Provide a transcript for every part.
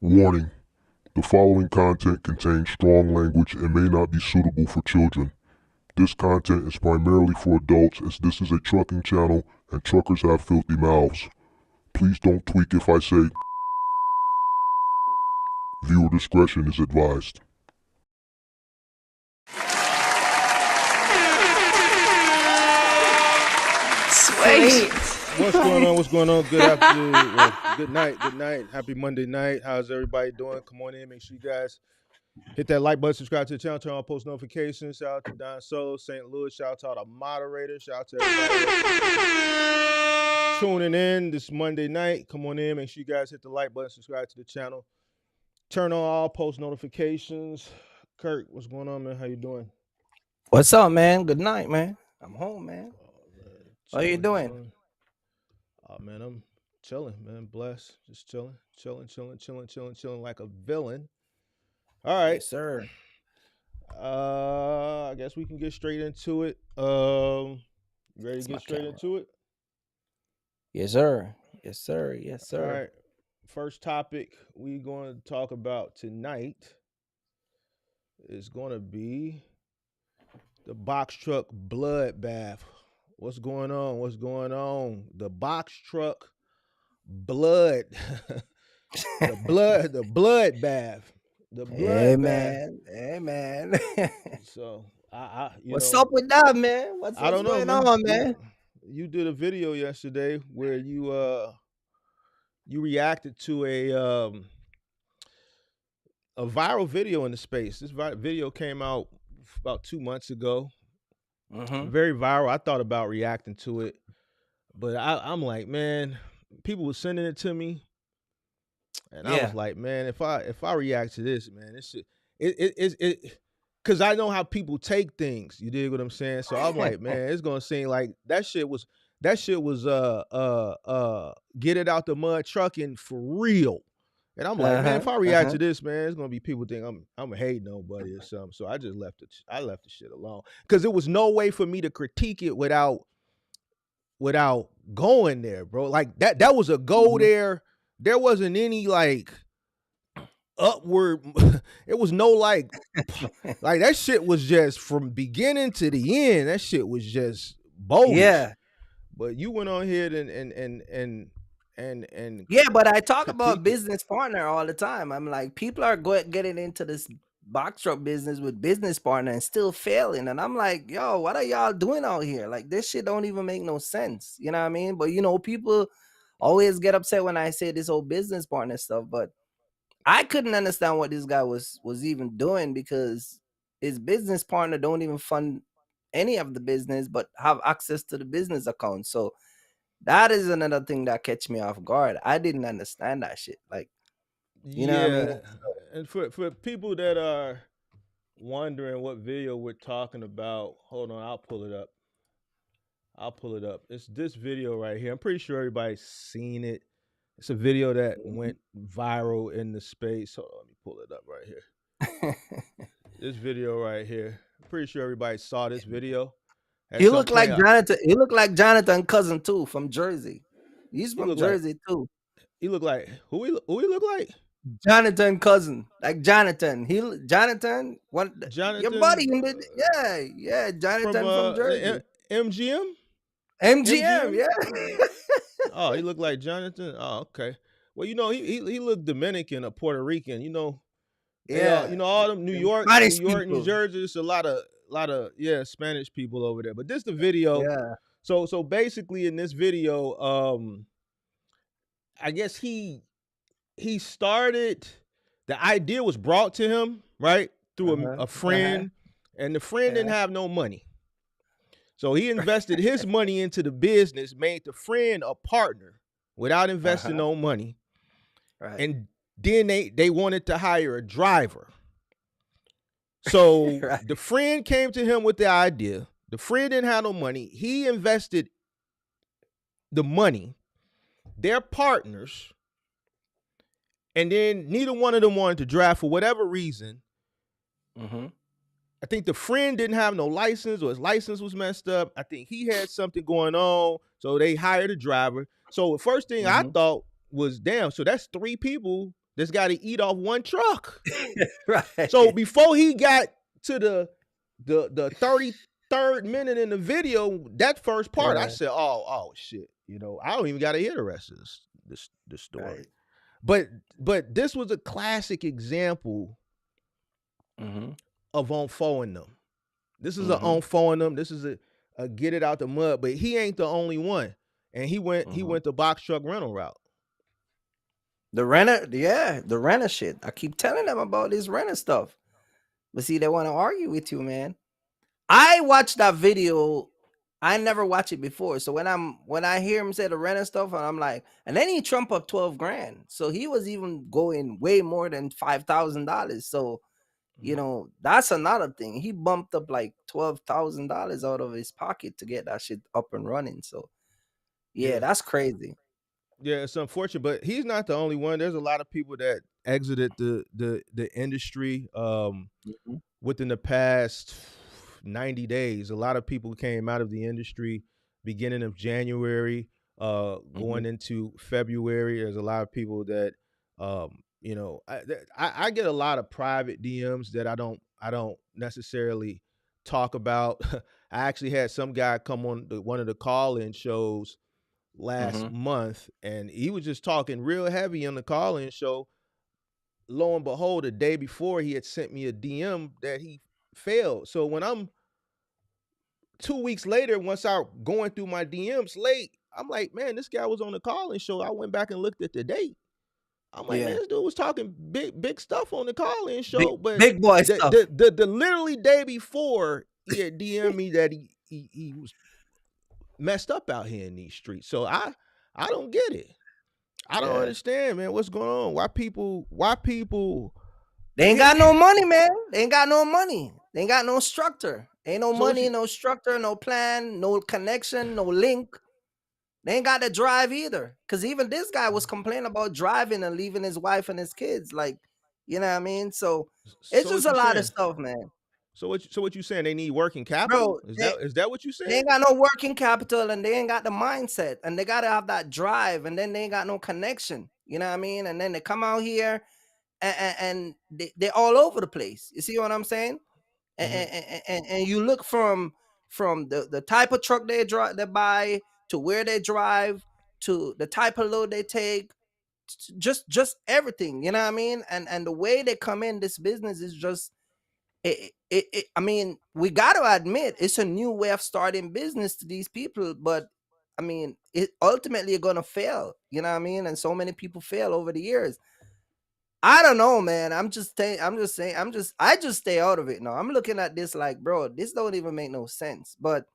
Warning: the following content contains strong language and may not be suitable for children. This content is primarily for adults as this is a trucking channel and truckers have filthy mouths. Please don't tweak if I say viewer discretion is advised. Sweet. What's going on? What's going on? Good afternoon. Well, good night. Happy Monday night. How's everybody doing? Come on in. Make sure you guys hit that like button, subscribe to the channel, turn on post notifications. Shout out to Don Solo, St. Louis. Shout out to all the moderators. Shout out to everybody tuning in this Monday night. Come on in. Make sure you guys hit the like button, subscribe to the channel, turn on all post notifications. Kirk, what's going on, man? How you doing? What's up, man? Good night, man. I'm home, man. How you doing? Chilling. Oh, man, I'm chilling, man. Blessed. Just chilling like a villain. All right. Yes, sir. I guess we can get straight into it. Ready That's to my get straight camera. into it? Yes, sir. Yes, sir. Yes, sir. All right. First topic we're going to talk about tonight is going to be the box truck bloodbath. What's going on? What's going on? The box truck blood. the bloodbath. The bloodbath. Hey, man. So What's up with that, man? What's I don't know, going on, man? You did a video yesterday where you reacted to a viral video in the space. This video came out about 2 months ago. Mm-hmm. Very viral. I thought about reacting to it, but I'm like, man, people were sending it to me, and I was like, man, if I react to this, man, this shit, it because I know how people take things. You dig what I'm saying? So I'm like, man, it's gonna seem like that shit was get it out the mud trucking for real. And I'm like, man, if I react to this, man, it's gonna be people think I'm hating nobody or something. So I just left it. I left the shit alone because there was no way for me to critique it without going there, bro. Like that was a go there. There wasn't any like upward. It was no like that shit was just from beginning to the end. That shit was just bogus. Yeah. But you went on here and yeah, but I talk about business partner all the time. I'm like, people are getting into this box truck business with business partner and still failing. And I'm like, yo, what are y'all doing out here? Like, this shit don't even make no sense. You know what I mean? But, people always get upset when I say this whole business partner stuff. But I couldn't understand what this guy was even doing because his business partner don't even fund any of the business but have access to the business account. So that is another thing that catch me off guard. I didn't understand that shit. Like, you know what I mean? And for people that are wondering what video we're talking about, hold on, I'll pull it up. It's this video right here. I'm pretty sure everybody's seen it. It's a video that went viral in the space. Hold on, let me pull it up right here. This video right here. I'm pretty sure everybody saw this video. He looked like Jonathan. He looked like Jonathan Cousin too, from Jersey. He's from Jersey too. He looked like who he look like? Jonathan Cousin, like Jonathan. Jonathan, your buddy. Yeah, Jonathan from Jersey. MGM, yeah. Oh, he looked like Jonathan. Oh, okay. Well, he looked Dominican or Puerto Rican. Yeah. All them New York, New Jersey. It's a lot of Spanish people over there. But this the video. Yeah. So basically in this video, I guess he started. The idea was brought to him right through a friend, and the friend didn't have no money, so he invested his money into the business, made the friend a partner without investing no money, right. And then they wanted to hire a driver. So right. The friend came to him with the idea. The friend didn't have no money. He invested the money. They're partners. And then neither one of them wanted to drive for whatever reason. Mm-hmm. I think the friend didn't have no license or his license was messed up. I think he had something going on. So they hired a driver. So the first thing I thought was, damn, so that's 3 people that's got to eat off one truck. Right. So before he got to the 33rd minute in the video, that first part, I said, oh shit, I don't even got to hear the rest of this story. Right. But this was a classic example of unfolding them. This is a unfolding them. This is a get it out the mud. But he ain't the only one, and he went the box truck rental route. The renter shit. I keep telling them about this renter stuff, but see, they want to argue with you, man. I watched that video. I never watched it before, so when I hear him say the renter stuff, and I'm like, and then he trump up $12,000, so he was even going way more than $5,000. So, that's another thing. He bumped up like $12,000 out of his pocket to get that shit up and running. So, yeah. That's crazy. Yeah, it's unfortunate, but he's not the only one. There's a lot of people that exited the industry within the past 90 days. A lot of people came out of the industry beginning of January, going into February. There's a lot of people that I get a lot of private DMs that I don't necessarily talk about. I actually had some guy come on one of the call-in shows last month, and he was just talking real heavy on the call-in show. Lo and behold, the day before, he had sent me a DM that he failed. So when I'm 2 weeks later, once I going through my DMs late, I'm like, man, this guy was on the call-in show. I went back and looked at the date. I'm like, man, this dude was talking big stuff on the call-in show, but big boy stuff. The literally day before, he had DM'd me that he was messed up out here in these streets. So I don't get it. I don't understand, man. What's going on? Why people They ain't got no money, man. They ain't got no money. They ain't got no structure. Ain't no money, no structure, no plan, no connection, no link. They ain't got the drive either. Because even this guy was complaining about driving and leaving his wife and his kids. Like, you know what I mean? So it's just a lot of stuff, man. So what you saying? They need working capital? Bro, is that what you saying? They ain't got no working capital, and they ain't got the mindset, and they gotta have that drive, and then they ain't got no connection. You know what I mean? And then they come out here and they're all over the place. You see what I'm saying? And you look from the type of truck they buy, to where they drive, to the type of load they take, just everything. You know what I mean? And the way they come in this business is just. I mean, we got to admit it's a new way of starting business to these people, but I mean, it ultimately you're gonna fail. You know what I mean? And so many people fail over the years. I don't know, man. I just stay out of it now. I'm looking at this like, bro, this don't even make no sense. But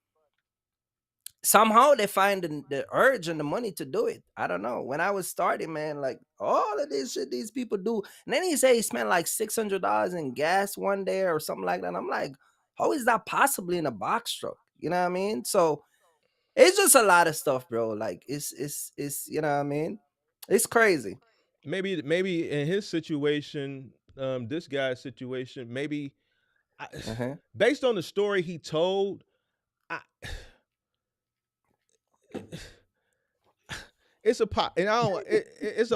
somehow they find the urge and the money to do it. I don't know. When I was starting, man, like all of this shit these people do. And then he say he spent like $600 in gas one day or something like that. And I'm like, how is that possibly in a box truck? You know what I mean? So it's just a lot of stuff, bro. Like it's you know what I mean? It's crazy. Maybe in his situation, this guy's situation, maybe based on the story he told, it's a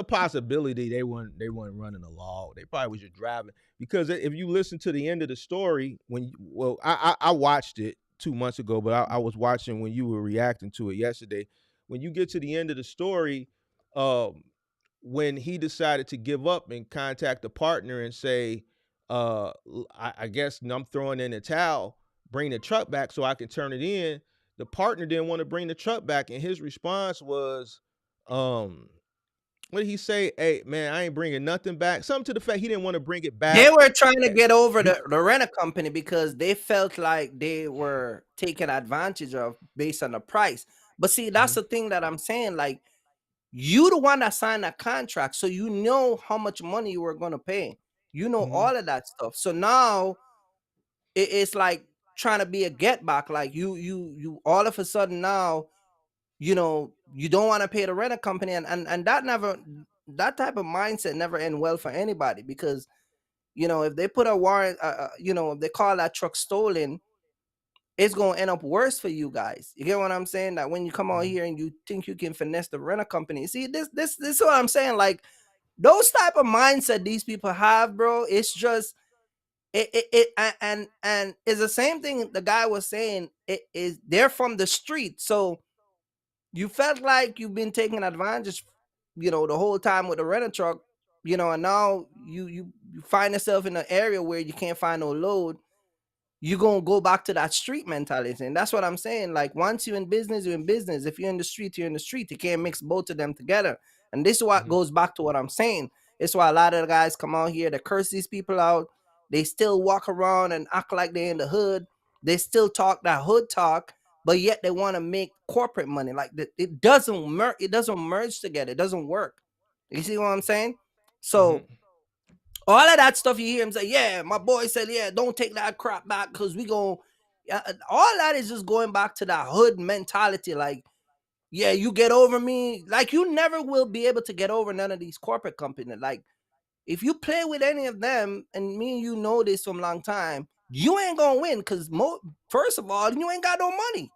possibility they weren't running a law. They probably was just driving, because if you listen to the end of the story, I watched it 2 months ago, but I was watching when you were reacting to it yesterday. When you get to the end of the story, when he decided to give up and contact the partner and say, I guess I'm throwing in the towel, bring the truck back so I can turn it in. The partner didn't want to bring the truck back, and his response was, what did he say? Hey, man, I ain't bringing nothing back. Something to the fact he didn't want to bring it back. They were trying to get over the renter company because they felt like they were taken advantage of based on the price. But see, that's the thing that I'm saying. Like, you the one that signed that contract, so you know how much money you were going to pay. You know all of that stuff. So now it's like trying to be a get back. Like you all of a sudden now, you know, you don't want to pay the renter company, and that type of mindset never end well for anybody, because you know, if they put a warrant, you know, if they call that truck stolen, it's going to end up worse for you guys. You get what I'm saying? That when you come out here and you think you can finesse the renter company, see, this is what I'm saying. Like, those type of mindset these people have, bro, it's just and it's the same thing the guy was saying. It is they're from the street, so you felt like you've been taking advantage, the whole time with the rental truck, and now you find yourself in an area where you can't find no load. You're gonna go back to that street mentality. And that's what I'm saying. Like, once you're in business, you're in business. If you're in the street, you're in the street. You can't mix both of them together. And this is what goes back to what I'm saying. It's why a lot of the guys come out here to curse these people out. They still walk around and act like they're in the hood. They still talk that hood talk, but yet they want to make corporate money. Like, it doesn't merge together. It doesn't work. You see what I'm saying? So all of that stuff you hear him say, yeah, my boy said, yeah, don't take that crap back because we gon' all that is just going back to that hood mentality. Like, yeah, you get over me. Like, you never will be able to get over none of these corporate companies. Like, if you play with any of them, and me and you know this from a long time, you ain't gonna win because first of all, you ain't got no money.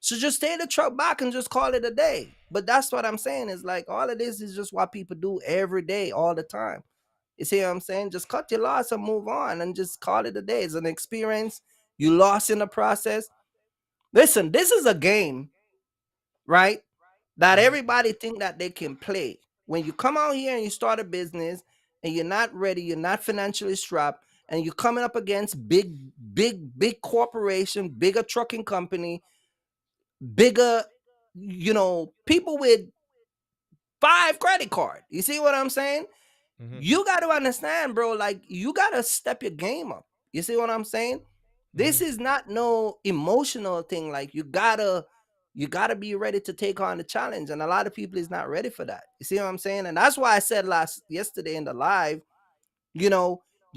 So just stay the truck back and just call it a day. But that's what I'm saying, is like, all of this is just what people do every day, all the time. You see what I'm saying? Just cut your loss and move on and just call it a day. It's an experience. You lost in the process. Listen, this is a game, right? That everybody think that they can play. When you come out here and you start a business and you're not ready, you're not financially strapped, and you're coming up against big corporation, bigger trucking company, bigger, people with 5 credit card. You see what I'm saying? You got to understand, bro, like, you got to step your game up. You see what I'm saying? This is not no emotional thing. Like, you gotta be ready to take on the challenge. And a lot of people is not ready for that. You see what I'm saying? And that's why I said yesterday in the live, you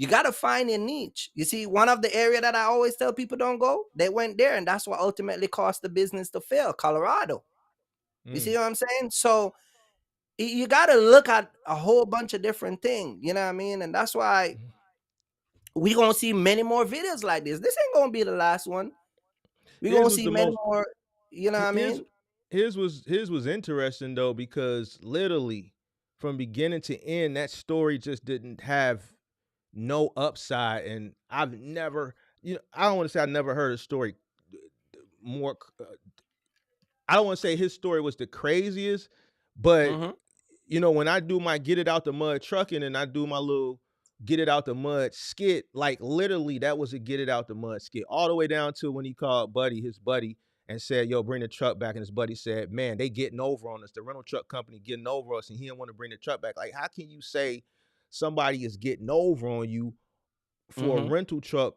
got to find your niche. You see, one of the area that I always tell people don't go, they went there, and that's what ultimately caused the business to fail, Colorado. You see what I'm saying? So you got to look at a whole bunch of different things, you know what I mean? And that's why we gonna see many more videos like this. This ain't gonna be the last one. We gonna see many more, you know what I mean? His was interesting though, because literally from beginning to end, that story just didn't have no upside. And I've never, I don't want to say I never heard a story more. I don't want to say his story was the craziest, but when I do my get it out the mud trucking and I do my little get it out the mud skit, like literally that was a get it out the mud skit, all the way down to when he called his buddy, and said, yo, bring the truck back. And his buddy said, man, they getting over on us. The rental truck company getting over us, and he didn't want to bring the truck back. Like, how can you say somebody is getting over on you for a rental truck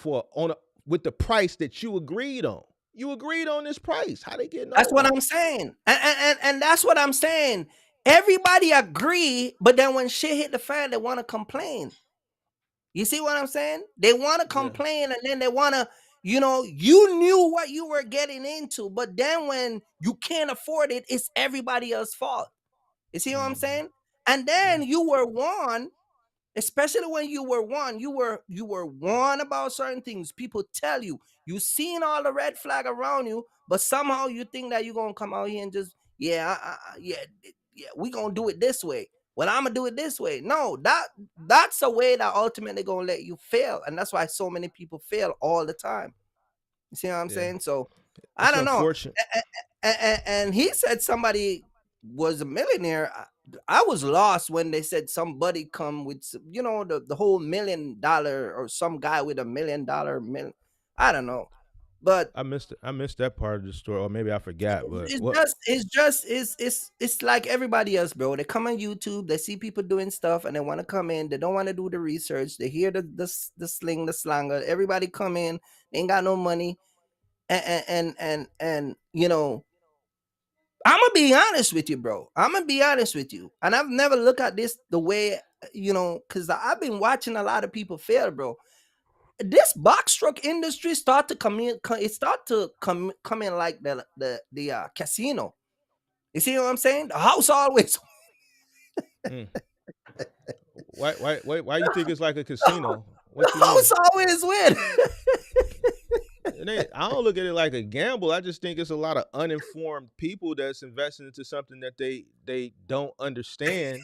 with the price that you agreed on? You agreed on this price. How they getting over? That's what I'm saying. And that's what I'm saying. Everybody agree, but then when shit hit the fan, they want to complain. You see what I'm saying? They want to complain, and then they want to, you knew what you were getting into, but then when you can't afford it, it's everybody else's fault. You see what I'm saying? And then you were warned, especially when you were warned, you were warned about certain things. People tell you, you seen all the red flag around you, but somehow you think that you're gonna come out here and just, we gonna do it this way. Well, I'm gonna do it this way. No, that's a way that ultimately gonna let you fail, and that's why so many people fail all the time. You see what I'm saying? So I don't know. And he said somebody was a millionaire. I was lost when they said somebody come with, the whole $1 million, or some guy with $1 million. I don't know. But I missed that part of the story, or maybe I forgot. But it's like everybody else, bro. They come on YouTube, they see people doing stuff, and they want to come in. They don't want to do the research. They hear the sling, the slanger. Everybody come in, they ain't got no money, and I'm gonna be honest with you, bro. I'm gonna be honest with you, and I've never looked at this the way, because I've been watching a lot of people fail, bro. This box truck industry start to come in. It start to come in like the casino. You see what I'm saying? The house always. Why you think it's like a casino? What the house always win. I don't look at it like a gamble. I just think it's a lot of uninformed people that's investing into something that they don't understand.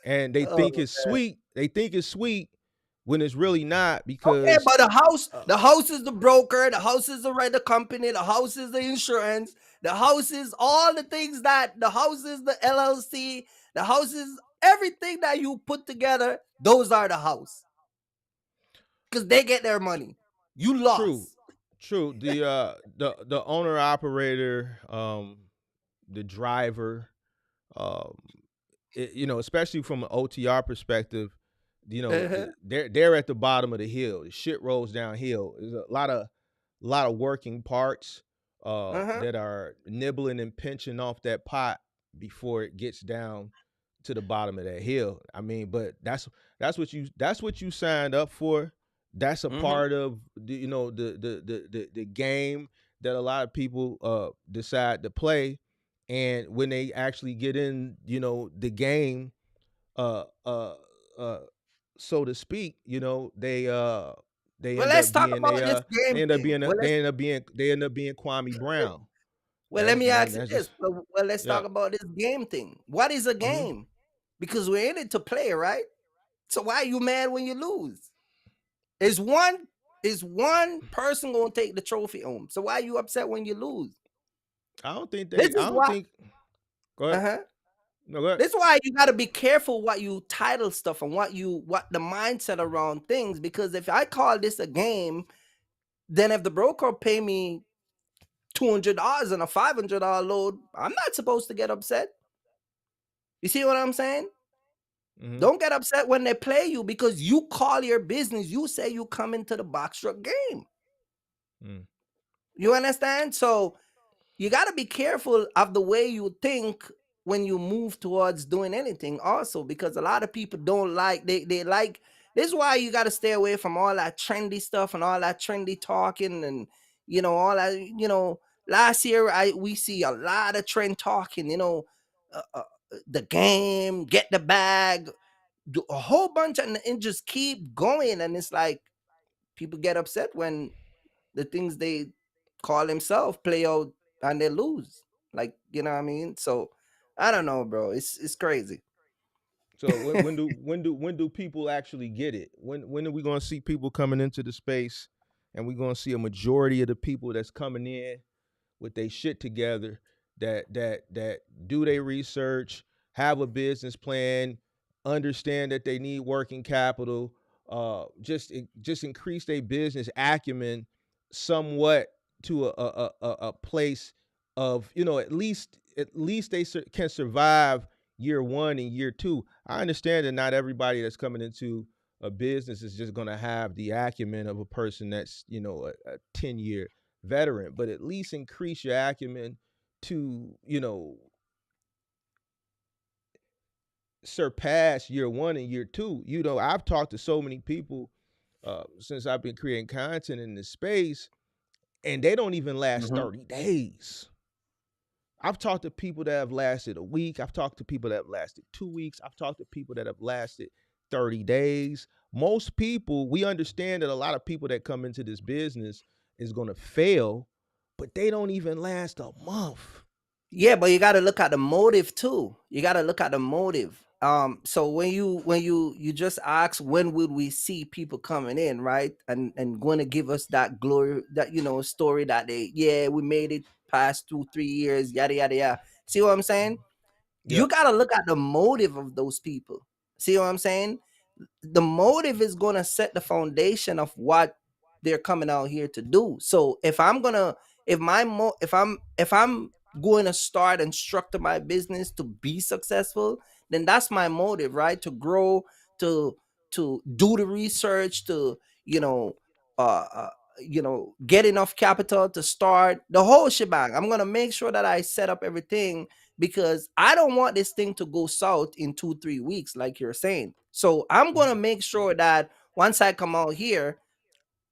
and they Oh, think it's sweet. They think it's sweet when it's really not, okay, because but the house is the broker, the house is the rent company, the house is the insurance, the house is all the things that the house is the LLC, the house is everything that you put together. Those are the house because they get their money. You true, lost. true. The owner operator, the driver, um, especially from an OTR perspective, Uh-huh. they're at the bottom of the hill. The shit rolls downhill. There's a lot of working parts Uh-huh. that are nibbling and pinching off that pot before it gets down to the bottom of that hill. I mean, but that's what you signed up for. That's a Mm-hmm. part of the game that a lot of people decide to play, and when they actually get in, the game, uh uh uh so to speak, they Well, end let's up talk being about this game thing. they end up being Kwame Brown. Well, let me ask you That's this. just Well, let's yeah. talk about this game thing. What is a hmm game? Because we're in it to play, right? So why are you mad when you lose? Is one person gonna take the trophy home? So why are you upset when you lose? This I is don't why. think go ahead. Uh-huh. No, go ahead. This is why you gotta be careful what you title stuff and what the mindset around things. Because if I call this a game, then if the broker pay me $200 and a $500 load, I'm not supposed to get upset. You see what I'm saying? hmm Don't get upset when they play you because you call your business. You say you come into the box truck game. mm You understand? So you got to be careful of the way you think when you move towards doing anything also, because a lot of people don't like they like this is why you got to stay away from all that trendy stuff and all that trendy talking and all that last year we see a lot of trend talking, uh, uh, the game, get the bag, do a whole bunch and just keep going, and it's like people get upset when the things they call themselves play out and they lose. Like, you know what I mean? So I don't know, bro. It's crazy. So when do people actually get it? When are we going to see people coming into the space, and we're going to see a majority of the people that's coming in with their shit together, that do their research, have a business plan, understand that they need working capital, just increase their business acumen somewhat to a place of, at least they can survive year one and year two. I understand that not everybody that's coming into a business is just going to have the acumen of a person that's, a 10-year veteran, but at least increase your acumen to, surpass year one and year two. I've talked to so many people since I've been creating content in this space, and they don't even last Mhm. 30 days. I've talked to people that have lasted a week. I've talked to people that have lasted 2 weeks. I've talked to people that have lasted 30 days. Most people, we understand that a lot of people that come into this business is going to fail, but they don't even last a month. Yeah, but you got to look at the motive too. You got to look at the motive. So when you just ask when would we see people coming in, right? And going to give us that glory, that story that we made it past 2 3 years, yada yada yada. See what I'm saying? You Yep. got to look at the motive of those people. See what I'm saying? The motive is going to set the foundation of what they're coming out here to do. So if I'm going to start and structure my business to be successful, then that's my motive, right? To grow, to do the research, to you know uh, uh get enough capital to start the whole shebang. I'm going to make sure that I set up everything because I don't want this thing to go south in 2 3 weeks, like you're saying. So I'm gonna make sure that once I come out here,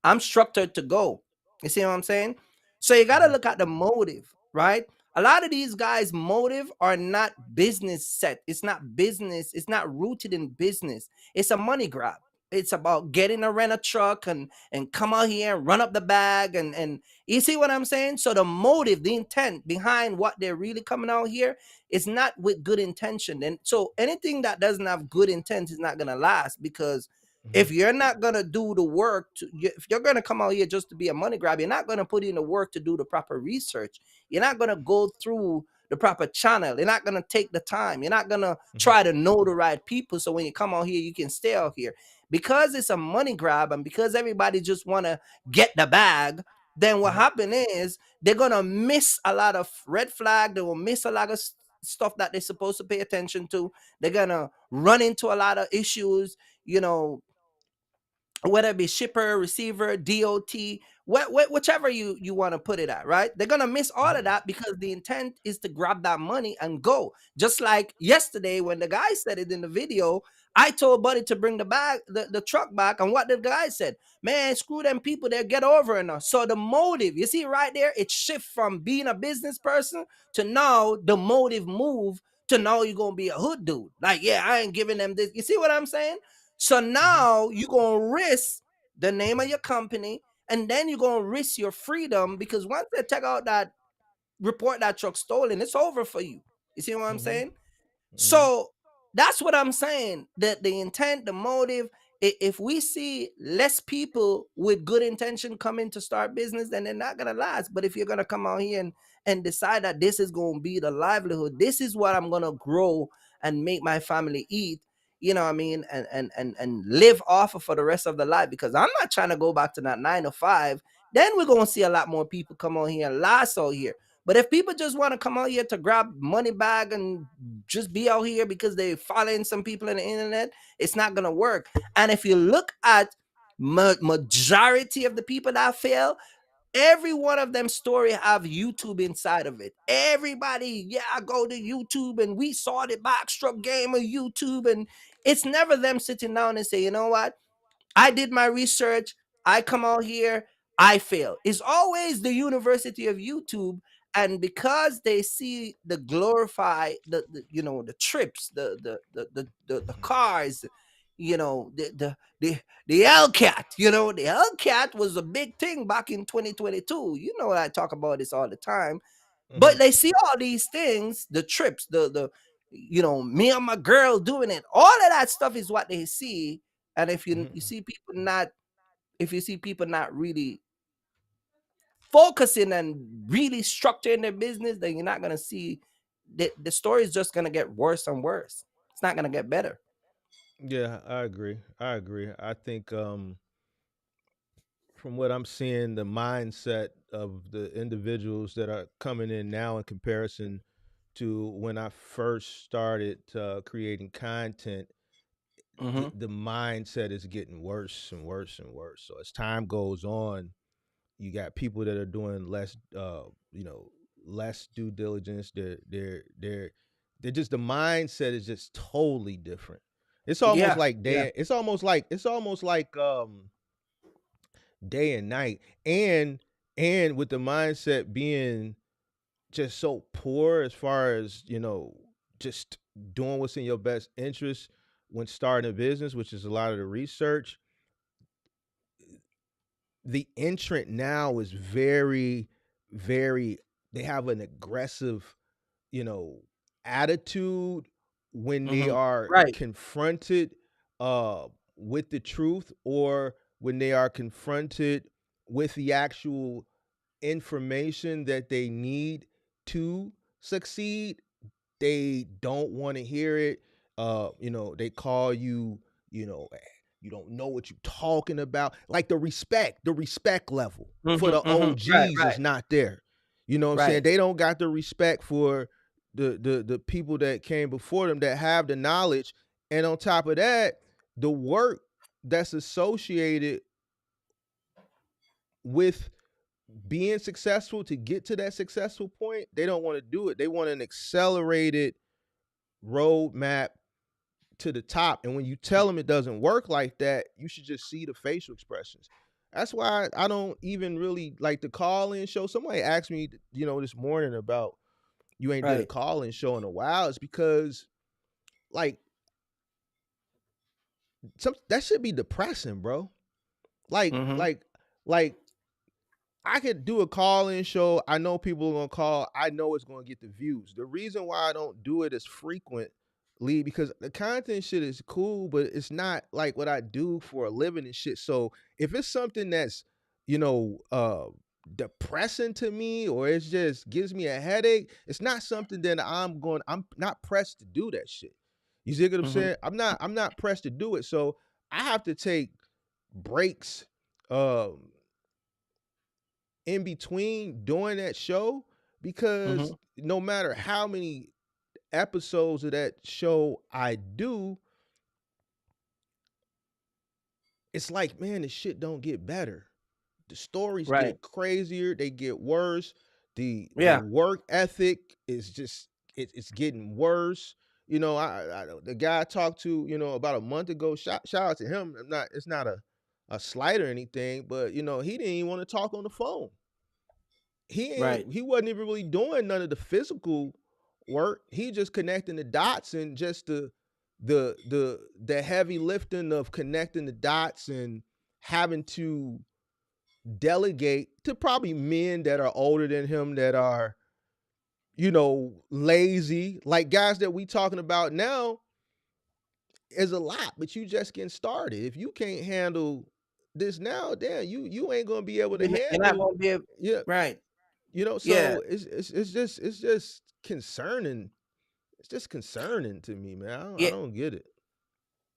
I'm structured to go. You see what I'm saying? So you gotta Mm-hmm. look at the motive, right? A lot of these guys' motive are not business set. It's not business. It's not rooted in business. It's a money grab. it's about getting a rent a truck and come out here and run up the bag and you see what I'm saying? So the motive, the intent behind what they're really coming out here is not with good intention. And so anything that doesn't have good intent is not gonna last, because if you're not gonna do the work if you're gonna come out here just to be a money grab, you're not gonna put in the work to do the proper research. You're not gonna go through the proper channel. You're not gonna take the time. You're not gonna try to know the right people. So when you come out here, you can stay out here. Because it's a money grab and because everybody just want to get the bag, then what happen is they're gonna miss a lot of red flag. They will miss a lot of stuff that they're supposed to pay attention to. They're gonna run into a lot of issues, you know, whether it be shipper, receiver, DOT, whichever you want to put it at, right? They're gonna miss all of that because the intent is to grab that money and go. Just like yesterday when the guy said it in the video, I told Buddy to bring the truck back, and what the guy said, man, screw them people, they'll get over enough. So the motive, you see right there, it shifts from being a business person to now the motive move to now you're gonna be a hood dude. Like, yeah, I ain't giving them this. You see what I'm saying? So now you're going to risk the name of your company, and then you're going to risk your freedom, because once they check out that report that truck stolen, it's over for you. You see what I'm saying? So that's what I'm saying. That the intent, the motive, if we see less people with good intention coming to start business, then they're not gonna last. But if you're gonna come out here and decide that this is gonna be the livelihood, this is what I'm gonna grow and make my family eat, you know what I mean, and live off of for the rest of the life, because I'm not trying to go back to that 9 to 5, then we're gonna see a lot more people come on here and last out here. But if people just want to come out here to grab money bag and just be out here because they're following some people on the internet, it's not going to work. And if you look at majority of the people that fail, every one of them story have YouTube inside of it. Everybody, yeah, I go to YouTube and we saw the backstrap game of YouTube, and it's never them sitting down and say, you know what? I did my research. I come out here. I fail. It's always the University of YouTube, and because they see the glorify the trips, the cars, you know the Hellcat. You know the Hellcat was a big thing back in 2022. You know I talk about this all the time, but they see all these things, the trips, the me and my girl doing it. All of that stuff is what they see. And if you see people not, if you see people not really focusing and really structuring their business, then you're not gonna see the story is just gonna get worse and worse. It's not gonna get better. Yeah, I agree. I think from what I'm seeing, the mindset of the individuals that are coming in now in comparison to when I first started creating content, Mm-hmm. the mindset is getting worse and worse and worse. So as time goes on, you got people that are doing less, less due diligence. They're just, the mindset is just totally different. It's almost Yeah, like yeah, day and night, and with the mindset being just so poor as far as just doing what's in your best interest when starting a business, which is a lot of the research. The entrant now is very, very, they have an aggressive, you know, attitude when they mm-hmm. are Right. confronted with the truth, or when they are confronted with the actual information that they need to succeed. They don't want to hear it. They call you, you don't know what you're talking about. Like the respect level for the Mm-hmm, mm-hmm. Right, OGs is right, not there. You know what I'm saying? right. They don't got the respect for the people that came before them that have the knowledge. And on top of that, the work that's associated with being successful to get to that successful point, they don't want to do it. They want an accelerated roadmap to the top. And when you tell them it doesn't work like that, you should just see the facial expressions. That's why I don't even really like the call-in show. Somebody asked me, this morning about you ain't did a Right. call-in show in a while. It's because, like, that should be depressing, bro. Like Mm-hmm. like I could do a call-in show. I know people are gonna call. I know it's gonna get the views. The reason why I don't do it as frequently because the content shit is cool, but it's not like what I do for a living and shit. So if it's something that's you know depressing to me or it just gives me a headache, it's not something that I'm not pressed to do that shit. You see what I'm Mm-hmm. saying? I'm not pressed to do it. So I have to take breaks um in between doing that show Mm-hmm. because no matter how many episodes of that show I do, it's like, man, the shit don't get better. The stories Right. get crazier, they get worse. The Yeah. work ethic is just it's getting worse. You know, the guy I talked to, about a month ago, shout out to him. It's not a slight or anything, but he didn't even want to talk on the phone. Right. He wasn't even really doing none of the physical work. He just connecting the dots and just the heavy lifting of connecting the dots and having to delegate to probably men that are older than him that are lazy, like guys that we talking about now is a lot, but you just getting started. If you can't handle this now, damn, you ain't gonna be able to You're not handle. gonna be able, Yeah, right. Yeah. so it's just concerning. It's just concerning to me, man. I Yeah. don't get it.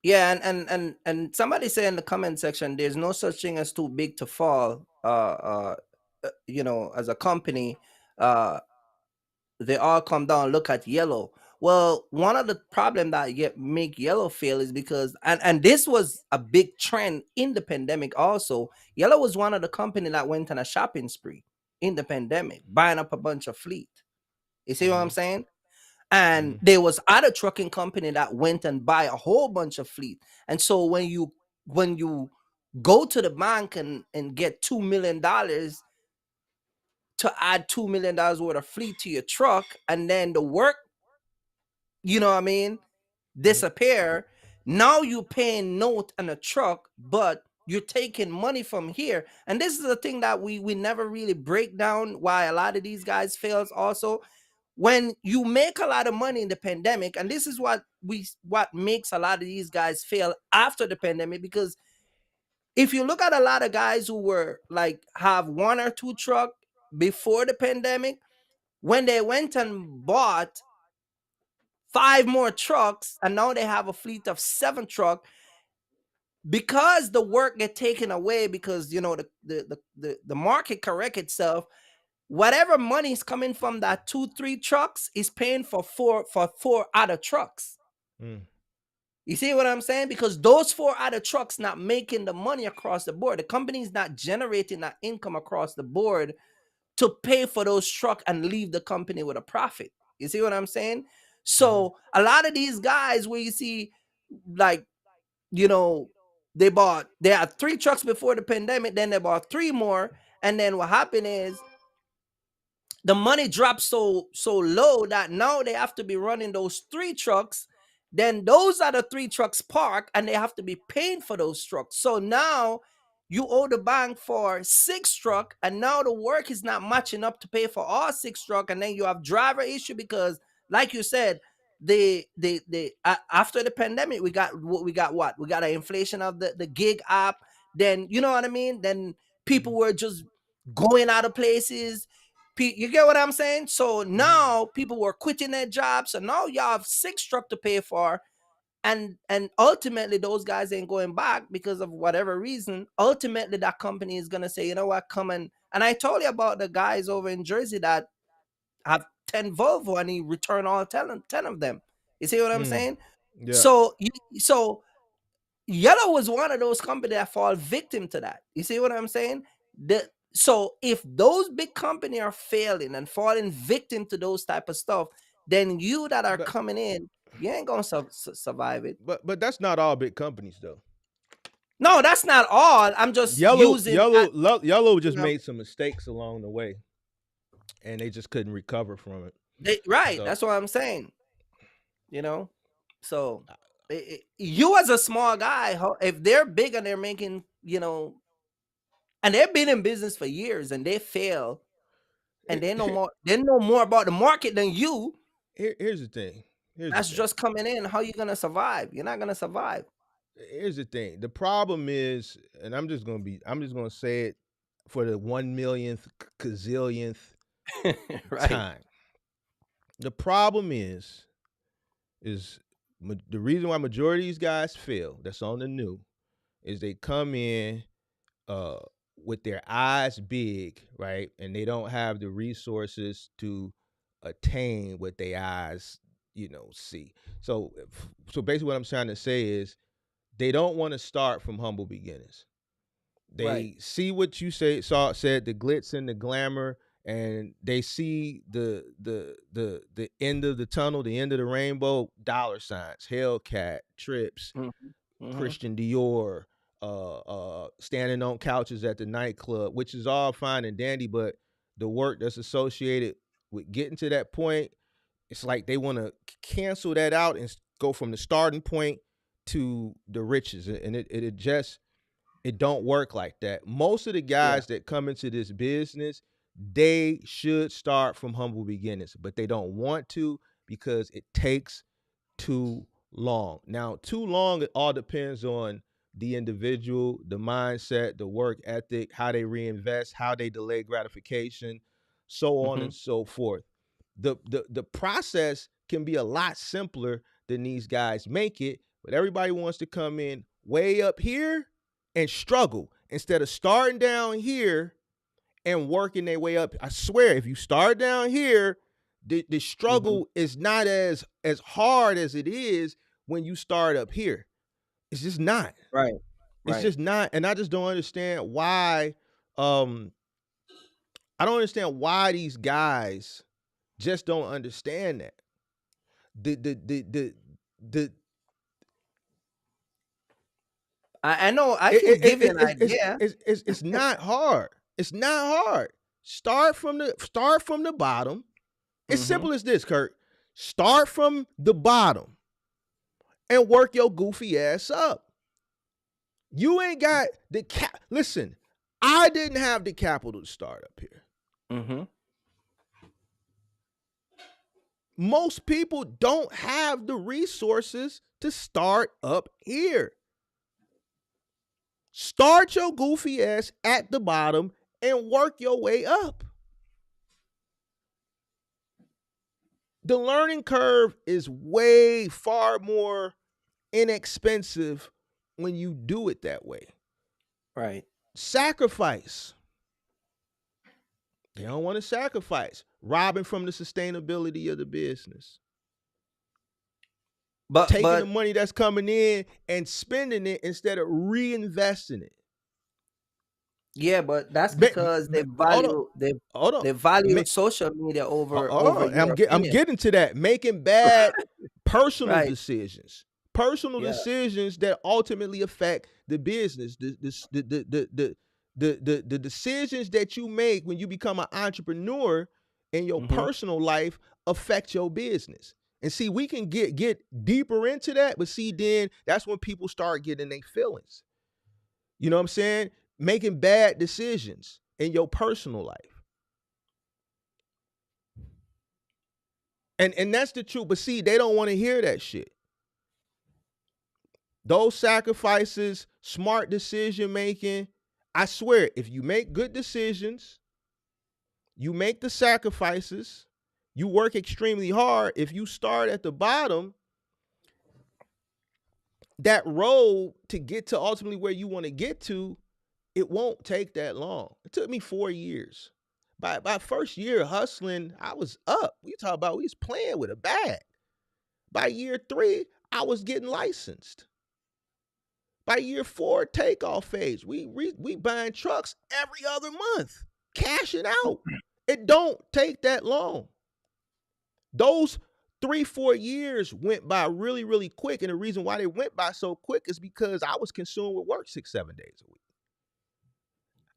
Yeah, and somebody say in the comment section, there's no such thing as too big to fall. As a company, uh, they all come down. Look at Yellow. Well, one of the problem that make Yellow fail is because and this was a big trend in the pandemic. Also, Yellow was one of the company that went on a shopping spree in the pandemic, buying up a bunch of fleet. You see what I'm Mm-hmm. saying? And Mm-hmm. there was other trucking company that went and buy a whole bunch of fleet. And so when you go to the bank and get $2 million to add $2 million worth of fleet to your truck, and then the work, you know what I mean, Mm-hmm. disappear. Now you paying note on a truck, but you're taking money from here. And this is the thing that we never really break down why a lot of these guys fails also. When you make a lot of money in the pandemic, and this is what makes a lot of these guys fail after the pandemic, because if you look at a lot of guys who were like have one or two truck before the pandemic, when they went and bought 5 more trucks and now they have a fleet of 7 truck, because the work get taken away, because the market correct itself, whatever money is coming from that 2-3 trucks is paying for four other trucks. Mm. You see what I'm saying? Because those 4 other trucks not making the money across the board. The company is not generating that income across the board to pay for those trucks and leave the company with a profit. You see what I'm saying? Mm-hmm. So a lot of these guys where you see, like, they had 3 trucks before the pandemic, then they bought 3 more, and then what happened is the money dropped so low that now they have to be running those 3 trucks. Then those are the 3 trucks parked, and they have to be paying for those trucks. So now you owe the bank for 6 truck, and now the work is not matching up to pay for all 6 truck, and then you have driver issue because, like you said, after the pandemic, we got an inflation of the gig app. Then you know what I mean. Then people were just going out of places. You get what I'm saying? So now people were quitting their jobs. So now you have 6 truck to pay for. And ultimately those guys ain't going back because of whatever reason. Ultimately that company is gonna say, you know what, come and I told you about the guys over in Jersey that have 10 Volvo and he returned all 10 of them. You see what I'm Mm. saying? Yeah. So Yellow was one of those companies that fall victim to that. You see what I'm saying? So if those big companies are failing and falling victim to those type of stuff, then you that are But coming in, you ain't gonna survive it. but that's not all big companies though. No, that's not all. I'm just using that, Yellow just you know. made some mistakes along the way, and they just couldn't recover from it. Right. So That's what I'm saying. You know. So You as a small guy, if they're big and they're making, and they've been in business for years and they fail, and they know more about the market than you. Here's the thing. That's just coming in. How you gonna survive? You're not gonna survive. Here's the thing. The problem is, and I'm just gonna say it for the 1 millionth gazillionth right. time. The problem is the reason why majority of these guys fail, that's on the new, is they come in with their eyes big, right? And they don't have the resources to attain what their eyes, see. So basically what I'm trying to say is they don't want to start from humble beginnings. They see what you said, the glitz and the glamour, and they see the end of the tunnel, the end of the rainbow, dollar signs, Hellcat, trips, Christian Dior, standing on couches at the nightclub, which is all fine and dandy, but the work that's associated with getting to that point, it's like they want to cancel that out and go from the starting point to the riches, and it don't work like that. Most of the guys that come into this business, they should start from humble beginnings, but they don't want to because it takes too long. Now, too long, it all depends on the individual, the mindset, the work ethic, how they reinvest, how they delay gratification, so on and so forth. The process can be a lot simpler than these guys make it, but everybody wants to come in way up here and struggle instead of starting down here and working their way up. I swear, if you start down here, the struggle is not as hard as it is when you start up here. It's just not. Right. It's just not. And I just don't understand why. I don't understand why these guys just don't understand that. I know. I can give you an idea. It's not hard. It's not hard. Start from the bottom. It's simple as this, Kirk. Start from the bottom and work your goofy ass up. You ain't got the Listen, I didn't have the capital to start up here. Most people don't have the resources to start up here. Start your goofy ass at the bottom and work your way up. The learning curve is way far more inexpensive when you do it that way. Right. Sacrifice. They don't want to sacrifice. Robbing from the sustainability of the business. But taking the money that's coming in and spending it instead of reinvesting it. Yeah, but that's because they value social media over. I'm getting to that. Making bad personal decisions. Personal decisions that ultimately affect the business. The decisions that you make when you become an entrepreneur in your personal life affect your business. And see, we can get deeper into that, but see, then that's when people start getting their feelings. You know what I'm saying? Making bad decisions in your personal life. And that's the truth. But see, they don't want to hear that shit. Those sacrifices, smart decision making, I swear, if you make good decisions, you make the sacrifices, you work extremely hard. If you start at the bottom, that road to get to ultimately where you want to get to, it won't take that long. It took me 4 years. By first year hustling, I was up. We was playing with a bag. By year 3, I was getting licensed. By year 4, takeoff phase, we buying trucks every other month, cashing out. It don't take that long. Those 3-4 years went by really, really quick. And the reason why they went by so quick is because I was consumed with work 6-7 days a week.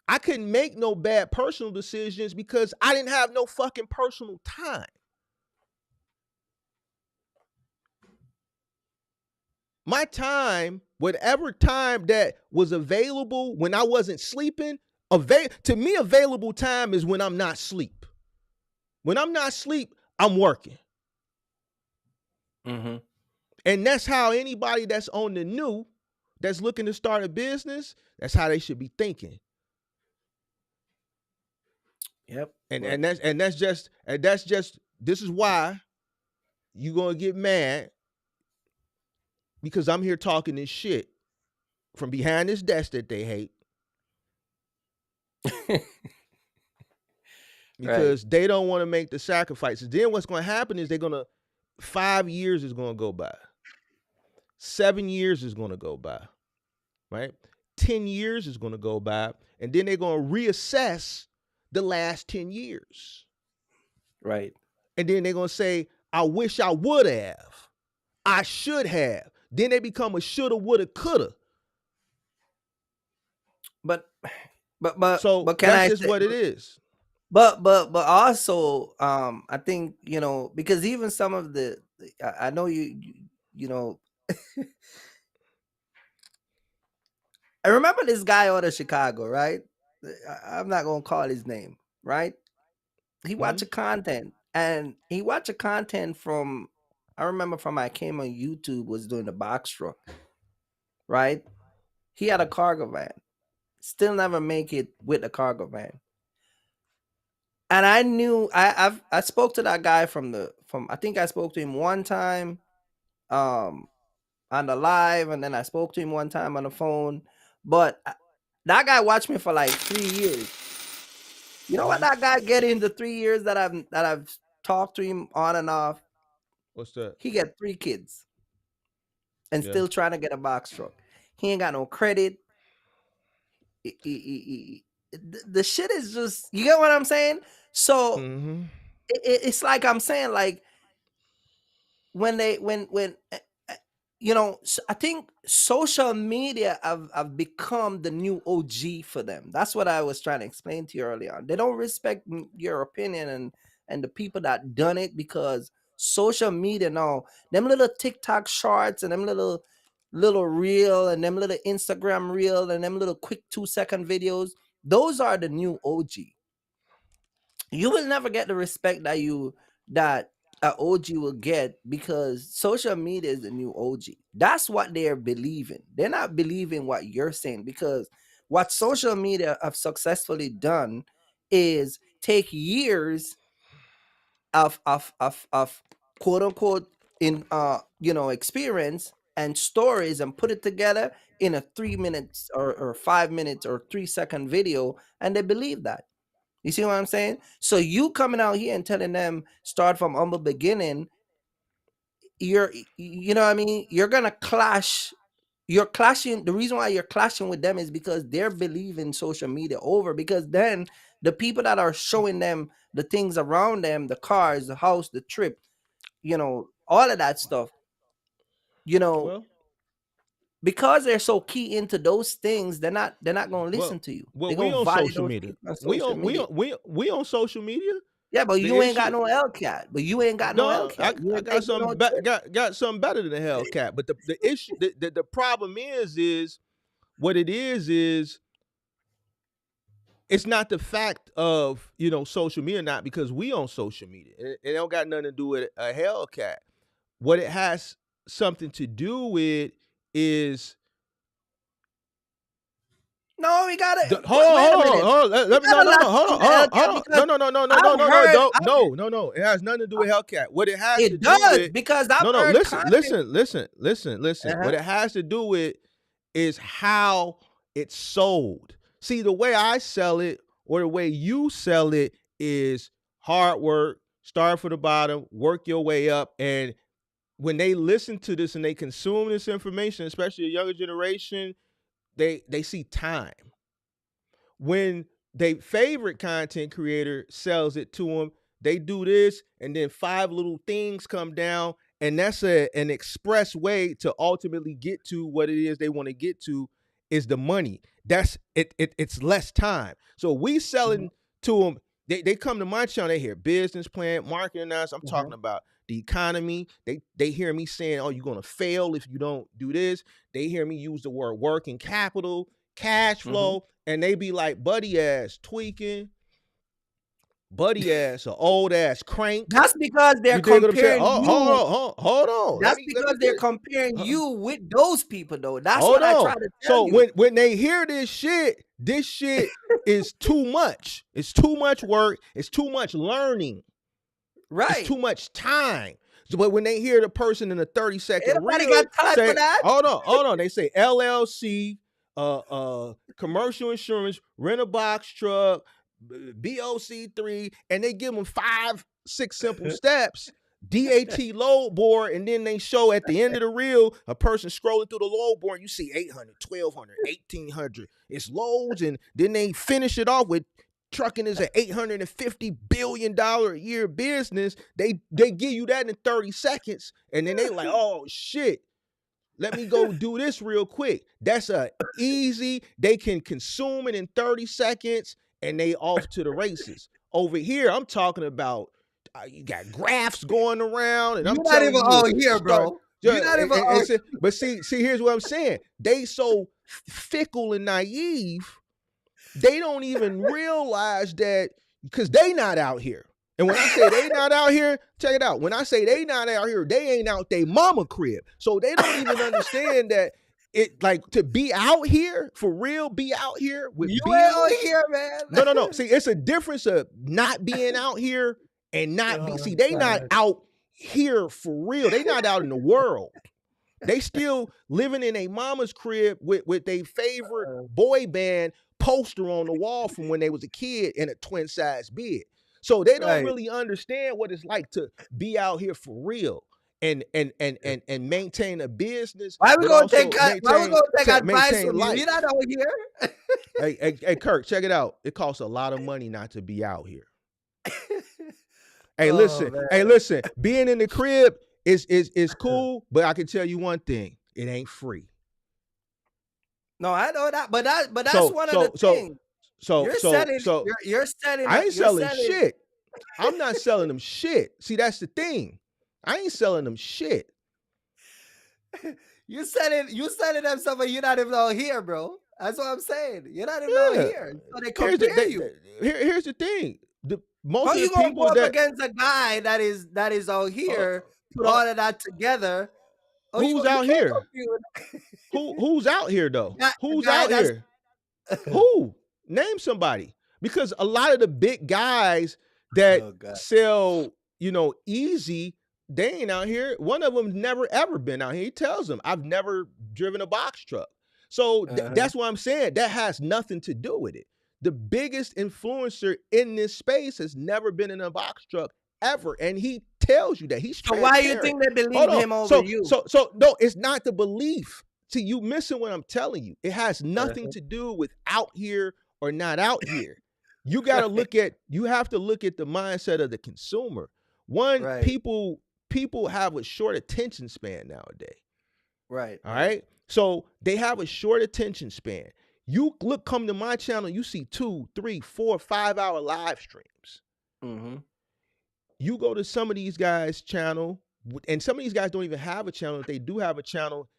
I couldn't make no bad personal decisions because I didn't have no fucking personal time. My time, whatever time that was available when I wasn't sleeping, to me, available time is when I'm not asleep. When I'm not asleep, I'm working. Mm-hmm. And that's how anybody that's on the new, that's looking to start a business, that's how they should be thinking. Yep. And that's just this is why you gonna get mad, because I'm here talking this shit from behind this desk that they hate. Because they don't want to make the sacrifices. Then what's going to happen is 5 years is going to go by. 7 years is going to go by, right? 10 years is going to go by, and then they're going to reassess the last 10 years. Right. And then they're going to say, I wish I would have. I should have. Then they become a shoulda, woulda, coulda. But can that's I just say, what it is. But also, I think, because even some of I know you know, I remember this guy out of Chicago, right? I'm not gonna call his name, right? He watched a content, and he watched a content from, I remember from I came on YouTube, was doing the box truck, right? He had a cargo van, still never make it with the cargo van. And I knew I spoke to that guy from I think I spoke to him one time on the live, and then I spoke to him one time on the phone. But that guy watched me for like 3 years. You know what that guy get in the 3 years that I've talked to him on and off? What's that? He got 3 kids and still trying to get a box truck. He ain't got no credit. The shit is just, you get what I'm saying? So it's like I'm saying, like, when I think social media have become the new OG for them. That's what I was trying to explain to you earlier on. They don't respect your opinion and the people that done it, because social media now, them little TikTok shorts and them little reel and them little Instagram reel and them little quick 2-second videos, those are the new OG. You will never get the respect that a OG will get, because social media is the new OG. That's what they're believing. They're not believing what you're saying, because what social media have successfully done is take years of quote unquote experience and stories and put it together in a 3 minutes or 5 minutes or 3-second video, and they believe that. You see what I'm saying? So you coming out here and telling them start from humble beginning, you know what I mean? You're gonna clash. You're clashing. The reason why you're clashing with them is because they're believing social media over. Because then the people that are showing them the things around them, the cars, the house, the trip, all of that stuff, because they're so key into those things, they're not going to listen to you. Well, we on social media. We on social media. Yeah, but you ain't got no Hellcat. But you ain't got no Hellcat. I got something got something better than a Hellcat. But the issue, the problem is what it is it's not the fact of social media, not because we on social media. It don't got nothing to do with a Hellcat. What it has something to do with is, no, we got it. Hold on. No. It has nothing to do with Hellcat. What it has to do with, because listen. What it has to do with is how it's sold. See, the way I sell it or the way you sell it is hard work, start from the bottom, work your way up. And when they listen to this and they consume this information, especially the younger generation, they see time. When their favorite content creator sells it to them, they do this, and then 5 little things come down, and that's an express way to ultimately get to what it is they want to get to, is the money. That's it. It's less time. So we selling to them They come to my channel, they hear business plan, marketing announcement. I'm talking about the economy. They hear me saying, oh, you're gonna fail if you don't do this. They hear me use the word working capital, cash flow, and they be like, buddy ass tweaking, buddy ass, an old ass crank. That's because they're comparing you. Hold on. That's because they're comparing you with those people, though. That's what I try to So tell you. when they hear this shit is too much. It's too much work. It's too much learning. Right. It's too much time. So, but when they hear the person in a 30-second Everybody reel got time say, for that? Hold on. They say LLC, commercial insurance, rent a box truck, BOC3, and they give them 5-6 simple steps, DAT load board, and then they show at the end of the reel a person scrolling through the load board. You see 800, 1200, 1800. It's loads, and then they finish it off with trucking is an $850 billion a year business. They give you that in 30 seconds, and then they like, oh shit. Let me go do this real quick. That's easy. They can consume it in 30 seconds and they off to the races. Over here, I'm talking about you got graphs going around, and I'm not even all here, bro. You're not even all here. But see, here's what I'm saying. They so fickle and naive, they don't even realize that because they not out here. And when I say they not out here, check it out. When I say they not out here, they ain't out they mama crib. So they don't even understand that it like to be out here for real, be out here with you ain't out here, man. No. See, it's a difference of not being out here and not be. See, they not out here for real. They not out in the world. They still living in a mama's crib with their favorite boy band poster on the wall from when they was a kid in a twin size bed. So they don't really understand what it's like to be out here for real and maintain a business. Why we gonna take advice from you? You're not out here. Hey, Kirk, check it out. It costs a lot of money not to be out here. Hey, listen. Being in the crib is cool, but I can tell you one thing: it ain't free. No, I know that, but that's one of the things. You're selling. I ain't selling shit. I'm not selling them shit. See, that's the thing. I ain't selling them shit. You selling them stuff, but you're not even out here, bro. That's what I'm saying. You're not even out here. So they compare you. Here's the thing. Most How of you the gonna people go up against a guy that is out here, put all of that together? Who's out here? Who's out here though? Who's out here? Who? Name somebody. Because a lot of the big guys that sell, easy, they ain't out here. One of them never ever been out here. He tells them, I've never driven a box truck. So that's what I'm saying. That has nothing to do with it. The biggest influencer in this space has never been in a box truck ever. And he tells you that. He's transparent. So why you think they believe him over you? So no, it's not the belief. See, you missing what I'm telling you. It has nothing to do with out here or not out here. You got to you have to look at the mindset of the consumer. People have a short attention span nowadays. Right. All right. So they have a short attention span. You come to my channel, you see 2, 3, 4, 5 hour live streams. Mm-hmm. You go to some of these guys' channel, and some of these guys don't even have a channel. If they do have a channel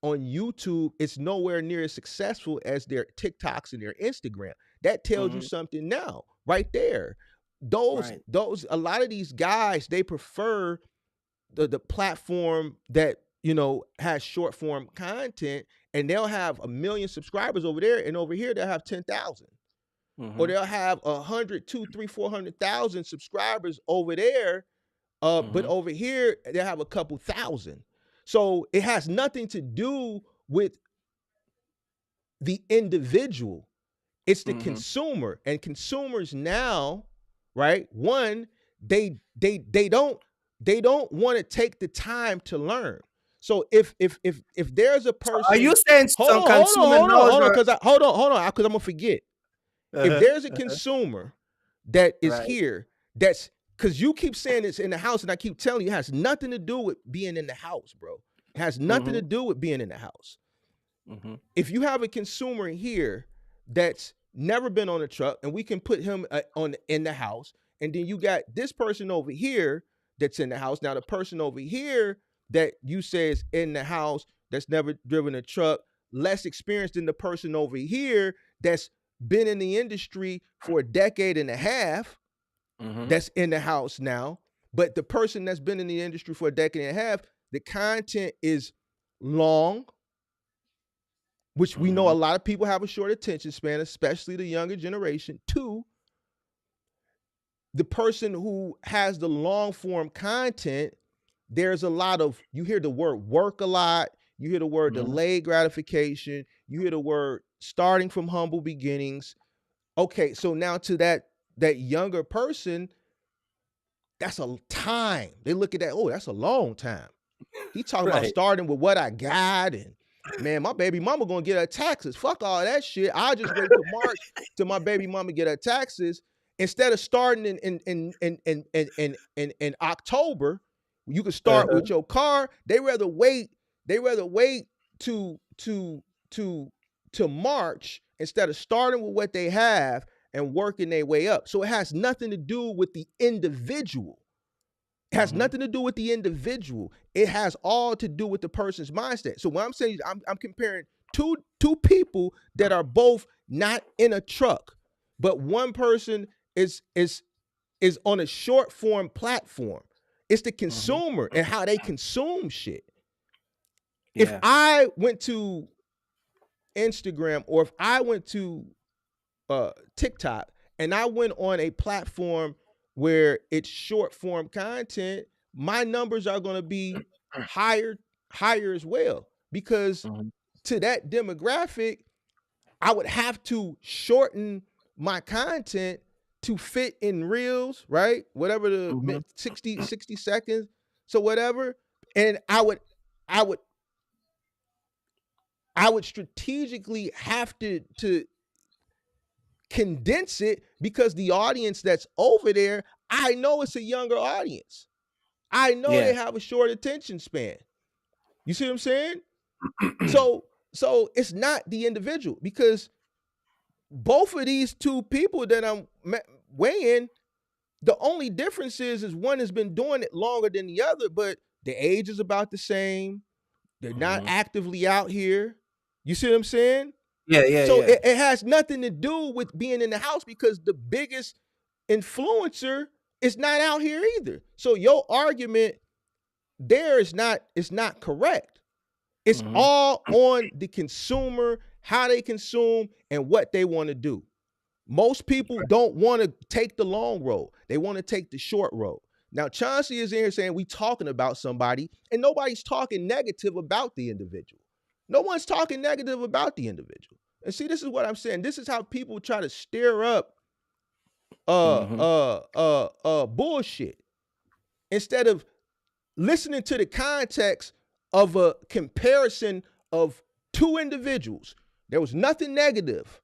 on YouTube, it's nowhere near as successful as their TikToks and their Instagram. That tells you something now, right there. A lot of these guys, they prefer the platform that, has short form content, and they'll have 1 million subscribers over there, and over here they'll have 10,000. Or they'll have 100, 200, 300, 400,000 subscribers over there, but over here they'll have a couple thousand. So it has nothing to do with the individual. It's the consumer, and consumers now, right? One, they don't want to take the time to learn. So if there's a person, are you saying some consumer? Hold on, because I'm gonna forget. If there's a consumer that is here, that's because you keep saying it's in the house, and I keep telling you, it has nothing to do with being in the house, bro. It has nothing to do with being in the house. If you have a consumer here that's never been on a truck, and we can put him in the house. And then you got this person over here that's in the house. Now the person over here that you say is in the house that's never driven a truck, less experienced than the person over here that's been in the industry for a decade and a half, that's in the house now. But the person that's been in the industry for a decade and a half, the content is long, which we know a lot of people have a short attention span, especially the younger generation. 2, the person who has the long form content, there's a lot of, you hear the word work a lot, you hear the word delayed gratification, you hear the word starting from humble beginnings. Okay, so now to that younger person, that's a time. They look at that, oh, that's a long time. He talking about starting with what I got, and man, my baby mama gonna get her taxes. Fuck all that shit. I'll just wait till March till my baby mama get her taxes. Instead of starting in October, you can start with your car. They rather wait to March instead of starting with what they have and working their way up. So it has nothing to do with the individual. It has nothing to do with the individual. It has all to do with the person's mindset. So what I'm saying is I'm comparing two people that are both not in a truck, but one person is on a short form platform. It's the consumer and how they consume shit. Yeah. If I went to Instagram or if I went to TikTok and I went on a platform where it's short form content, my numbers are going to be higher as well, because to that demographic, I would have to shorten my content to fit in reels, right? Whatever the 60 seconds, so whatever. And I would strategically have to condense it, because the audience that's over there, I know it's a younger audience. I know they have a short attention span. You see what I'm saying? So it's not the individual, because both of these two people that I'm weighing, the only difference is one has been doing it longer than the other, but the age is about the same. They're not actively out here. You see what I'm saying? Yeah. So it has nothing to do with being in the house, because the biggest influencer is not out here either. So your argument there is not correct. It's all on the consumer, how they consume, and what they want to do. Most people don't want to take the long road. They want to take the short road. Now, Chauncey is in here saying we talking about somebody, and nobody's talking negative about the individual. No one's talking negative about the individual. And see, this is what I'm saying. This is how people try to stir up bullshit, instead of listening to the context of a comparison of two individuals. There was nothing negative.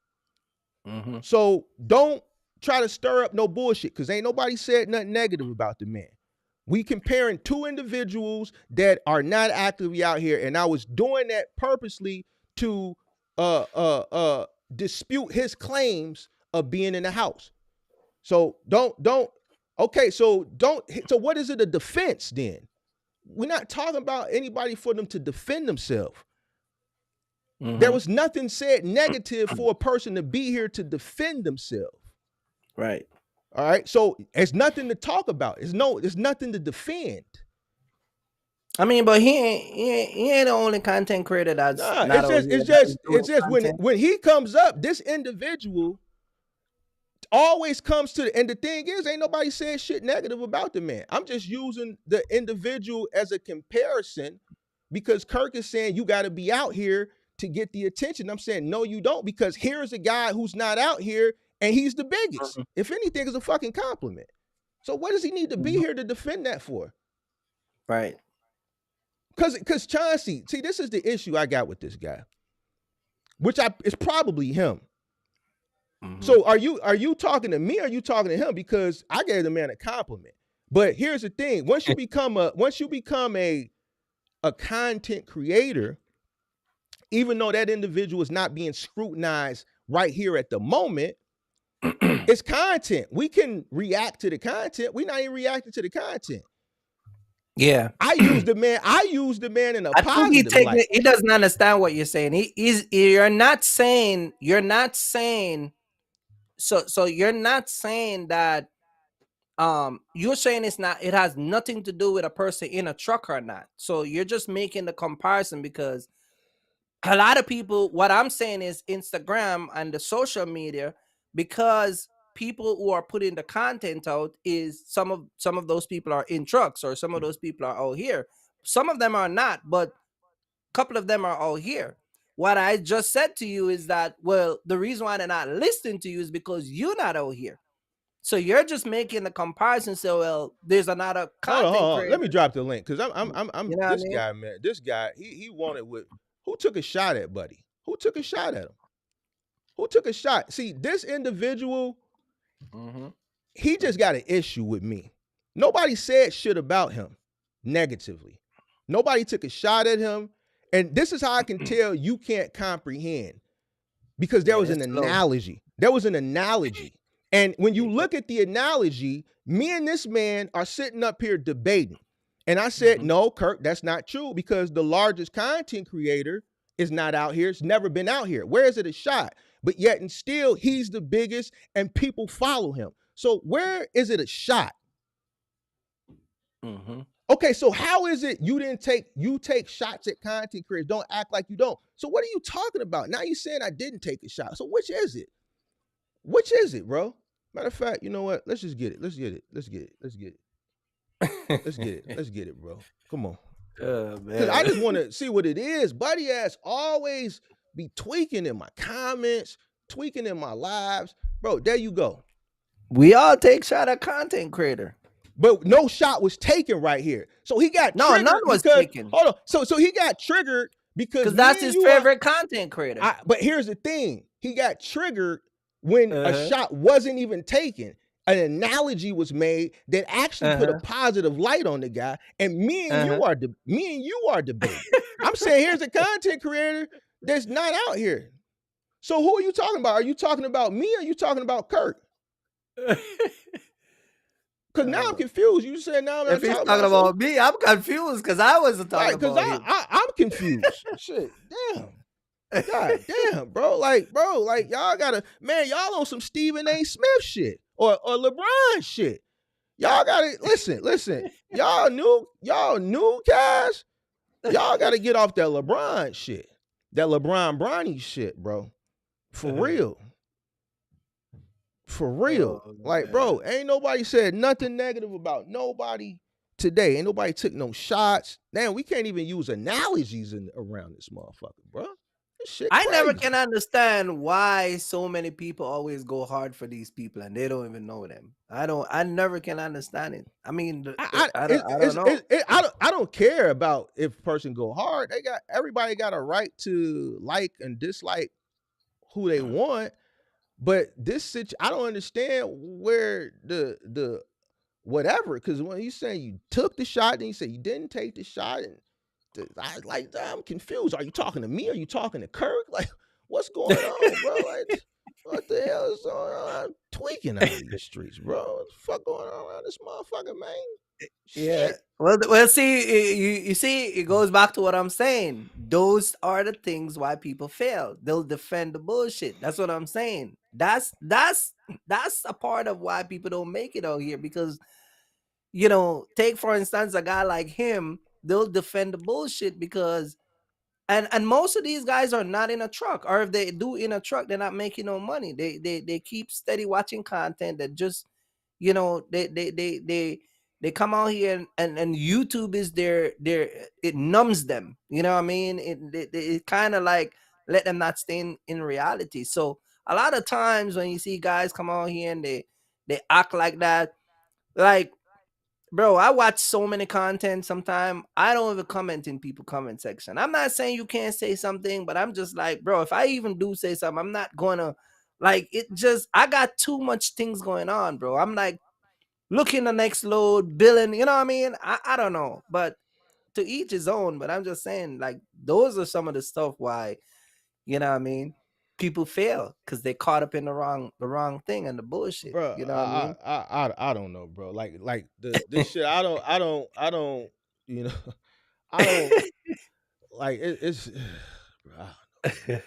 So don't try to stir up no bullshit, because ain't nobody said nothing negative about the man. We comparing two individuals that are not actively out here, and I was doing that purposely to dispute his claims of being in the house. So okay, so what is it, a defense then? We're not talking about anybody for them to defend themselves. There was nothing said negative for a person to be here to defend themselves. Right. All right. So there's nothing to talk about. There's nothing to defend. I mean, but he ain't the only content creator that's it's just when he comes up, this individual always comes to and the thing is, ain't nobody said shit negative about the man. I'm just using the individual as a comparison, because Kirk is saying you got to be out here to get the attention. I'm saying, no, you don't, because here's a guy who's not out here and he's the biggest. If anything, is a fucking compliment. So what does he need to be here to defend that for? Right. Because Chauncey, see, this is the issue I got with this guy, which it's probably him. So are you talking to me or are you talking to him? Because I gave the man a compliment. But here's the thing. Once you become a content creator, even though that individual is not being scrutinized right here at the moment. It's content. We can react to the content. We're not even reacting to the content. Yeah. I use the man in a I think positive light. he doesn't understand what you're saying. You're not saying so you're not saying that you're saying it has nothing to do with a person in a truck or not. So you're just making the comparison because a lot of people, what I'm saying is Instagram and the social media, because people who are putting the content out is some of those people are in trucks, or some of those people are out here. Some of them are not, but a couple of them are out here. What I just said to you is that, well, the reason why they're not listening to you is because you're not out here. So you're just making the comparison. So, well, there's another content Hold on. creator. Let me drop the link, because I'm You know what I this mean? guy, man. This guy, he wanted with who took a shot at Buddy? Who took a shot at him? Who took a shot? See, this individual, he just got an issue with me. Nobody said shit about him negatively. Nobody took a shot at him. And this is how I can tell you can't comprehend, because there was an analogy. There was an analogy. And when you look at the analogy, me and this man are sitting up here debating. And I said, no, Kirk, that's not true, because the largest content creator is not out here. It's never been out here. Where is it a shot? But yet and still, he's the biggest and people follow him. So where is it a shot? Okay, so how is it you take shots at content creators? Don't act like you don't. So what are you talking about? Now you're saying I didn't take a shot. So which is it? Which is it, bro? Matter of fact, you know what? Let's just get it. Let's get it, bro. Come on. Because I just want to see what it is. Buddy ass always be tweaking in my comments, tweaking in my lives. Bro, there you go. We all take shot at content creator. But no shot was taken right here. So he got none was taken. Hold on. So he got triggered because that's his favorite content creator. But here's the thing. He got triggered when a shot wasn't even taken. An analogy was made that actually put a positive light on the guy, and me and you are debating. I'm saying here's a content creator that's not out here. So who are you talking about? Are you talking about me, or are you talking about Kirk? Because now I'm confused. You said now I'm if he's talking about me, I'm confused because I wasn't talking about him. I'm confused. Shit, damn. God damn, bro. Like, y'all gotta, man, y'all on some Stephen A. Smith shit or LeBron shit. Y'all gotta listen. Y'all new guys. Y'all gotta get off that LeBron shit. That LeBron Bronny shit, bro. For real. For real. Like, bro, ain't nobody said nothing negative about nobody today. Ain't nobody took no shots. Damn, we can't even use analogies around this motherfucker, bro. This shit crazy. I never can understand why so many people always go hard for these people and they don't even know them. I never can understand it. I mean, I don't know. I don't care about if a person go hard. Everybody got a right to like and dislike who they want. But I don't understand where the whatever, because when you say you took the shot, then you say you didn't take the shot, and I'm confused. Are you talking to me? Are you talking to Kirk? Like, what's going on, bro? Like, what the hell is going on? I'm tweaking out in the streets, bro. What the fuck going on around this motherfucker, man? Yeah. Well, see, you see, it goes back to what I'm saying. Those are the things why people fail. They'll defend the bullshit. That's what I'm saying. That's a part of why people don't make it out here, because, you know, take for instance a guy like him. They'll defend the bullshit because, and most of these guys are not in a truck, or if they do in a truck, they're not making no money. They keep steady watching content that just, you know, they come out here and YouTube is their it numbs them. You know what I mean? It kind of like let them not stay in reality. So a lot of times when you see guys come out here and they act like that, like, bro, I watch so many content. Sometimes I don't even comment in people comment section. I'm not saying you can't say something, but I'm just like, bro, if I even do say something, I'm not gonna, like, it just, I got too much things going on, bro. I'm like looking the next load, billing, you know what I mean? I don't know, but to each his own. But I'm just saying, like, those are some of the stuff why, you know what I mean? people fail because they caught up in the wrong thing and the bullshit. Bro, You know what I mean? I don't know, bro. Like this shit. I don't. You know, I don't like it's. Bro, I don't know.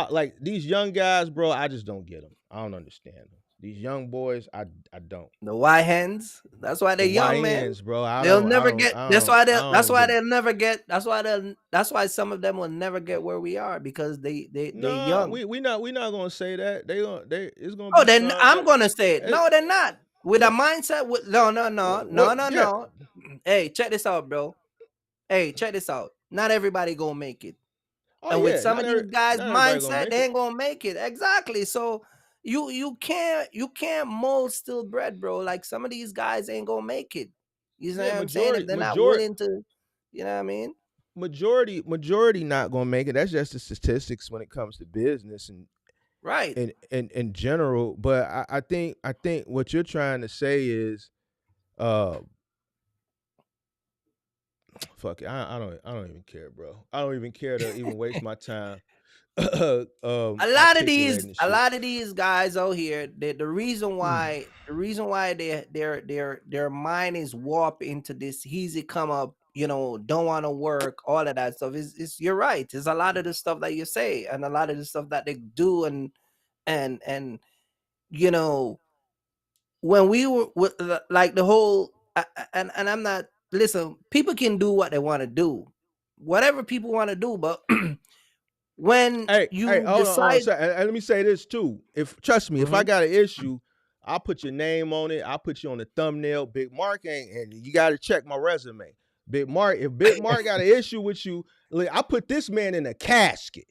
Like these young guys, bro. I just don't get them. I don't understand them. These young boys, I don't. The Y hens. That's why they're The young, man. YNs, bro. They'll never get. That's why they. I That's don't why get 'em. they'll never get. That's why some of them will never get where we are because they're No, young. we not gonna say that. It's gonna Oh, be then some I'm that- gonna say it. it- No, they're not. With a mindset. No. yeah. Hey, check this out, bro. Hey, check this out. Not everybody gonna make it. Oh, And yeah, with some not of these guys' not everybody gonna mindset, make they it. ain't gonna make it. Exactly. So you can't mold still bread, bro. Like some of these guys ain't gonna make it. You know Yeah, what I'm saying? If they're not majority willing to, you know what I mean? majority not gonna make it. That's just the statistics when it comes to business and Right. in general. But I think what you're trying to say is fuck it. I don't even care, bro. I don't even care to even waste my time. A lot of these guys out here, the reason why their mind is warped into this easy come up, don't want to work, all of that stuff is you're right. There's a lot of the stuff that you say and a lot of the stuff that they do and when we were with like the whole and I'm not, listen, people can do what they want to do, whatever people want to do, but when you decide, and let me say this too. Trust me, if I got an issue, I'll put your name on it. I'll put you on the thumbnail. Big Mark ain't, and you got to check my resume. If Big Mark got an issue with you, I put this man in a casket.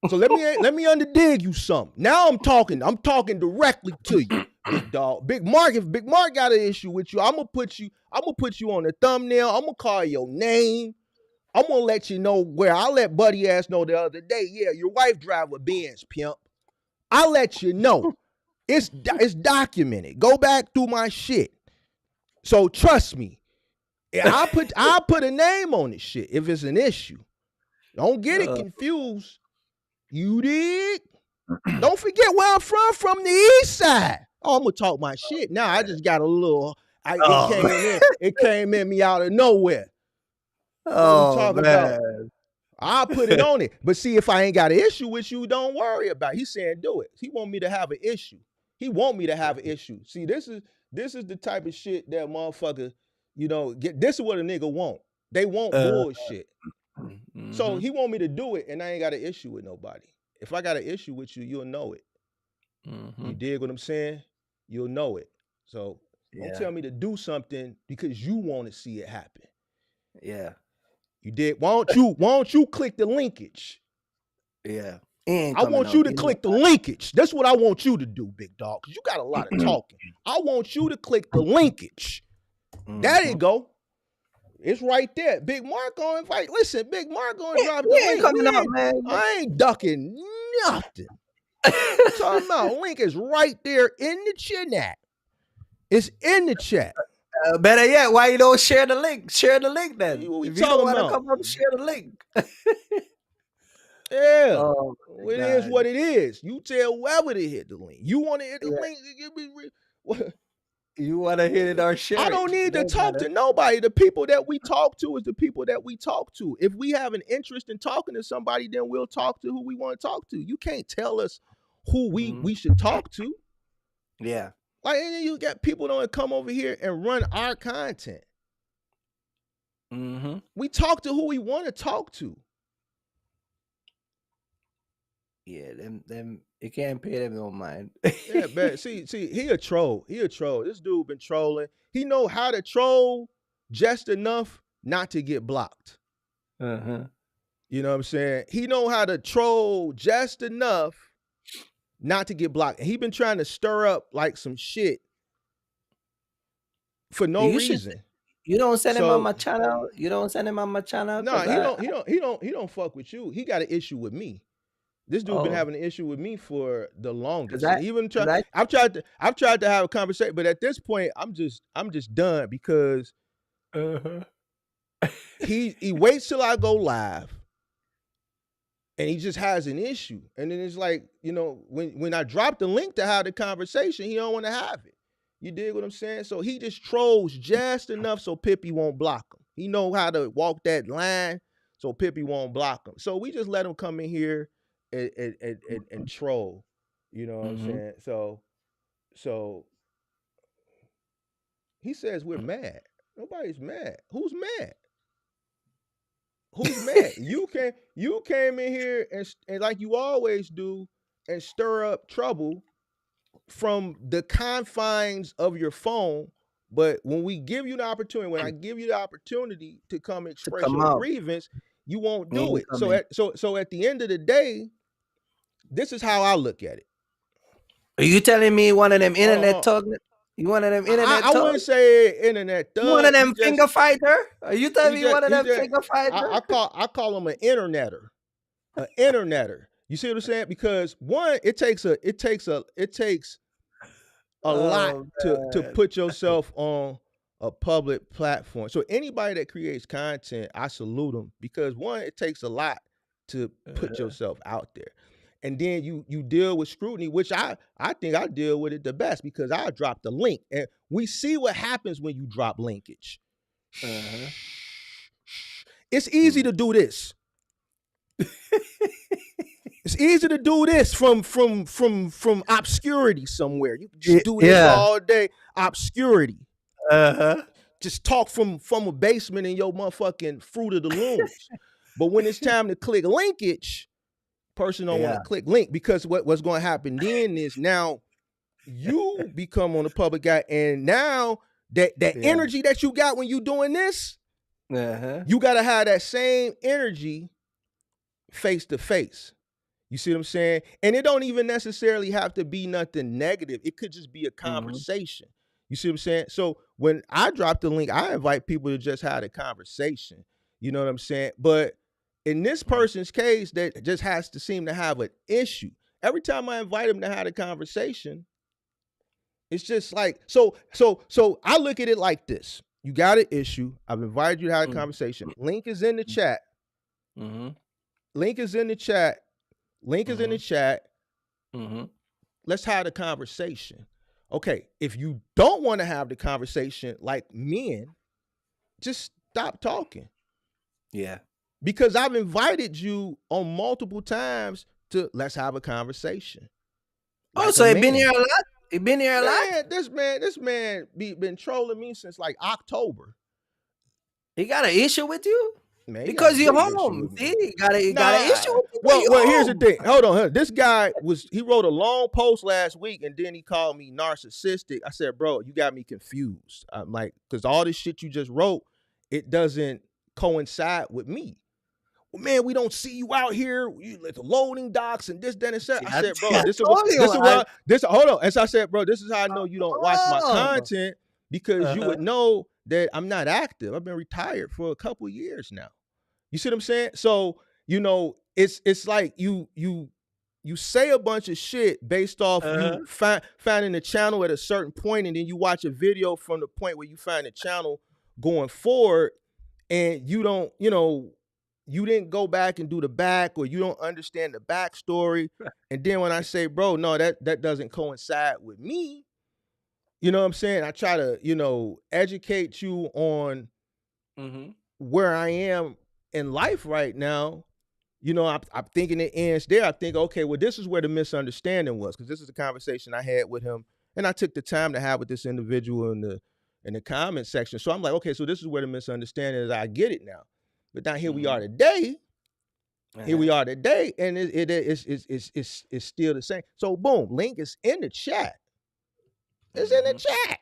So let me underdig you something. Now I'm talking directly to you, big dog. If Big Mark got an issue with you, I'm gonna put you on the thumbnail. I'm gonna call your name. I'm gonna let you know where. I let Buddy ass know the other day. Yeah, your wife drive a Benz, pimp. I'll let you know. It's documented. Go back through my shit. So trust me. I'll put a name on this shit if it's an issue. Don't get it confused. You dig? Don't forget where I'm from the east side. Oh, I'm gonna talk my shit. Now I just got a little. It came in me out of nowhere. Oh, man. About? I'll put it on it. But see, if I ain't got an issue with you, don't worry about it. He's saying do it. He want me to have an issue. See, this is the type of shit that motherfucker, this is what a nigga want. They want bullshit. Mm-hmm. So he want me to do it, and I ain't got an issue with nobody. If I got an issue with you, you'll know it. Mm-hmm. You dig what I'm saying? You'll know it. So don't tell me to do something because you want to see it happen. Yeah. You did. Why don't you click the linkage? Yeah. I want you to click the linkage. That's what I want you to do, big dog, because you got a lot of talking. I want you to click the linkage. Mm-hmm. There you go. It's right there. Big Mark gonna invite. Listen, Big Mark gonna drop the link. Coming up, man. I ain't ducking nothing. Talking about link is right there in the chat. It's in the chat. Better yet, why you don't share the link? Share the link then. If you don't want to come up, share the link. Yeah, it is what it is. You tell whoever to hit the link. You want to hit the link? You want to hit it or share it? I don't need to talk to nobody. The people that we talk to is the people that we talk to. If we have an interest in talking to somebody, then we'll talk to who we want to talk to. You can't tell us who we should talk to. Yeah. Like, you got people that come over here and run our content. Mm-hmm. We talk to who we want to talk to. Yeah, them you can't pay them no mind. Yeah, but see, he a troll. This dude been trolling. He know how to troll just enough not to get blocked. Uh-huh. You know what I'm saying? He know how to troll just enough not to get blocked. And he been trying to stir up like some shit for no reason. You don't send him on my channel. No, he don't fuck with you. He got an issue with me. This dude been having an issue with me for the longest. I've tried to have a conversation, but at this point, I'm just done because he waits till I go live. and he just has an issue. And then it's like, when I drop the link to have the conversation, he don't want to have it. You dig what I'm saying? So he just trolls just enough so Pippi won't block him. He know how to walk that line so Pippi won't block him. So we just let him come in here and troll. You know what I'm saying? So he says we're mad. Nobody's mad. Who's mad? Who's mad? You came in here and like you always do and stir up trouble from the confines of your phone. But when we give you the opportunity, when I give you the opportunity to come express your grievance, you won't do it. So at the end of the day, this is how I look at it. Are you telling me one of them internet thugs? You one of them internet thugs? I wouldn't say internet thugs. One of them finger fighter? Are you telling me one of them finger fighter? I call him an internetter. An internetter. You see what I'm saying? Because one, it takes a lot to put yourself on a public platform. So anybody that creates content, I salute them, because one, it takes a lot to put yourself out there. And then you deal with scrutiny, which I think I deal with it the best, because I drop the link. And we see what happens when you drop linkage. It's easy to do this. It's easy to do this from obscurity somewhere. You can just do this all day. Obscurity. Just talk from a basement in your motherfucking Fruit of the Looms. But when it's time to click linkage, person don't want to click link, because what's going to happen then is now you become on the public eye, and now that energy that you got when you doing this, you got to have that same energy face to face. You see what I'm saying? And it don't even necessarily have to be nothing negative. It could just be a conversation. You see what I'm saying? So when I drop the link, I invite people to just have a conversation. You know what I'm saying? But in this person's case, that just has to seem to have an issue. Every time I invite him to have a conversation, it's just like, so I look at it like this. You got an issue. I've invited you to have a conversation. Link is in the chat. Link is in the chat. Link is in the chat. Let's have the conversation. Okay, if you don't want to have the conversation like men, just stop talking. Yeah. Because I've invited you on multiple times to let's have a conversation. Like so it been here a lot? It been here a lot? This man been trolling me since like October. He got an issue with you? Man, because you're home. See, he got an issue with you. Well, here's the thing. Hold on. This guy he wrote a long post last week, and then he called me narcissistic. I said, bro, you got me confused. I'm like, because all this shit you just wrote, it doesn't coincide with me. Well, man, we don't see you out here. You like the loading docks and this, that, and that. I said, bro, hold on. As I said, bro, this is how I know you don't watch my content, because you would know that I'm not active. I've been retired for a couple years now. You see what I'm saying? So, it's like you say a bunch of shit based off you finding the channel at a certain point, and then you watch a video from the point where you find the channel going forward, and you don't, you didn't go back and do the back, or you don't understand the backstory. And then when I say, bro, no, that doesn't coincide with me. You know what I'm saying? I try to, educate you on where I am in life right now. I'm thinking it ends there. I think, okay, well, this is where the misunderstanding was, because this is a conversation I had with him, and I took the time to have with this individual in the comment section. So I'm like, okay, so this is where the misunderstanding is. I get it now. But now here we are today. Here we are today, and it's still the same. So boom, link is in the chat. It's in the chat.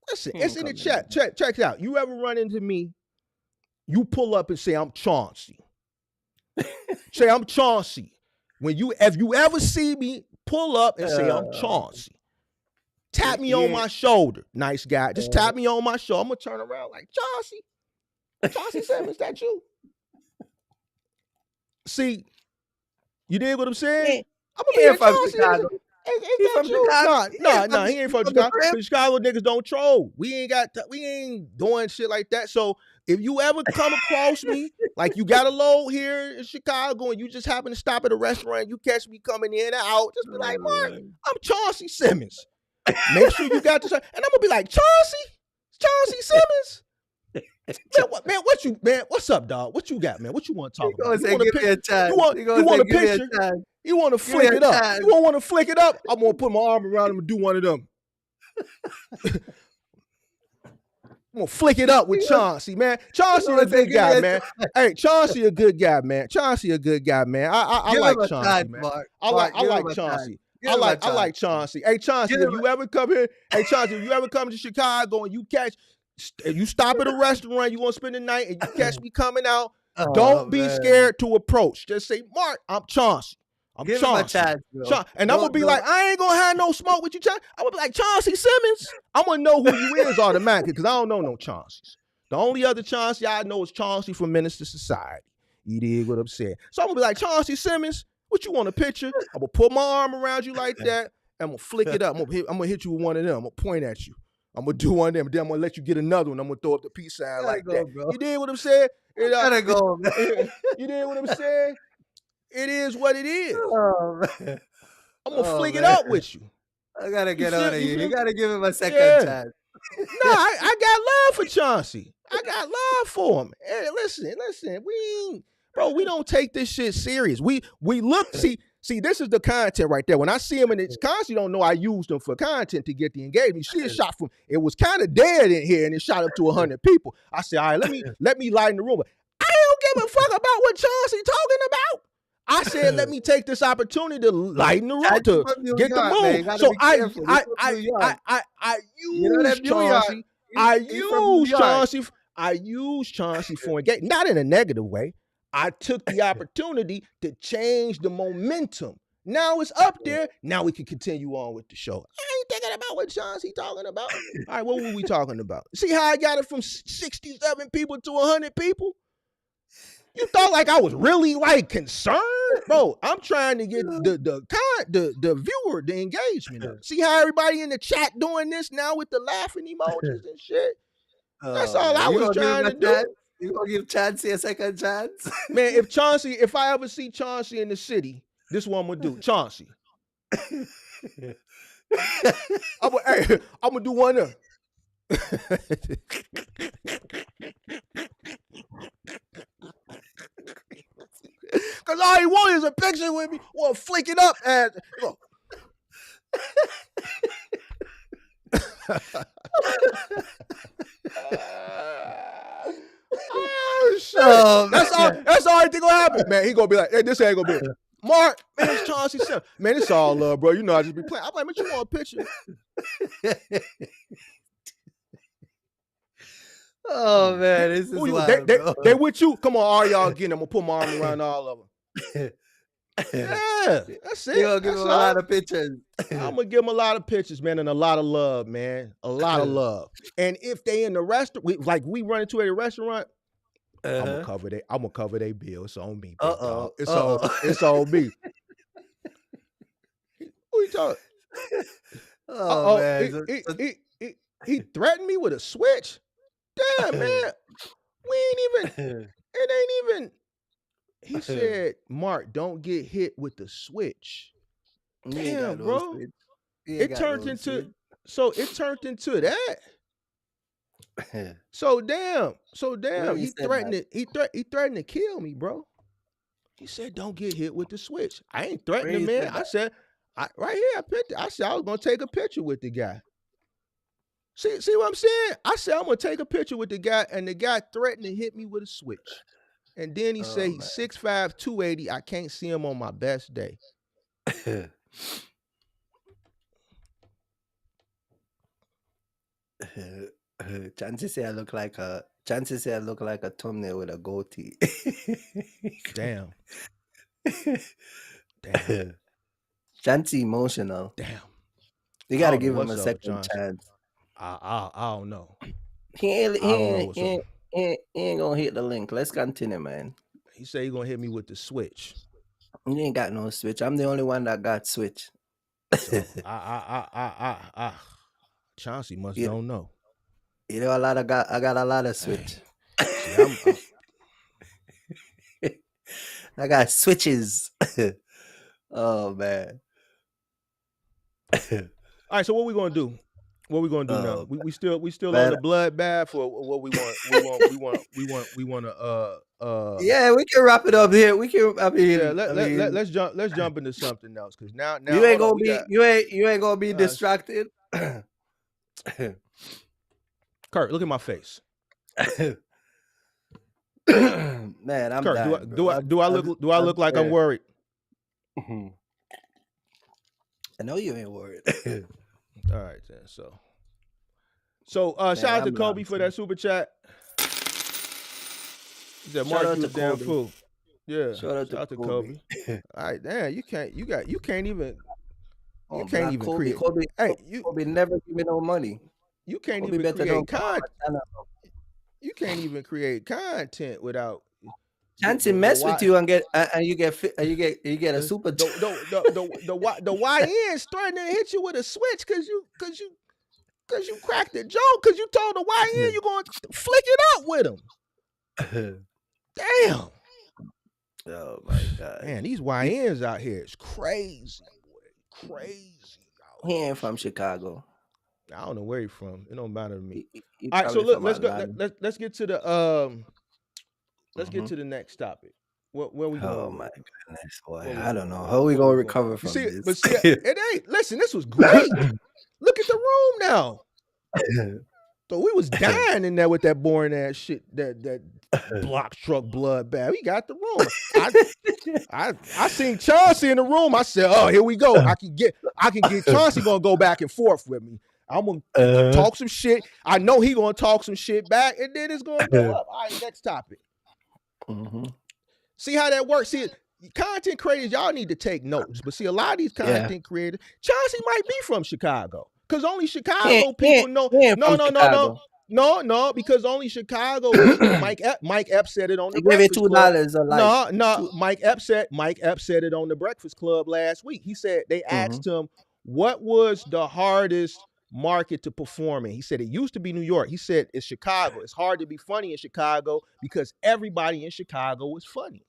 Listen, it's in the chat. Check it out. You ever run into me, you pull up and say, I'm Chauncey. Say, I'm Chauncey. If you ever see me, pull up and say, I'm Chauncey. Tap me on my shoulder. Nice guy. Just tap me on my shoulder. I'm going to turn around like, Chauncey Simmons, is that you? See, you dig what I'm saying? I'm going to be from Chicago. Ain't He that from you? Chicago? Nah. He ain't from from the Chicago. crib? Because Chicago niggas don't troll. We ain't doing shit like that. So if you ever come across me, like you got a load here in Chicago and you just happen to stop at a restaurant, you catch me coming in and out, just be like, Mark, I'm Chauncey Simmons. Make sure you got this. And I'm gonna be like, Chauncey Simmons. Man, what's up, dog? What you got, man? What you want to talk about? You want a picture? You want to flick it up? You want to flick it up? I'm gonna put my arm around him and do one of them. I'm gonna flick it up with Chauncey, man. Chauncey a good guy, man. Hey, Chauncey a good guy, man. Chauncey a good guy, man. I like Chauncey, man. I like Chauncey. I like Chauncey. Hey, Chauncey, if you ever come here, to Chicago and you stop at a restaurant, you want to spend the night, and you catch me coming out, don't be scared to approach. Just say, Mark, I'm Chauncey. Give him a chance, and I'm gonna be like, I ain't gonna have no smoke with you, Chauncey. I'm gonna be like, Chauncey Simmons. I'm gonna know who you is automatically because I don't know no Chauncey's. The only other Chauncey I know is Chauncey from Minister Society. You dig what I'm saying? So I'm gonna be like, Chauncey Simmons, what you want a picture? I'm gonna put my arm around you like that, and I'm gonna flick it up. I'm gonna hit you with one of them. I'm gonna point at you. I'm gonna do one of them, then I'm gonna let you get another one. I'm gonna throw up the peace sign like that. Bro. You did what I'm saying? Gotta go, man. You did what I'm saying? It is what it is. Oh, man. I'm gonna flick it up with you. I gotta get out of here. You gotta give him a second chance. No, I got love for Chauncey. I got love for him. Hey, listen, we don't take this shit serious. We look, see, this is the content right there. When I see him in it, Chauncey don't know I used him for content to get the engagement. You see a shot from, it was kind of dead in here and it shot up to 100 people. I said, all right, let me lighten the room. I don't give a fuck about what Chauncey talking about. I said, let me take this opportunity to lighten the room, to get the mood. So I use Chauncey for engagement, not in a negative way. I took the opportunity to change the momentum. Now it's up there. Now we can continue on with the show. I ain't thinking about what Chauncey talking about. All right, what were we talking about? See how I got it from 67 people to 100 people? You thought like I was really like concerned? Bro, I'm trying to get the viewer, the engagement up. See how everybody in the chat doing this now with the laughing emojis and shit? That's all I was trying to do. You gonna give Chauncey a second chance? Man, if I ever see Chauncey in the city, this is what I'm gonna do. Chauncey. I'm gonna do one of Cause all he wanted is a picture with me or flick it up and oh shit. That's all I think gonna happen. Man, he gonna be like, hey, this ain't gonna be Mark, man, it's Chauncey Simmons. Man, it's all love, bro. You know I just be playing. I'm like, man, you want a picture? Oh man, this is wild, they with you. Come on, all y'all getting them. I'm gonna put my arm around all of them. Yeah, that's it. You're gonna give them a lot of pictures. I'm gonna give them a lot of pictures, man, and a lot of love, man. A lot of love. And if they in the restaurant, like we run into a restaurant, I'm gonna cover their bill. It's on me. It's on me. Who you talking? Oh man, he threatened me with a switch. Damn, man. It ain't even. He said, Mark, don't get hit with the switch. Damn, bro. It turned into that. So damn. He threatened to kill me, bro. He said, don't get hit with the switch. I ain't threatening, man. I said, right here, I said I was gonna take a picture with the guy. See what I'm saying? I said I'm gonna take a picture with the guy, and the guy threatened to hit me with a switch. And then he said he's 6'5", 280. I can't see him on my best day. Chances say I look like a thumbnail with a goatee. Damn. Chancey emotional. Damn. You gotta give him a second chance. I don't know. He ain't gonna hit the link. Let's continue, man. He said he's gonna hit me with the switch. You ain't got no switch. I'm the only one that got switch. So Chauncey must You, don't know. you know, I got a lot of switch. See, I'm I got switches. Oh man. all right. So what we gonna do? What we gonna do now? Oh We still on man. the bloodbath, or what we want? We want to Yeah, we can wrap it up here. We can. I mean, yeah. I mean, Let's jump into something else, because now you ain't hold on, gonna we be got you ain't gonna be uh, distracted. Kirk. Look at my face. Man, I'm Kirk, dying, bro. do I look like I'm worried? I know you ain't worried. All right then. So shout out to Kobe for that super chat. He said Mark, you a damn fool. Yeah. Shout out to Kobe. All right, damn, you can't even Kobe, create. Kobe never give me no money. You can't Kobe even create content. You can't even create content without Chancey mess with you and you get a super. The YN starting to hit you with a switch because you cracked the joke, because you told the YN you gonna flick it up with him. Damn. Oh my god. Man, these YNs out here is crazy, boy. Crazy. He ain't from Chicago. I don't know where he's from. It don't matter to me. He all right, so look, let's Atlanta. go. Let's get to the get to the next topic. Where we going? Oh my goodness, boy! I don't know how we gonna recover from this. But see, it ain't. Listen, this was great. Look at the room now. So we was dying in there with that boring ass shit, that block truck bloodbath. We got the room. I seen Chauncey in the room. I said, "Oh, here we go. I can get Chauncey gonna go back and forth with me. I'm gonna talk some shit. I know he gonna talk some shit back, and then it's gonna go up." All right, next topic. See how that works. See, content creators, y'all need to take notes. But see, a lot of these content creators, Chauncey might be from Chicago, because only Chicago people know. No, because only Chicago. Mike Ep said it on the Breakfast Club. No, Mike Ep said it on the Breakfast Club last week. He said they asked him what was the hardest market to perform in. He said it used to be New York. He said it's Chicago. It's hard to be funny in Chicago because everybody in Chicago is funny.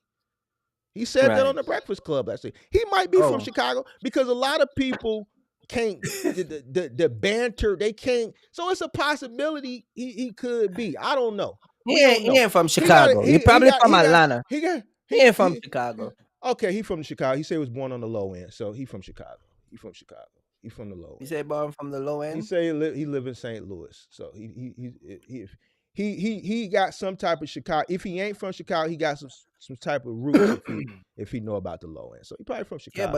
He said that on the Breakfast Club last week. He might be from Chicago, because a lot of people can't the banter. They can't. So it's a possibility he could be. I don't know. He ain't from Chicago. He probably from Atlanta. He ain't from Chicago. Okay, he from Chicago. He said he was born on the low end, so he from Chicago. He from the low end. He said born from the low end. He said he live in St. Louis, so he got some type of Chicago. If he ain't from Chicago, he got some type of roots if he know about the low end. So he probably from Chicago.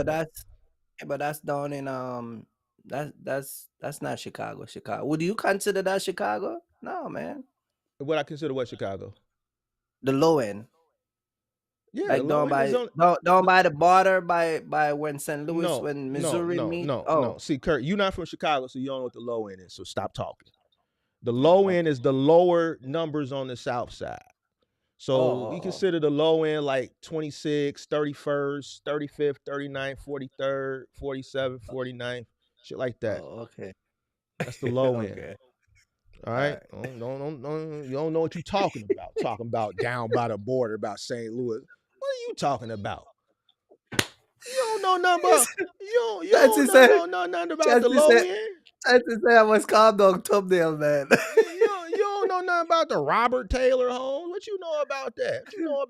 But that's down in that's not Chicago. Would you consider that Chicago? No, man. What I consider what Chicago? The low end. Yeah, like down by the border by when St. Louis, when Missouri meet. No. See, Kirk, you're not from Chicago, so you don't know what the low end is. So stop talking. The low end is the lower numbers on the south side. So we consider the low end like 26th, 31st, 35th, 39th, 43rd, 47th, 49th, shit like that. Oh, okay. That's the low end. All right. You don't know what you're talking about. Talking about down by the border, about St. Louis. What are you talking about? You don't know nothing about. You don't know nothing about the low end. That's to say I was calm dog thumbnail, man. You don't know nothing about the Robert Taylor home. What you know about that? What you know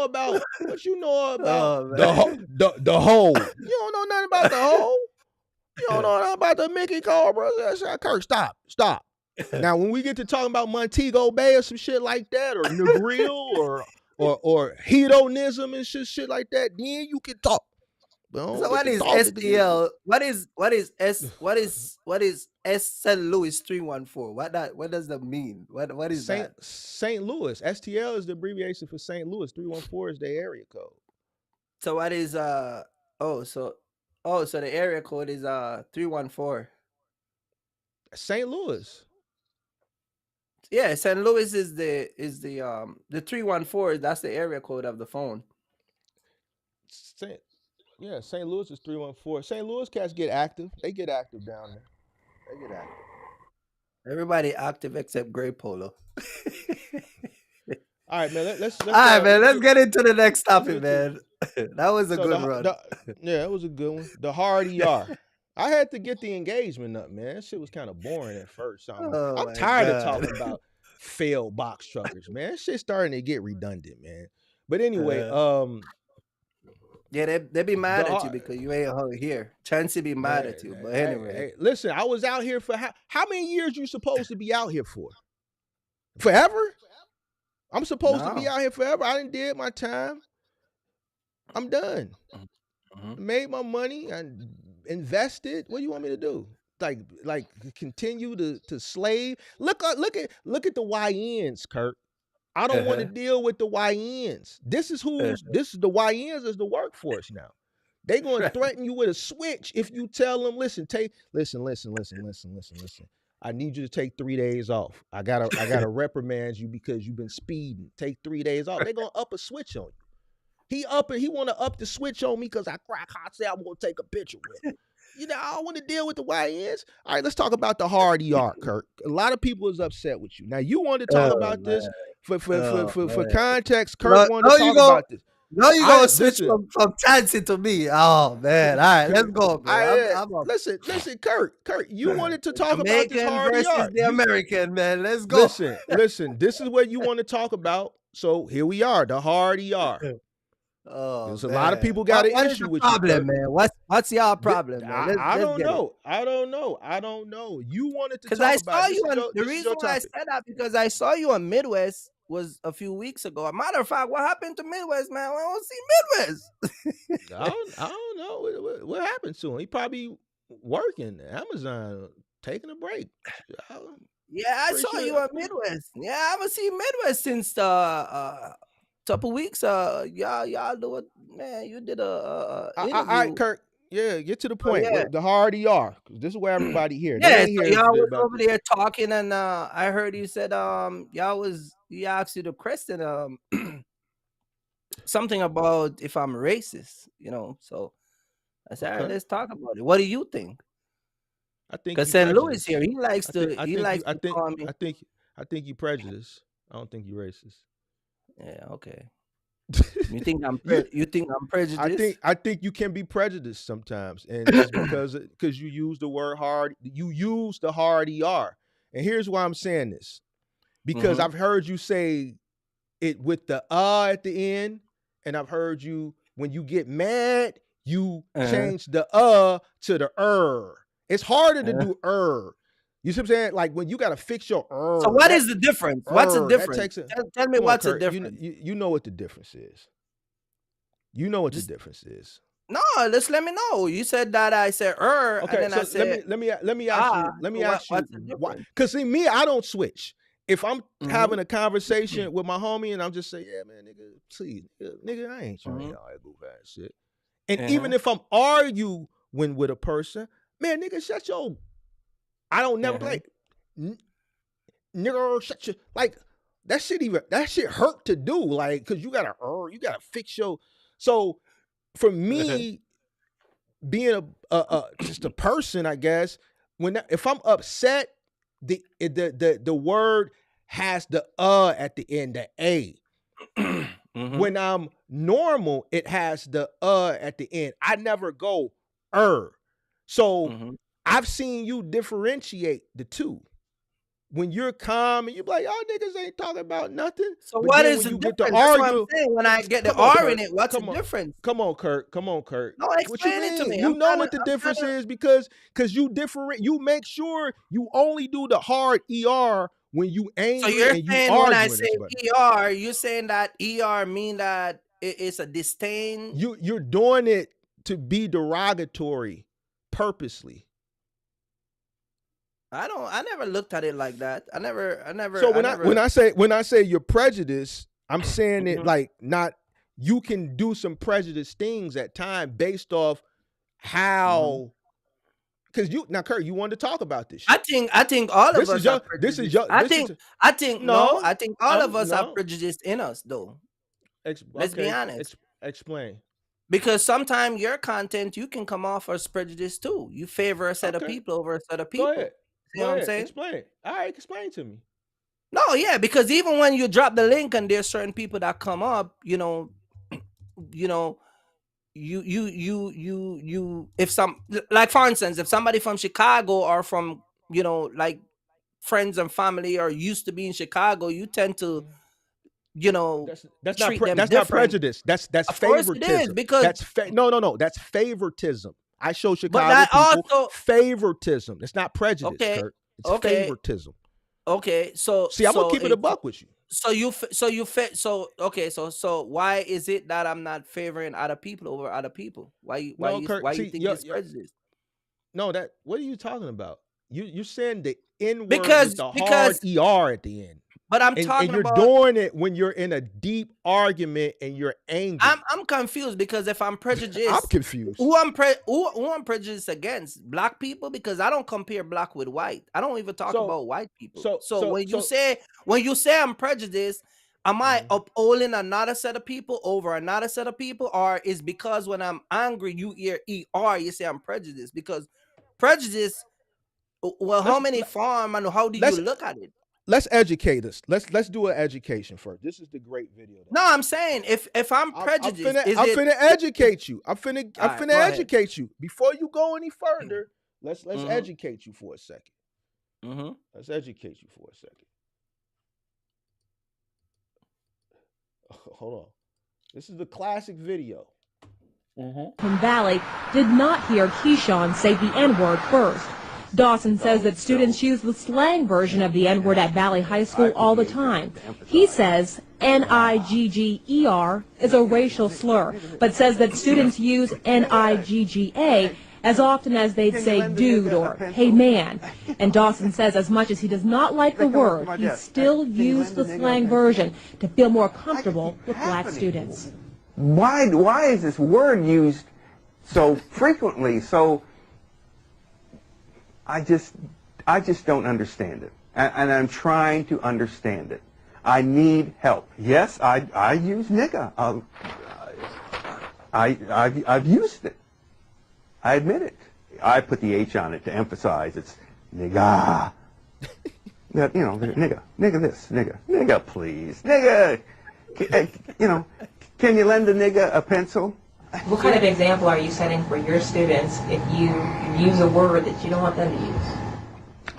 about what you know about the hole? You don't know nothing about the hole. You don't know nothing about the Mickey Cobra. Kirk, stop. Now, when we get to talking about Montego Bay or some shit like that, or Negril, or hedonism and shit like that, then you can talk. So what is STL? What is S St. Louis 314? What does that mean? What is that? St. Louis. STL is the abbreviation for St. Louis. 314 is the area code. So what is so the area code is 314. St. Louis. Yeah, St. Louis is the 314. That's the area code of the phone. Yeah, St. Louis is 314. St. Louis cats get active. They get active down there. They get active. Everybody active except Grey Polo. All right, man. Let's All right, man. Let's get get into the next topic, into it. man. That was a So good run. yeah, it was a good one. The hard ER. I had to get the engagement up, man. That shit was kind of boring at first. I'm tired of talking about failed box truckers, man. That shit's starting to get redundant, man. But anyway, yeah, they be mad at you because you ain't here. Chancey be mad at you. But anyway. Hey, listen, I was out here for how many years you supposed to be out here for? Forever? I'm supposed to be out here forever. I done did my time. I'm done. Made my money and invested. What do you want me to do? Like continue to slave? Look at the YNs, Kirk. I don't want to deal with the YNs. This is the YNs is the workforce now. They gonna threaten you with a switch if you tell them, listen. I need you to take 3 days off. I gotta reprimand you because you've been speeding. Take 3 days off. They gonna up a switch on you. He wanna up the switch on me because I crack hot. Say I'm gonna take a picture with him. I don't want to deal with the YNs. All right, let's talk about the hard ER, Kirk. A lot of people is upset with you. Now you want to talk about this for context. Kirk wanted to talk about this. No, you gonna switch from Chancey to me. Oh man. All right, let's go, bro. Listen, Kirk, you wanted to talk about this hard ER. The American, man. Let's go. Listen, this is what you want to talk about. So here we are, the hard ER. There's a lot of people got an issue with problem, man. What's your problem, man? I don't know. You wanted to talk I about saw you on the reason why I said that because I saw you on Midwest was a few weeks ago. A matter of fact, what happened to Midwest, man? I don't see Midwest. I don't know what happened to him. He probably working Amazon, taking a break. Yeah, I saw you on Midwest. Yeah, I haven't seen Midwest since couple weeks. Y'all do it, man. You did a interview. All right, Kirk. Yeah, get to the point. The hard ER. This is where everybody here. Yeah, so y'all was over there talking, and I heard you said he asked you the question something about if I'm racist, So I said, all right, let's talk about it. What do you think? I think because St. Louis here, he likes to call me. I think you prejudiced. I don't think you're racist. Yeah, okay. You think I'm prejudiced? I think you can be prejudiced sometimes, and it's because you use the word hard. You use the hard ER, and here's why I'm saying this: because I've heard you say it with the at the end, and I've heard you when you get mad, you change the to the It's harder to do You see what I'm saying? Like when you got to fix your So what is the difference? What's the difference? Tell me what's the difference. You know what the difference is. You know what the difference is. No, let me know. You said that I said okay, and then so I said let me ask you why. Because see me, I don't switch. If I'm having a conversation with my homie and I'm just saying, yeah, man, nigga, please, nigga, I ain't trying to all that goof ass shit. And even if I'm arguing with a person, man, nigga, shut your. I don't never like nigga shut your like that shit hurt to do, like, cause you gotta fix your. So for me, being a just a person, I guess, if I'm upset, the word has the at the end, the A. When I'm normal, it has the at the end. I never go So I've seen you differentiate the two. When you're calm and you're like, y'all niggas ain't talking about nothing. So what is the difference? That's what I'm saying. When I get the R in it, what's the difference? Come on, Kirk. No, explain it to me. You know what the difference is because you you make sure you only do the hard ER when you angry. So you're and saying you when I say ER, you're saying that ER mean that it's a disdain? You're doing it to be derogatory purposely. I never looked at it like that. I never. So when I say you're prejudiced, I'm saying it like not. You can do some prejudiced things at times based off how. Because Kirk, you wanted to talk about this shit. I think all of us are prejudiced. I think all of us are prejudiced in us, though. Let's be honest. Explain. Because sometimes your content you can come off as prejudice too. You favor a set of Okay, people over a set of go people. ahead. See what I'm saying? Explain. All right, explain to me. No, yeah, because even when you drop the link and there's certain people that come up, you know, if some, like for instance, if somebody from Chicago or from, like friends and family are used to be in Chicago, you tend to, treat them That's not different. prejudice. That's Of course it is, favoritism. because That's no. That's favoritism. I show but Chicago that people also favoritism. It's not prejudice, okay, Kirk. It's okay, favoritism. okay. So See, I'm gonna keep it a buck with you. So why is it that I'm not favoring other people over other people? Why No, Kirk. you See, think it's prejudice? no. That what are you talking about? You're saying the N word with Because the hard ER at the end. but I'm And talking you're about doing it when you're in a deep argument and you're angry. I'm confused because if I'm prejudiced, I'm confused. who I'm prejudiced against? Black people, because I don't compare black with white. I don't even talk about white people. So when you say I'm prejudiced, am I upholding another set of people over another set of people, or is because when I'm angry you hear ER you say I'm prejudiced? Because prejudice, well, how many form and how do you look at it? Let's educate us. Let's do an education first. This is the great video. No, I'm saying if I'm prejudiced, I'm finna educate you. I'm finna educate you. Before you go any further, let's educate you for a second. Let's educate you for a second. Hold on. This is the classic video. Valley did not hear Keyshawn say the N-word first. Dawson says that students use the slang version of the N-word at Valley High School all the time. He says Nigger is a racial slur, but says that students use Nigga as often as they'd say dude or hey man. And Dawson says as much as he does not like the word, he still used the slang version to feel more comfortable with black students. Why is this word used so frequently? So I just don't understand it, and I'm trying to understand it. I need help. Yes, I use nigga. I've used it. I admit it. I put the H on it to emphasize it's nigga. That, nigga this, nigga please, nigga. Can you lend a nigga a pencil? What kind of example are you setting for your students if you use a word that you don't want them to use?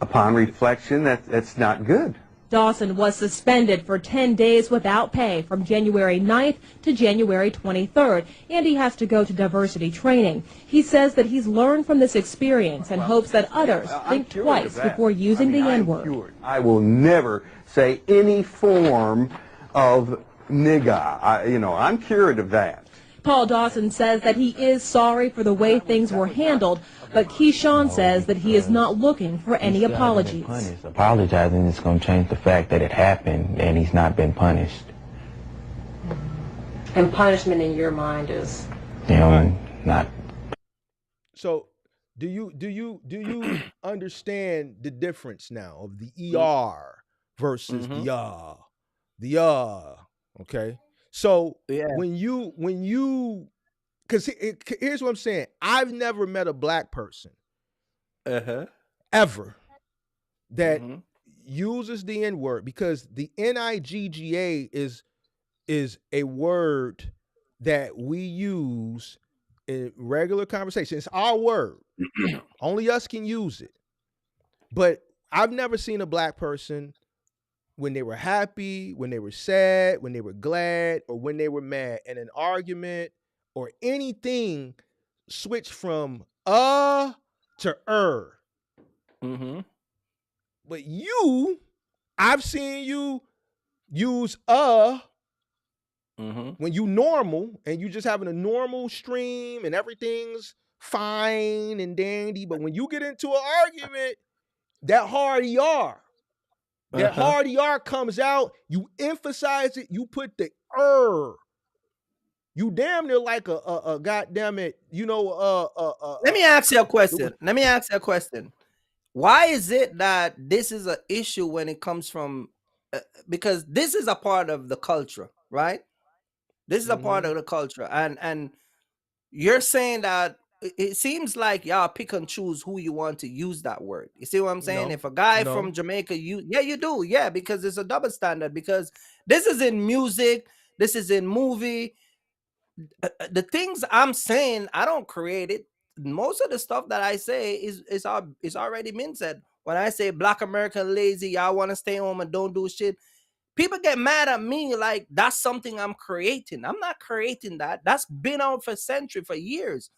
Upon reflection, that's not good. Dawson was suspended for 10 days without pay from January 9th to January 23rd, and he has to go to diversity training. He says that he's learned from this experience and hopes that others think twice before using the N-word. I will never say any form of nigga. I'm cured of that. Paul Dawson says that he is sorry for the way things were handled, but Keyshawn says that he is not looking for any apologies. Apologizing is going to change the fact that it happened and he's not been punished. And punishment in your mind is? Not. So do you understand the difference now of the ER versus the okay? So when you, because here's what I'm saying. I've never met a black person ever that uses the N-word, because the Nigga is a word that we use in regular conversation. It's our word. Only us can use it. But I've never seen a black person when they were happy, when they were sad, when they were glad, or when they were mad, and an argument or anything switch from to But I've seen you use when you normal and you just having a normal stream and everything's fine and dandy. But when you get into an argument, that hard ER. That hard ER comes out, you emphasize it, you put the You damn near like a goddamn it, Let me ask you a question. Why is it that this is an issue when it comes from, because this is a part of the culture, right? This is a part of the culture, and you're saying that it seems like y'all pick and choose who you want to use that word. You see what I'm saying? No, If a guy no. from Jamaica, you do, yeah, because it's a double standard. Because this is in music, this is in movie. The things I'm saying, I don't create it. Most of the stuff that I say is already been said. When I say Black American lazy, y'all want to stay home and don't do shit. People get mad at me like that's something I'm creating. I'm not creating that. That's been out for centuries, for years.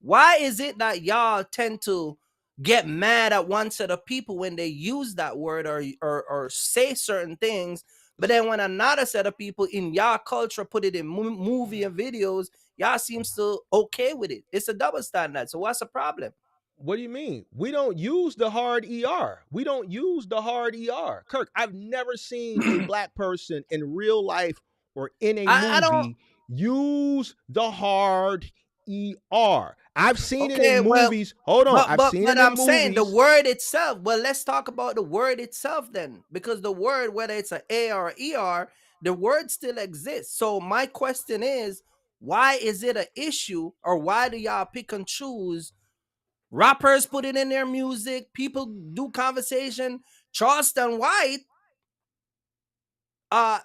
Why is it that y'all tend to get mad at one set of people when they use that word or say certain things, but then when another set of people in y'all culture put it in movie and videos, y'all seems to okay with it? It's a double standard. So what's the problem? What do you mean? We don't use the hard ER. We don't use the hard ER. Kirk, I've never seen a black person in real life or in a I don't. movie use the hard ER. I've seen it Okay, in well, movies. Hold on. I've but seen it in I'm saying the movies. word itself. Well, let's talk about the word itself then, because the word, whether it's an A or ER, the word still exists. So my question is, why is it an issue, or why do y'all pick and choose? Rappers put it in their music, people do conversation. Charleston White,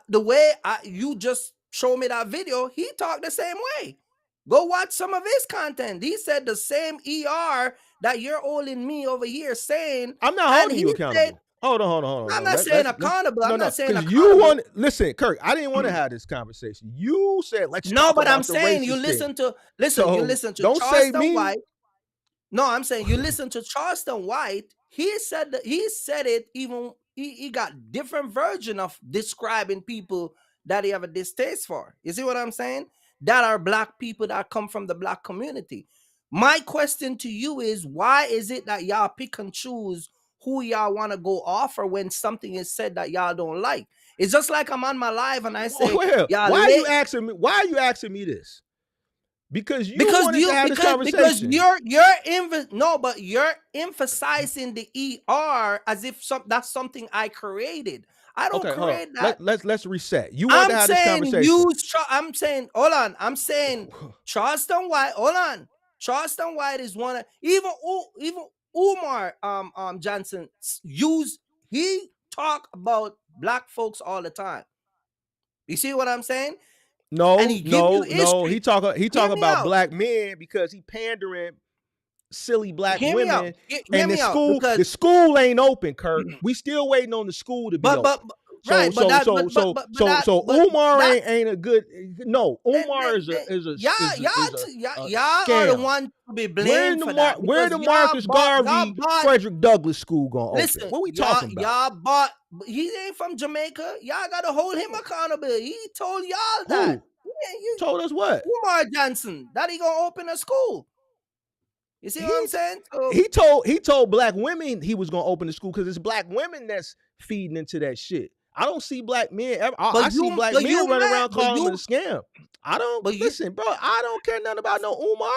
the way you just show me that video, he talked the same way. Go watch some of his content. He said the same ER that you're holding me over here saying. I'm not holding you accountable. Hold on. I'm not saying accountable. I'm not saying accountable. You want listen, Kirk. I didn't want to have this conversation. You said let's talk about I'm the saying you racist listen thing. to you listen to don't Charleston say me. White. No, I'm saying you listen to Charleston White. He said it even he got different version of describing people that he have a distaste for. You see what I'm saying? That are black people that come from the black community. My question to you is, why is it that y'all pick and choose who y'all want to go offer when something is said that y'all don't like? It's just like I'm on my live and I say, Well, y'all why are you asking me? Why are you asking me this? Because you wanted to have this conversation. Because you're emphasizing the ER as if that's something I created. I don't create that. Let's reset. You want to have this conversation. I'm saying, hold on. I'm saying Charleston White. Hold on. Charleston White is one of even Umar Johnson he talk about black folks all the time. You see what I'm saying? No. He talk about black men because he pandering silly black women. And the school ain't open, Kirk. We still waiting on the school to be open. So Umar ain't a good. No, Umar is a y'all scam. are the one to be blamed for that. Where the Marcus Garvey Frederick Douglass School gonna open? What we talking about? He ain't from Jamaica. Y'all gotta hold him accountable. He told y'all that. You told us what? Umar Johnson that he gonna open a school. You see what I'm saying? He told black women he was gonna open the school because it's black women that's feeding into that shit. I don't see black men. I see black men running around calling it a scam. I don't. Listen, bro. I don't care nothing about no Umar.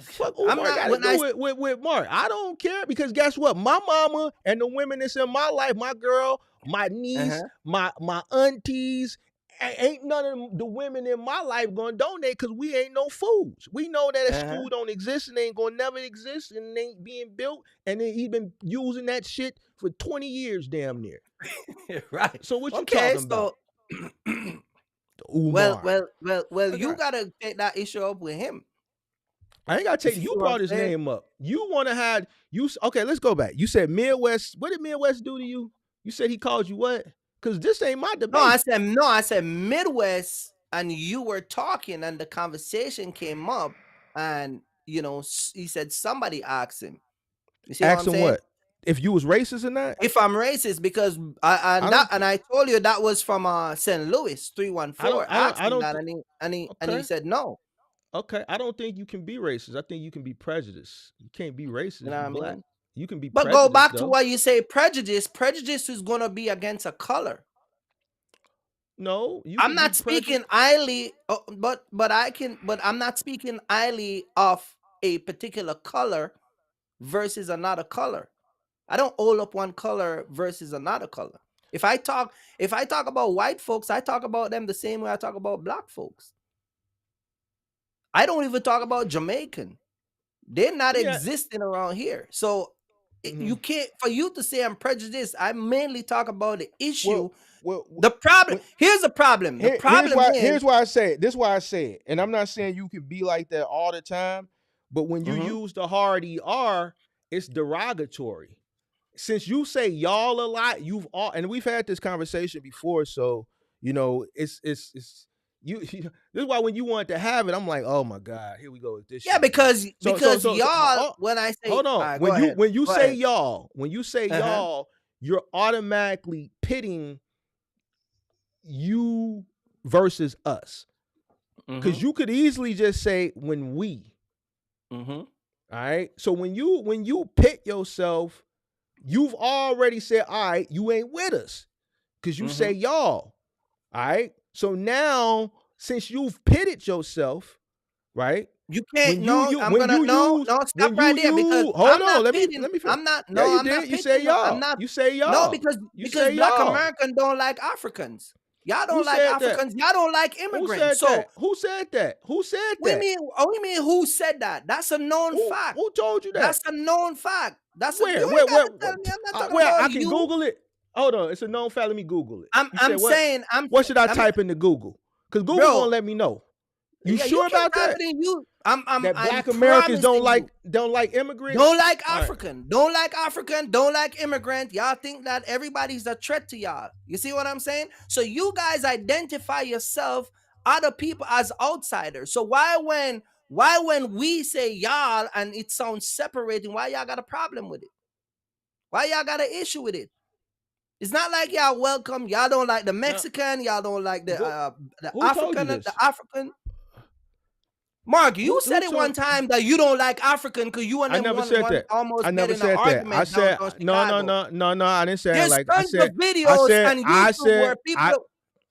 Fuck Umar got to do with Mark. I don't care because guess what? My mama and the women that's in my life, my girl, my niece, my aunties, ain't none of the women in my life gonna donate because we ain't no fools. We know that a school don't exist and ain't gonna never exist and ain't being built, and then he been using that shit for 20 years damn near. Right. So what you talking about? Well, you gotta take that issue up with him. I ain't gotta take you brought his name up. You wanna have okay, let's go back. You said Midwest. What did Midwest do to you? You said he called you what? Because this ain't my debate. I said Midwest, and you were talking, and the conversation came up, and he said somebody asked him. You see asked him what? If you was racist in that? If I'm racist, because I told you that was from St. Louis 314. And he said no. Okay, I don't think you can be racist. I think you can be prejudiced. You can't be racist. You know what I mean? You can be but go back to why you say prejudice. Prejudice is going to be against a color. No, I'm not speaking highly, but I'm not speaking highly of a particular color versus another color. I don't hold up one color versus another color. If I talk about white folks, I talk about them the same way I talk about black folks. I don't even talk about Jamaican. They're not existing around here. So you can't, for you to say I'm prejudiced, I mainly talk about the issue. The problem, here's the problem. The problem here's why I say it. This is why I say it. And I'm not saying you can be like that all the time, but when you use the hard ER, it's derogatory. Since you say y'all a lot, and we've had this conversation before, so it's you this is why when you want to have it, I'm like, oh my God, here we go with this. Yeah, because y'all, when I say, hold on, when you say y'all, you're automatically pitting you versus us, because you could easily just say when we. All right, so when you pit yourself, you've already said, all right, you ain't with us, because you say y'all. All right, so now since you've pitted yourself, right? You can't. Stop right there, because hold on. Let me finish. I'm not. No, I'm you not. did. You say y'all. I'm not. You say y'all. No, because Black Americans don't like Africans. Y'all don't like Africans. Y'all don't like immigrants. Who said that? What do you mean? Who said that? That's a known fact. Who told you that? That's a known fact. That's where? I can Google it. Hold on, it's a known fact. Let me Google it. What should I type into Google? Because Google won't let me know. You sure about that? That Black Americans don't like immigrants? Don't like African. Right. Don't like African. Don't like immigrant. Y'all think that everybody's a threat to y'all. You see what I'm saying? So you guys identify yourself, other people, as outsiders. So why when we say y'all and it sounds separating, why y'all got a problem with it? Why y'all got an issue with it? It's not like y'all welcome. Y'all don't like the Mexican. Y'all don't like the African. The African. Mark, you said it one time that you don't like African because you and them almost get in an argument. I said no. I didn't say that. Like I said, videos on YouTube where people.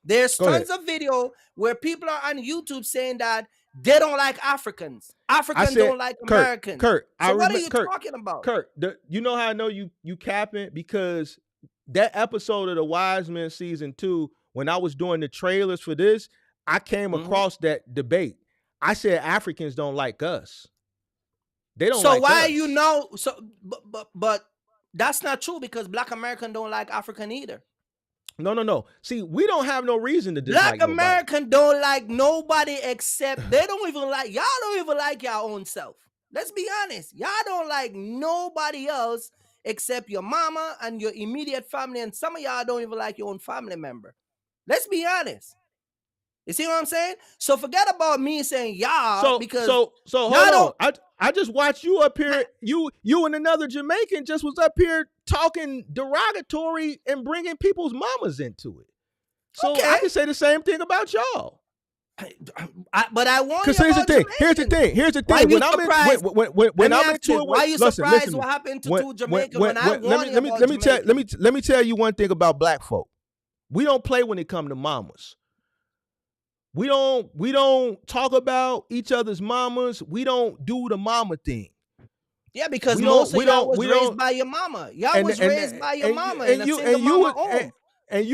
There's tons of video where people are on YouTube saying that they don't like Africans. Africans don't like Americans. Kirk, so what are you talking about? Kirk, you know how I know you capping? Because that episode of the Wisemen season 2, when I was doing the trailers for this, I came across that debate. I said Africans don't like us. They don't. So why us. So but that's not true, because Black American don't like African either. No. See, we don't have no reason to dislike Black American don't like nobody except they don't even like y'all. Don't even like your own self. Let's be honest. Y'all don't like nobody else except your mama and your immediate family, and some of y'all don't even like your own family member. Let's be honest. You see what I'm saying? So forget about me saying y'all, because hold on. I just watched you up here. You and another Jamaican just was up here talking derogatory and bringing people's mamas into it. So I can say the same thing about y'all. But I want. Because here's the thing. Here's the thing. When I'm into it, why you surprised what happened to two Jamaicans when I warned you? Let me tell you one thing about black folk. We don't play when it comes to mamas. We don't talk about each other's mamas. We don't do the mama thing. Yeah, because most of y'all was raised by your mama. Y'all was raised by your mama, and you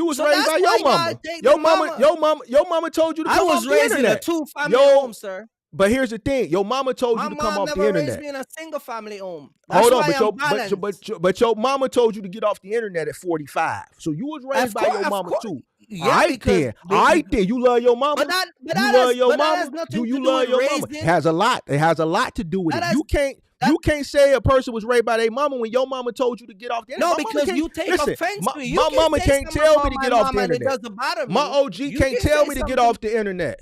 was raised by your mama. Your mama told you to come off the internet. I was raised in a 2-family home, sir. But here's the thing: your mama told you to come off the internet. My mom never raised me in a single family home. Hold on, but your mama told you to get off the internet at 45. So you was raised by your mama too. Yeah, I think you love your mama. You love your mama. Do you love your mama? It has a lot. It has a lot to do with it. You can't say a person was raised by their mama when your mama told you to get off the internet. No, because you take offense to it. My mama can't tell me to get off the internet. My OG can't tell me to get off the internet.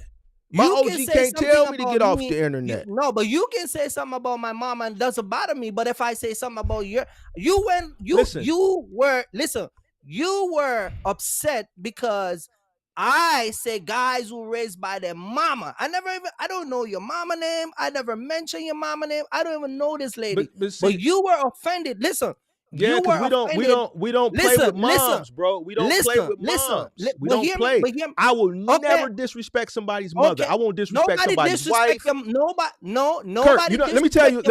My OG can't tell me to get off the internet. No, but you can say something about my mama and it doesn't bother me. But if I say something about you were upset because I say guys who raised by their mama. I don't know your mama name. I never mentioned your mama name. I don't even know this lady. But you were offended. Listen, Yeah, because we don't play with moms, bro. We don't play with moms. We don't play. I will never disrespect somebody's mother. I won't disrespect somebody's wife. Nobody. Kirk, let me tell you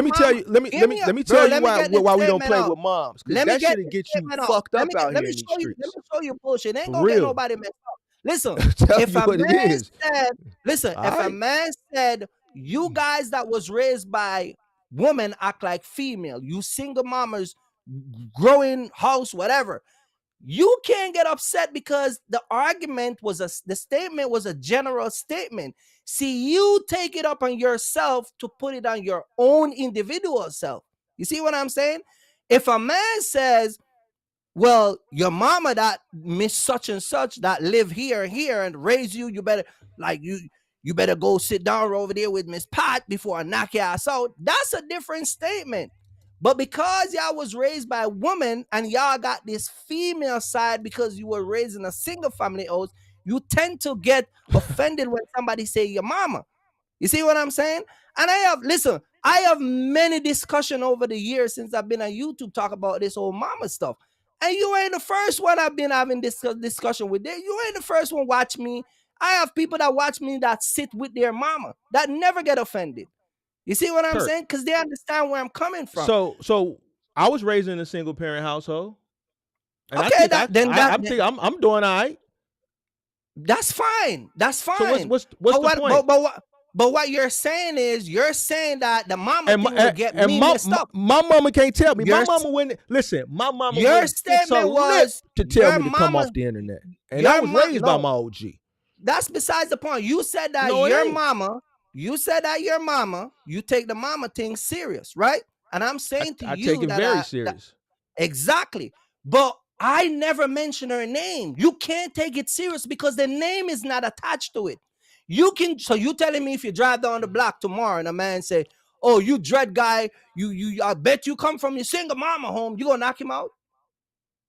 why we don't play with moms. That shit get you fucked up out here in these streets. Let me show you bullshit. It ain't gonna get nobody messed up. Listen, if a man said, you guys that was raised by women act like female, you single mamas, growing house, whatever, you can't get upset because the statement was a general statement. See, you take it up on yourself to put it on your own individual self. You see what I'm saying? If a man says, well, your mama that miss such and such that live here and raise you, you better you better go sit down over there with Miss Pat before I knock your ass out. That's a different statement. But because y'all was raised by a woman and y'all got this female side because you were raised in a single family house, you tend to get offended when somebody say your mama. You see what I'm saying? And I have many discussion over the years since I've been on YouTube talk about this whole mama stuff. And you ain't the first one I've been having this discussion with. You ain't the first one watch me. I have people that watch me that sit with their mama that never get offended. You see what I'm saying? Because they understand where I'm coming from. So I was raised in a single parent household. And okay, I'm doing all right. That's fine. That's fine. So what's the point? But what you're saying is that the mama will get me messed up. My mama can't tell me. My mama wouldn't listen. My mama your statement was to tell me to come off the internet. And I was raised by my OG. That's besides the point. You said that your mama. You said that your mama. You take the mama thing serious, right? And I'm saying to you, I take it very serious. Exactly. But I never mentioned her name. You can't take it serious because the name is not attached to it. So you telling me if you drive down the block tomorrow and a man say, oh, you dread guy, I bet you come from your single mama home, you gonna knock him out?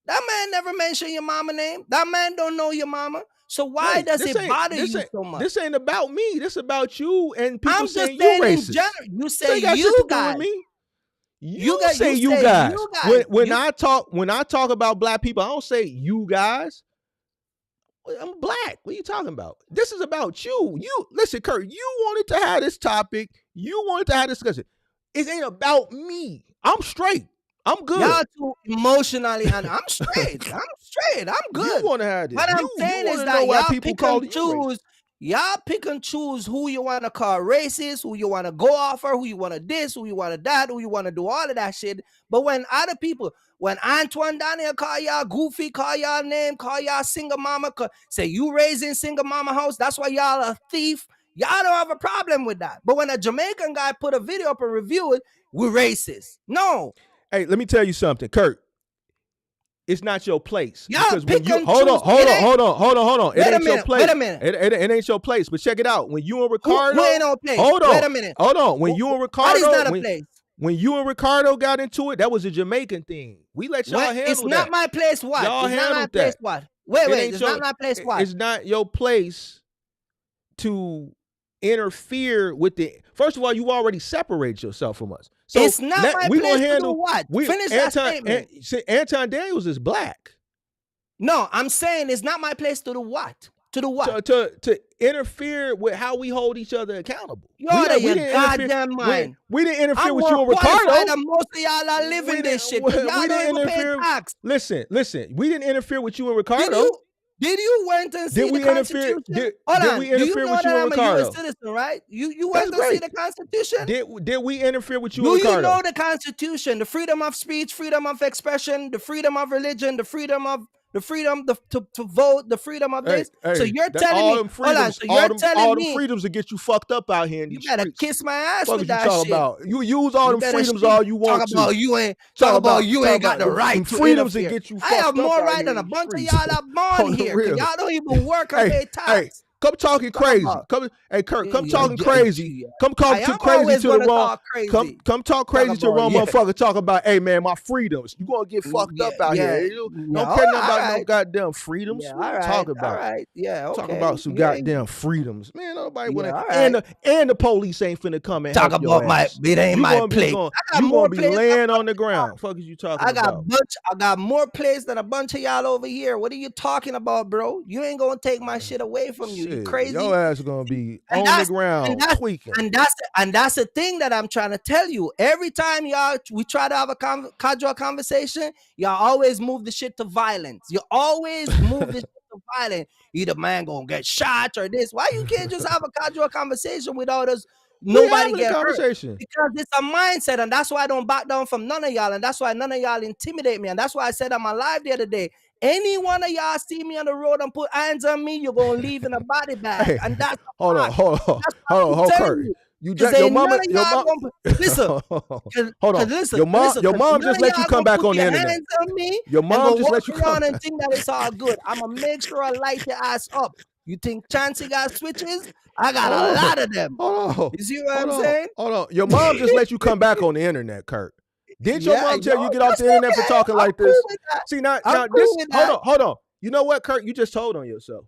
That man never mentioned your mama name. That man don't know your mama. So why does it bother you so much? This ain't about me. This about you and people saying you racist. You say you guys. You say you guys. When I talk about black people, I don't say you guys. I'm black. What are you talking about? This is about you. Listen, Kirk, you wanted to have this topic. You wanted to have this discussion. It ain't about me. I'm straight. I'm good. Y'all too emotionally, and I'm straight. I'm good. You want to have this. What I'm saying is that y'all pick and choose who you want to call racist, who you want to go offer, who you want to diss, who you want to that, who you want to do all of that shit. But when other people, when Antoine Daniel call y'all goofy, call y'all name, call y'all single mama, say you raising single mama house, that's why y'all a thief. Y'all don't have a problem with that. But when a Jamaican guy put a video up and review it, we're racist. No. Hey, let me tell you something, Kirk. It's not your place. Y'all because when you hold on. It ain't your place. Wait a minute. It ain't your place. But check it out. When you and Ricardo, who ain't no place? Hold on. Wait a minute. Hold on. When you and Ricardo, what is not a place? When you and Ricardo got into it, that was a Jamaican thing. We let y'all handle that. It's not my place. What? Y'all it's not my place. What? Wait. It's not my place. What? It's not your place to interfere with the. First of all, you already separated yourself from us. So it's not my place to do what? Finish that statement. Anton Daniels is black. No, I'm saying it's not my place to do what? To do what? To interfere with how we hold each other accountable. You're out of your goddamn mind. We didn't interfere with you and Ricardo. Most of y'all are living this shit. Y'all don't even pay tax. Listen. We didn't interfere with you and Ricardo. Did you went and see the Constitution? Did we interfere with you and Ricardo? I'm a U.S. citizen, right? You went to see the Constitution? Did we interfere with you and Ricardo? Do you know the Constitution? The freedom of speech, freedom of expression, the freedom of religion, the freedom to vote, the freedom of this. So you're telling me, all them freedoms to get you fucked up out here in these streets. You better kiss my ass with that shit. About? You use all them freedoms all you want to. Talk about you ain't got the right to freedoms to get you fucked up. I have more right than a bunch of y'all that born here. Y'all don't even work and pay tax. Come talking crazy. Come, hey Kirk, come talking crazy. Come talk to crazy to the wrong. Come talk crazy to the wrong motherfucker. Talk about, hey man, my freedoms. You gonna get fucked up out here. You don't care nothing about no goddamn freedoms. What you talking about? Talk about some goddamn freedoms, man. Nobody wanna. And the police ain't finna come and talk help about your my. ass. It ain't my place. You gonna be laying on the ground. Fuck is you talking about? I got more plays than a bunch of y'all over here. What are you talking about, bro? You ain't gonna take my shit away from you. You crazy? Your ass gonna be on the ground tweaking. And that's the thing that I'm trying to tell you. Every time we try to have a casual conversation, y'all always move the shit to violence. You always move the shit to violence. Either man gonna get shot or this. Why you can't just have a casual conversation without us? Nobody get hurt, because it's a mindset, and that's why I don't back down from none of y'all, and that's why none of y'all intimidate me, and that's why I said on my live the other day, any one of y'all see me on the road and put hands on me, you're gonna leave in a body bag. Hey, and that's hold on, Kirk. You just your mom. Listen, hold on. Listen, your mom just let you come back on the internet. Your mom just let you come and think that it's all good. I'm gonna make sure I light your ass up. You think Chancey got switches? I got a lot of them. Hold on. You see what I'm saying? Hold on. Your mom just let you come back on the internet, Kirk. Did your mom tell you get off the internet for talking like this? See, now this. Hold on. You know what, Kirk? You just told on yourself.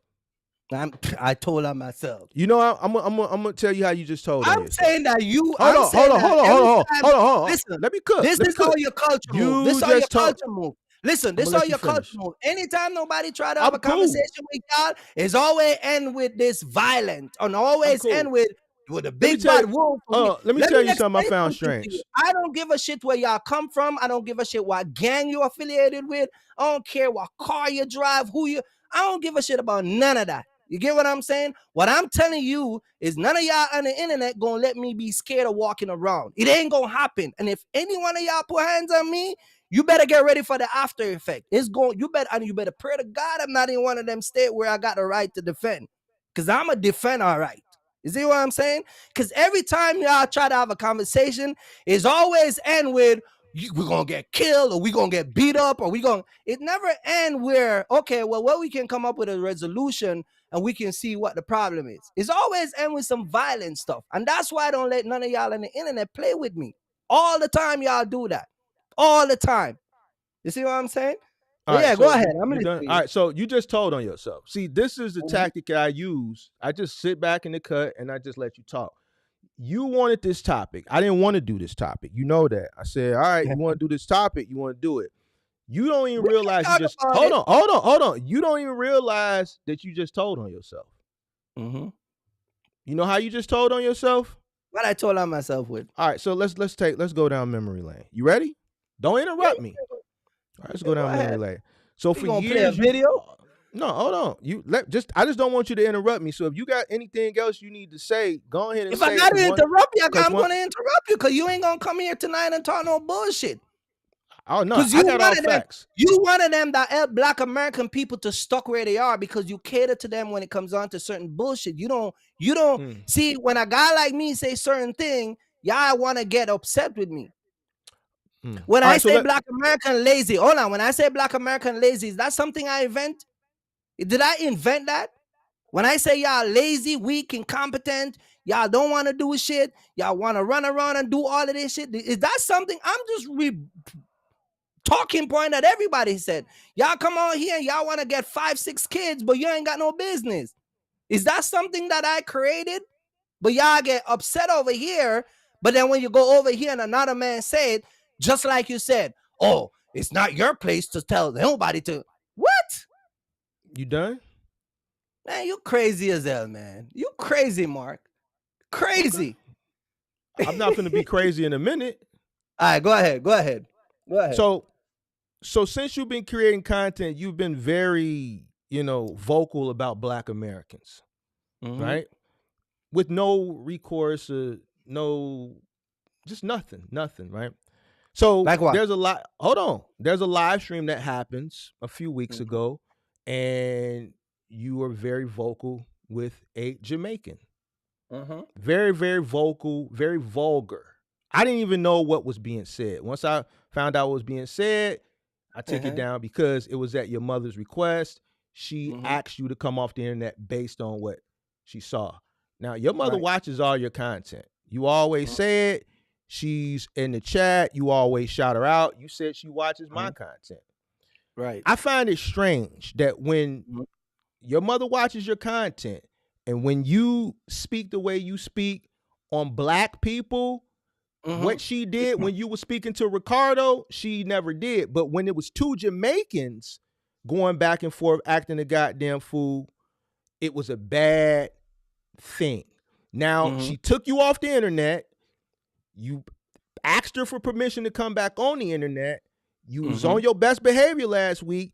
I told on myself. You know, I'm gonna tell you how you just told on yourself. I'm saying that you. Hold on. Listen, let me cook. This is all your culture move. This is all your culture move. Listen, this is all your culture move. Anytime nobody try to have a conversation with y'all, it's always end with this violence, and always end with a big bad wolf. Let me tell you something I found strange. I don't give a shit where y'all come from. I don't give a shit what gang you affiliated with. I don't care what car you drive, I don't give a shit about none of that. You get what I'm saying? What I'm telling you is none of y'all on the internet gonna let me be scared of walking around. It ain't gonna happen. And if any one of y'all put hands on me, you better get ready for the after effect. You better pray to God I'm not in one of them states where I got the right to defend. Because I'm a defend all right. You see what I'm saying? Because every time y'all try to have a conversation, it's always end with, we're going to get killed, or we're going to get beat up, or it never end where, okay, well, we can come up with a resolution and we can see what the problem is. It's always end with some violent stuff. And that's why I don't let none of y'all on the internet play with me. All the time y'all do that. All the time. You see what I'm saying? Right, go ahead. All right, so you just told on yourself. See, this is the tactic I use. I just sit back in the cut and I just let you talk. You wanted this topic. I didn't want to do this topic. You know that. I said, all right, you want to do this topic, you want to do it. You don't even realize you just hold on. You don't even realize that you just told on yourself. Mm-hmm. You know how you just told on yourself? What I told on myself with. All right, so let's go down memory lane. You ready? Don't interrupt me. All right, let's go down memory lane. So for years, play a video? No, hold on. I just don't want you to interrupt me. So if you got anything else you need to say, go ahead and say it. If I gotta interrupt you, I'm gonna interrupt you, because you ain't gonna come here tonight and talk no bullshit. Oh no, I got all facts. You one of them that help Black American people to stuck where they are because you cater to them when it comes on to certain bullshit. You don't see when a guy like me say certain thing, y'all want to get upset with me. When I say Black American lazy, hold on. When I say Black American lazy, is that something I invent? Did I invent that? When I say y'all lazy, weak, incompetent, y'all don't want to do shit, y'all want to run around and do all of this shit, is that something? I'm just talking point that everybody said. Y'all come on here and y'all want to get 5-6 kids, but you ain't got no business. Is that something that I created? But y'all get upset over here, but then when you go over here and another man said, just like you said, oh, it's not your place to tell nobody to. What? You done? Man, you crazy as hell, man. You crazy, Mark. Crazy. I'm not going to be crazy in a minute. All right, go ahead. So since you've been creating content, you've been very, vocal about Black Americans, right? With no recourse, just nothing, right? So there's a lot. Hold on. There's a live stream that happens a few weeks ago, and you were very vocal with a Jamaican. Very, very vocal, very vulgar. I didn't even know what was being said. Once I found out what was being said, I took it down because it was at your mother's request. She asked you to come off the internet based on what she saw. Now, your mother watches all your content. You always said she's in the chat. You always shout her out. You said she watches my content. Right. I find it strange that when your mother watches your content and when you speak the way you speak on black people, what she did when you were speaking to Ricardo, she never did. But when it was two Jamaicans going back and forth acting a goddamn fool, it was a bad thing. Now, she took you off the internet. You asked her for permission to come back on the internet. You was on your best behavior last week.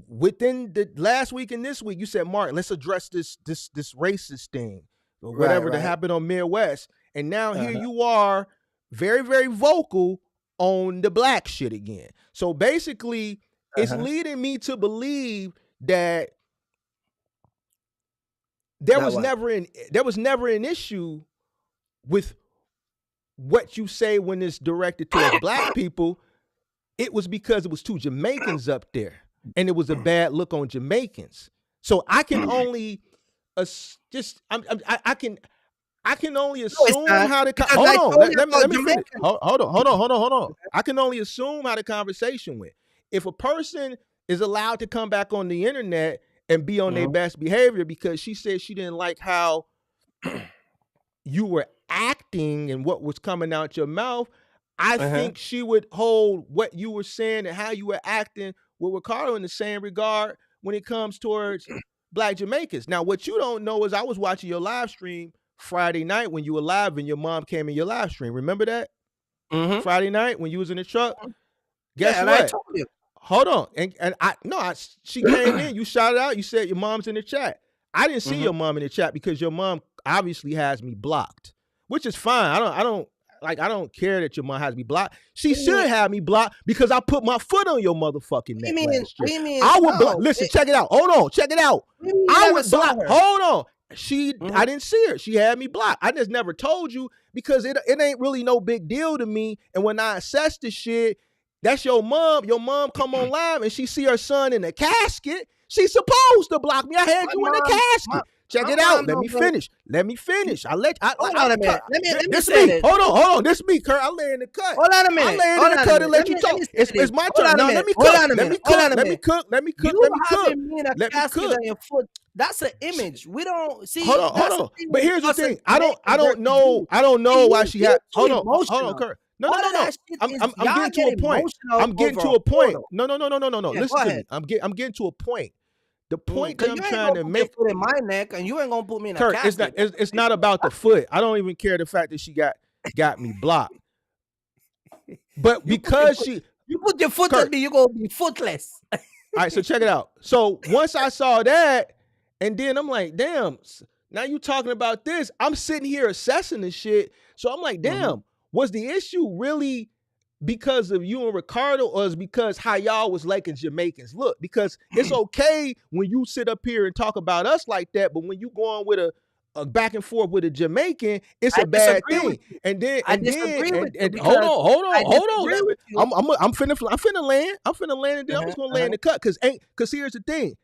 Within the last week and this week, you said, Mark, let's address this racist thing or whatever that happened on Midwest. And now here you are, very, very vocal on the black shit again. So basically, it's leading me to believe that there was never an issue with what you say when it's directed towards black people. It was because it was two Jamaicans up there, and it was a bad look on Jamaicans. So I can only I can only assume how the hold on. Let me finish. Hold on. I can only assume how the conversation went. If a person is allowed to come back on the internet and be on their best behavior because she said she didn't like how you were acting and what was coming out your mouth, I think she would hold what you were saying and how you were acting with Ricardo in the same regard when it comes towards black Jamaicans. Now, what you don't know is I was watching your live stream Friday night when you were live and your mom came in your live stream. Remember that? Friday night when you was in the truck? Guess what? I told you. Hold on. She came in, you shouted out, you said your mom's in the chat. I didn't see your mom in the chat because your mom obviously has me blocked, which is fine. I don't care that your mom has me blocked. She should have me blocked because I put my foot on your motherfucking neck last year. I would block. Listen, check it out. Hold on, check it out. I would block. Hold on. I didn't see her. She had me blocked. I just never told you because it ain't really no big deal to me. And when I assess the shit, that's your mom. Your mom come on live and she see her son in a casket. She's supposed to block me. I had you in a casket. Check it out. Let me finish. Hold on a minute. This me. Hold on. This me, Kirk. I lay in the cut. Hold on a minute. I lay in the cut and let you talk. It's my turn. Now let me cook. Let me cook. Let me cook. On your foot. That's an image. We don't see. Hold on. But here's the thing. I don't know why she had. Hold on, Kirk. No. I'm getting to a point. No. Listen to me. I'm getting to a point. The point that I'm trying to make foot in my neck, and you ain't gonna put me in a Kirk, casket. it's not about the foot. I don't even care the fact that she got me blocked. But because you put your foot on me, you're gonna be footless. All right, so check it out. So once I saw that, and then I'm like, damn, now you talking about this. I'm sitting here assessing this shit. So I'm like, damn, was the issue really because of you and Ricardo, or is because how y'all was liking Jamaicans? Look, because it's okay when you sit up here and talk about us like that, but when you go on with a back and forth with a Jamaican, it's a bad thing. And then hold on. I'm finna land, and then I'm just gonna land the cut because here's the thing.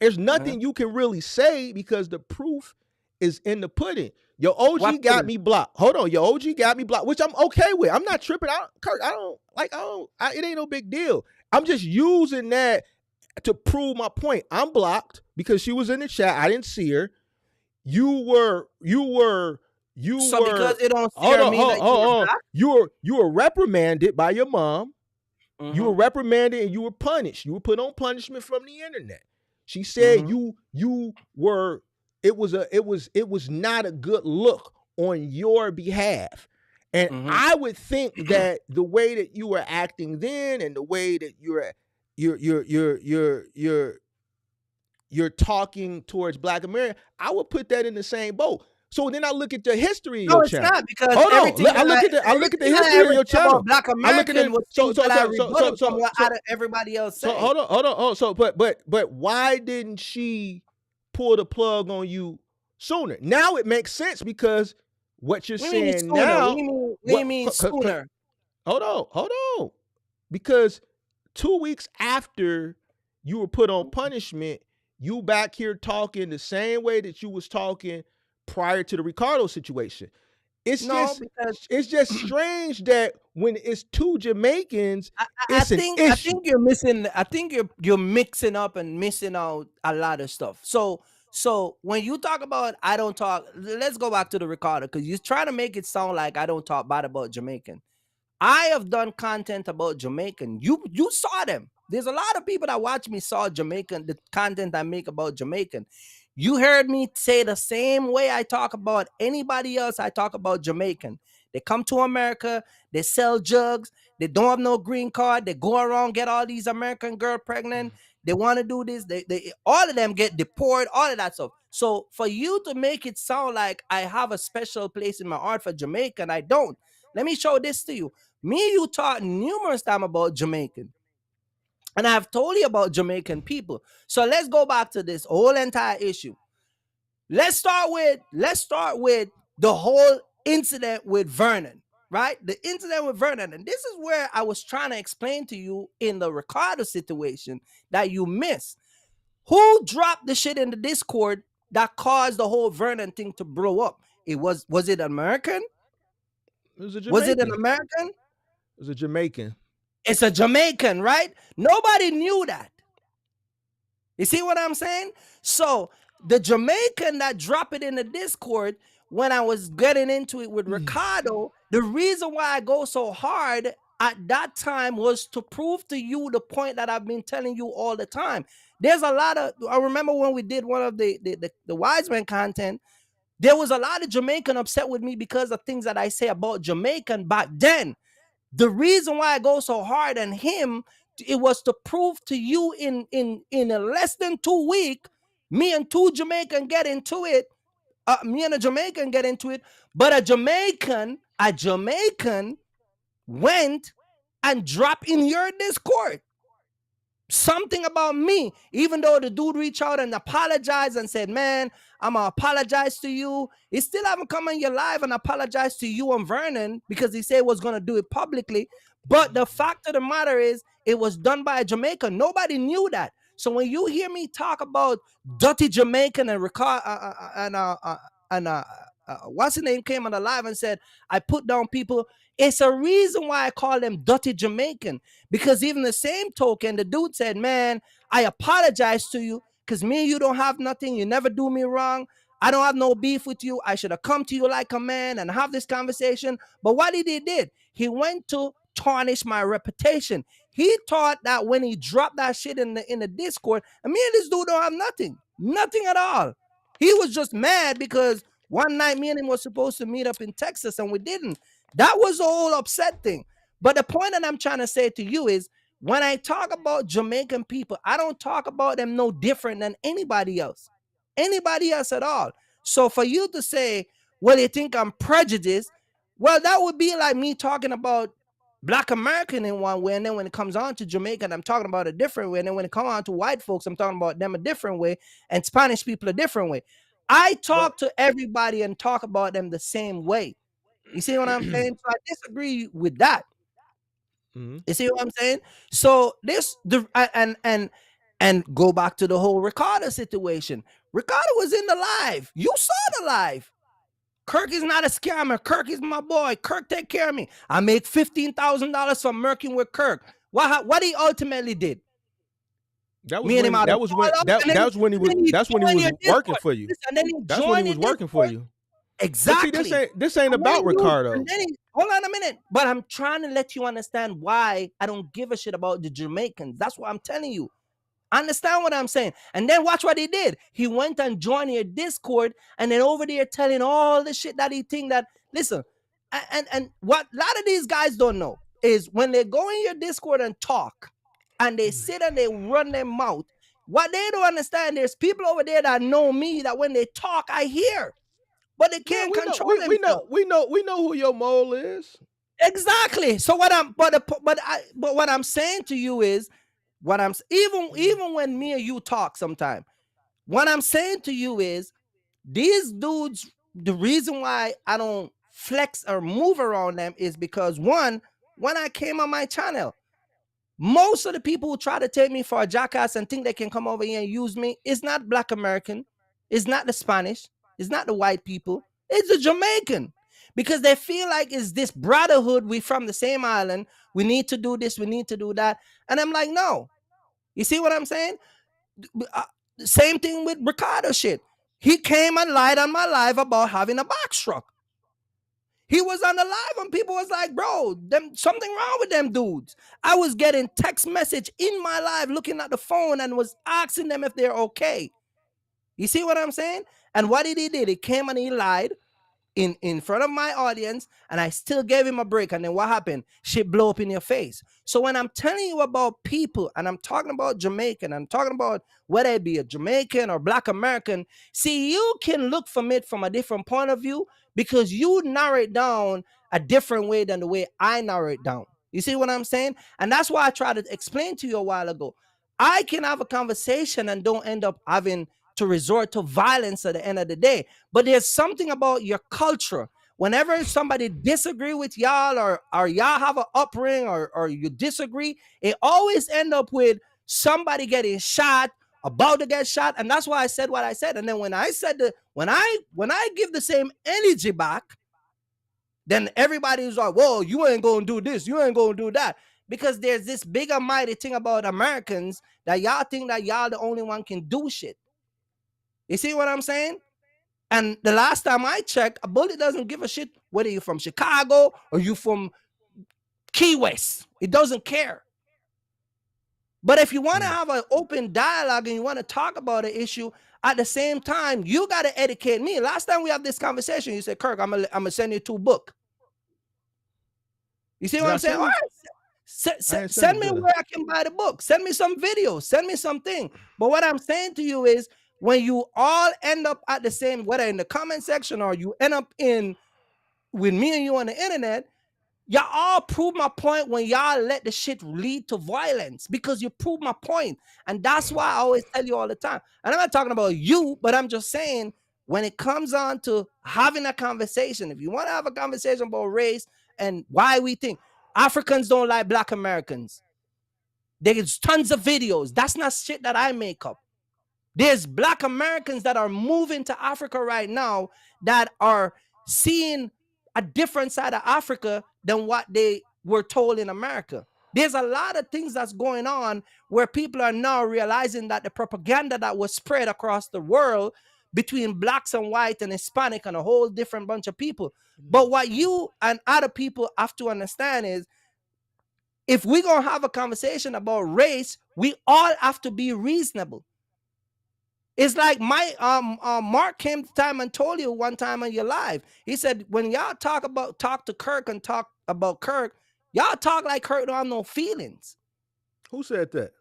There's nothing you can really say because the proof is in the pudding. Your OG got me blocked. Hold on, your OG got me blocked, which I'm okay with. I'm not tripping. Kirk, it ain't no big deal. I'm just using that to prove my point. I'm blocked because she was in the chat. I didn't see her. You were. So because it don't scare me. You were reprimanded by your mom. You were reprimanded and you were punished. You were put on punishment from the internet. She said you were. It was not a good look on your behalf. And I would think that the way that you were acting then and the way that you're talking towards Black America, I would put that in the same boat. So then I look at the history of your channel. No, it's not, because I look at the history of your channel. Black American was out of everybody else. So hold on. So but why didn't she pull the plug on you sooner? Now it makes sense because what you're saying now. What do you mean sooner? Hold on. Because 2 weeks after you were put on punishment, you back here talking the same way that you was talking prior to the Ricardo situation. It's just strange that when it's two Jamaicans, I think you're missing. I think you're mixing up and missing out a lot of stuff. So when you talk about I don't talk, let's go back to the Ricardo, because you're trying to make it sound like I don't talk bad about Jamaican. I have done content about Jamaican. You saw them. There's a lot of people that watch me saw Jamaican, the content I make about Jamaican. You heard me say the same way I talk about anybody else. I talk about Jamaican. They come to America, they sell drugs, they don't have no green card, they go around, get all these American girl pregnant, they want to do this, they all of them get deported, all of that stuff. So for you to make it sound like I have a special place in my heart for Jamaican, I don't. Let me show this to you. Me and you talked numerous times about Jamaican. And I've told you about Jamaican people. So let's go back to this whole entire issue. Let's start with the whole incident with Vernon, right? The incident with Vernon. And this is where I was trying to explain to you in the Ricardo situation that you missed. Who dropped the shit in the Discord that caused the whole Vernon thing to blow up? Was it American? It was a Jamaican. Was it an American? It was a Jamaican. It's a Jamaican, right? Nobody knew that. You see what I'm saying? So the Jamaican that dropped it in the Discord, when I was getting into it with Ricardo, the reason why I go so hard at that time was to prove to you the point that I've been telling you all the time. There's a lot of, I remember when we did one of the Wisemen content, there was a lot of Jamaican upset with me because of things that I say about Jamaican back then. The reason why I go so hard on him, it was to prove to you in a less than 2 weeks, me and two Jamaican get into it. Me and a Jamaican get into it, but a Jamaican went and dropped in your Discord something about me, even though the dude reached out and apologized and said, man, I'm gonna apologize to you. He still haven't come on your live and apologized to you and Vernon because he said he was gonna do it publicly. But the fact of the matter is, it was done by a Jamaican. Nobody knew that. So when you hear me talk about dirty Jamaican and what's his name came on the live and said, I put down people, it's a reason why I call them dirty Jamaican. Because even the same token, the dude said, man, I apologize to you because me and you don't have nothing. You never do me wrong. I don't have no beef with you. I should have come to you like a man and have this conversation. But what he did, he went to tarnish my reputation. He thought that when he dropped that shit in the Discord, and me and this dude don't have nothing at all. He was just mad because one night me and him was supposed to meet up in Texas and we didn't. That was the whole upset thing. But the point that I'm trying to say to you is, when I talk about Jamaican people, I don't talk about them no different than anybody else at all. So for you to say, well, you think I'm prejudiced, well, that would be like me talking about Black American in one way, and then when it comes on to Jamaican, I'm talking about a different way, and then when it comes on to white folks, I'm talking about them a different way, and Spanish people a different way. I talk to everybody and talk about them the same way. You see what I'm saying? So I disagree with that. Mm-hmm. You see what I'm saying? So and go back to the whole Ricardo situation. Ricardo was in the live. You saw the live. Kirk is not a scammer. Kirk is my boy. Kirk take care of me. I make $15,000 from working with Kirk. What he ultimately did? That was when he was working for you. That's when he was working for you. Exactly. But see, this ain't about Ricardo. Hold on a minute. But I'm trying to let you understand why I don't give a shit about the Jamaicans. That's what I'm telling you. Understand what I'm saying? And then watch what he did. He went and joined your Discord and then over there telling all the shit that he think that, listen, and what a lot of these guys don't know is when they go in your Discord and talk and they sit and they run their mouth, what they don't understand, there's people over there that know me that when they talk, I hear. But they can't control themselves. We know who your mole is. Exactly. So what I'm saying to you is, even when me and you talk sometime, what I'm saying to you is, these dudes, the reason why I don't flex or move around them is because, one, when I came on my channel, Most of the people who try to take me for a jackass and think they can come over here and use me is not Black American, it's not the Spanish, it's not the white people, it's the Jamaican. Because they feel like it's this brotherhood, we from the same island, we need to do this, we need to do that. And I'm like, no. You see what I'm saying? Same thing with Ricardo shit. He came and lied on my live about having a box truck. He was on the live and people was like, bro, something wrong with them dudes. I was getting text message in my live looking at the phone and was asking them if they're okay. You see what I'm saying? And what did he do? He came and he lied in front of my audience, and I still gave him a break. And then what happened? Shit blow up in your face. So when I'm telling you about people, and I'm talking about Jamaican, I'm talking about whether it be a Jamaican or Black American, see, you can look from it from a different point of view because you narrow it down a different way than the way I narrow it down. You see what I'm saying? And that's why I tried to explain to you a while ago. I can have a conversation and don't end up having to resort to violence at the end of the day. But there's something about your culture. Whenever somebody disagree with y'all or y'all have an upbringing or you disagree, it always end up with somebody getting shot, about to get shot. And that's why I said what I said. And then when I said when I give the same energy back, then everybody's like, whoa, you ain't gonna do this, you ain't gonna do that. Because there's this big almighty thing about Americans that y'all think that y'all the only one can do shit. You see what I'm saying? And the last time I checked, a bullet doesn't give a shit whether you're from Chicago or you from Key West. It doesn't care. But if you want to have an open dialogue and you want to talk about an issue, at the same time, you got to educate me. Last time we had this conversation, you said, Kirk, I'm gonna send you 2 books. You see what I'm saying? All right. Send me where I can buy the book. Send me some videos. Send me something. But what I'm saying to you is, when you all end up at the same, whether in the comment section or you end up in with me and you on the internet, y'all all prove my point when y'all let the shit lead to violence, because you prove my point. And that's why I always tell you all the time. And I'm not talking about you, but I'm just saying, when it comes on to having a conversation, if you want to have a conversation about race and why we think Africans don't like Black Americans, there's tons of videos. That's not shit that I make up. There's Black Americans that are moving to Africa right now that are seeing a different side of Africa than what they were told in America. There's a lot of things that's going on where people are now realizing that the propaganda that was spread across the world between blacks and white and Hispanic and a whole different bunch of people. But what you and other people have to understand is, if we're going to have a conversation about race, we all have to be reasonable. It's like my Mark came to time and told you one time on your live. He said, when y'all talk to Kirk and talk about Kirk, y'all talk like Kirk don't have no feelings. Who said that?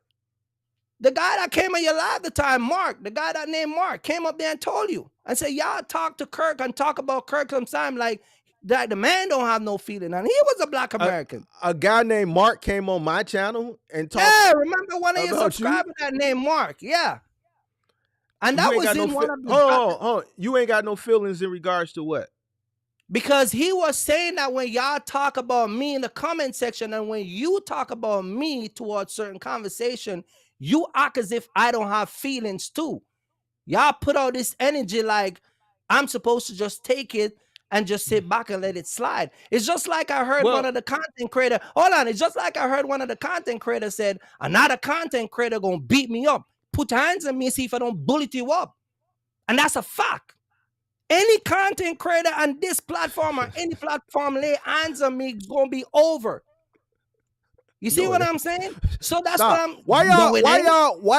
The guy that came on your live the time, Mark, the guy that named Mark, came up there and told you. I said, y'all talk to Kirk and talk about Kirk sometime like the man don't have no feeling. And he was a Black American. A guy named Mark came on my channel and talked. Yeah, remember one of your subscribers that named Mark? Yeah. And that was in one of the... Oh, you ain't got no feelings in regards to what? Because he was saying that when y'all talk about me in the comment section and when you talk about me towards certain conversation, you act as if I don't have feelings too. Y'all put out this energy like I'm supposed to just take it and just sit back and let it slide. It's just like I heard one of the content creators. Hold on. It's just like I heard one of the content creators said, another content creator gonna beat me up. Put your hands on me and see if I don't bullet you up. And that's a fact. Any content creator on this platform or any platform lay hands on me, it's going to be over. You see what I'm saying? So that's what I'm... Why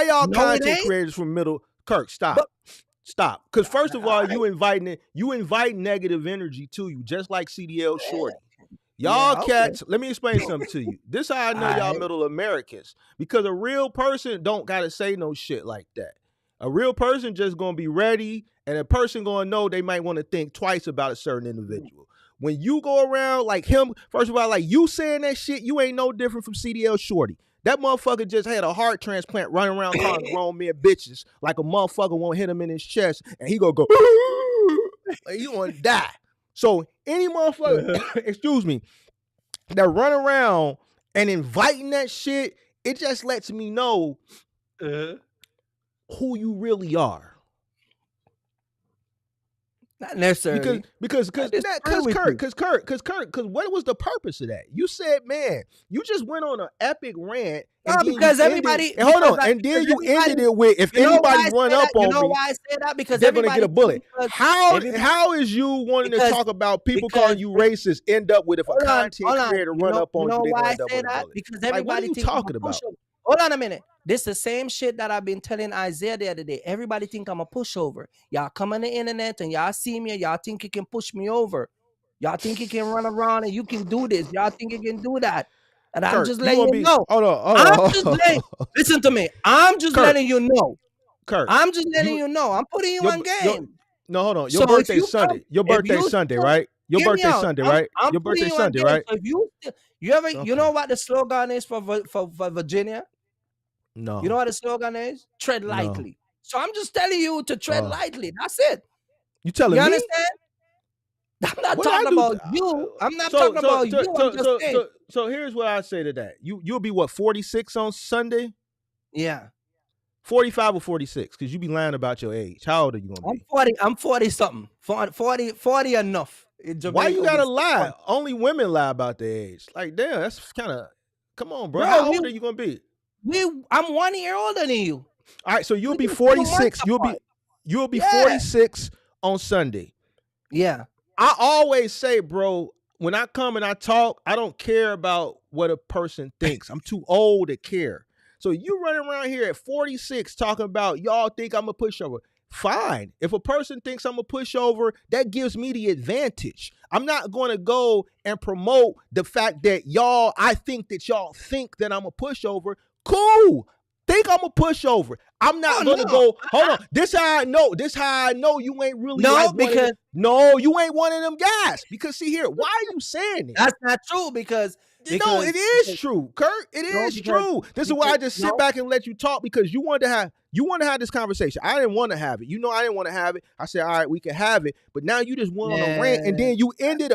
y'all content creators from middle... Kirk, stop. Stop. Because first of all, you invite negative energy to you, just like CDL Shorty. Y'all cats, let me explain something to you. This is how I know y'all middle Americans. Because a real person don't got to say no shit like that. A real person just going to be ready, and a person going to know they might want to think twice about a certain individual. When you go around like him, first of all, like you saying that shit, you ain't no different from CDL Shorty. That motherfucker just had a heart transplant running around calling grown men bitches like a motherfucker won't hit him in his chest, and he gonna go, like he gonna die. So any motherfucker, excuse me, that run around and inviting that shit it just lets me know who you really are. Not necessarily. Because what was the purpose of that? You said, man, you just went on an epic rant. No, because everybody. And then you ended it with, if anybody run up on me, you know why I say that? Because they're gonna get a bullet. How is you wanting to talk about people calling you racist end up with if a content creator run up on you, they're gonna end up with a bullet? Because everybody what are you talking about? Hold on a minute. This is the same shit that I've been telling Isaiah the other day. Everybody think I'm a pushover. Y'all come on the internet and y'all see me and y'all think you can push me over. Y'all think you can run around and you can do this. Y'all think you can do that. And I'm just letting you know. Hold on. Listen to me. I'm just letting you know. Kirk, I'm just letting you know. I'm putting you on game. No, hold on. Your birthday's Sunday. Your birthday's Sunday, right? Your birthday's Sunday, right? Your birthday's Sunday, right? So if you know what the slogan is for Virginia? No. You know what the slogan is? Tread lightly. No. So I'm just telling you to tread lightly. That's it. You telling me? You understand? I'm not talking about you. I'm not talking about you. I'm just saying. So here's what I say to that. You'll be what, 46 on Sunday? Yeah. 45 or 46, because you be lying about your age. How old are you gonna be? I'm 40 something. 40 enough. Why you gotta lie? Only women lie about their age. Like, damn, that's kind of, come on, bro. How old are you gonna be? I'm 1 year older than you. All right, so you'll be 46. You'll be 46 on Sunday. Yeah. I always say, bro, when I come and I talk, I don't care about what a person thinks. I'm too old to care. So you running around here at 46 talking about y'all think I'm a pushover. Fine. If a person thinks I'm a pushover, that gives me the advantage. I'm not going to go and promote the fact that I think that y'all think that I'm a pushover. Cool. Think I'm a pushover. I'm not going to go, hold on. This how I know you ain't really you ain't one of them guys. Because see here, why are you saying it? That's not true because no, it is true, Kirk. It is true. This is why I just sit back and let you talk, because you want to have this conversation. I didn't want to have it. You know I didn't want to have it. I said, all right, we can have it. But now you just went on a rant, and then you ended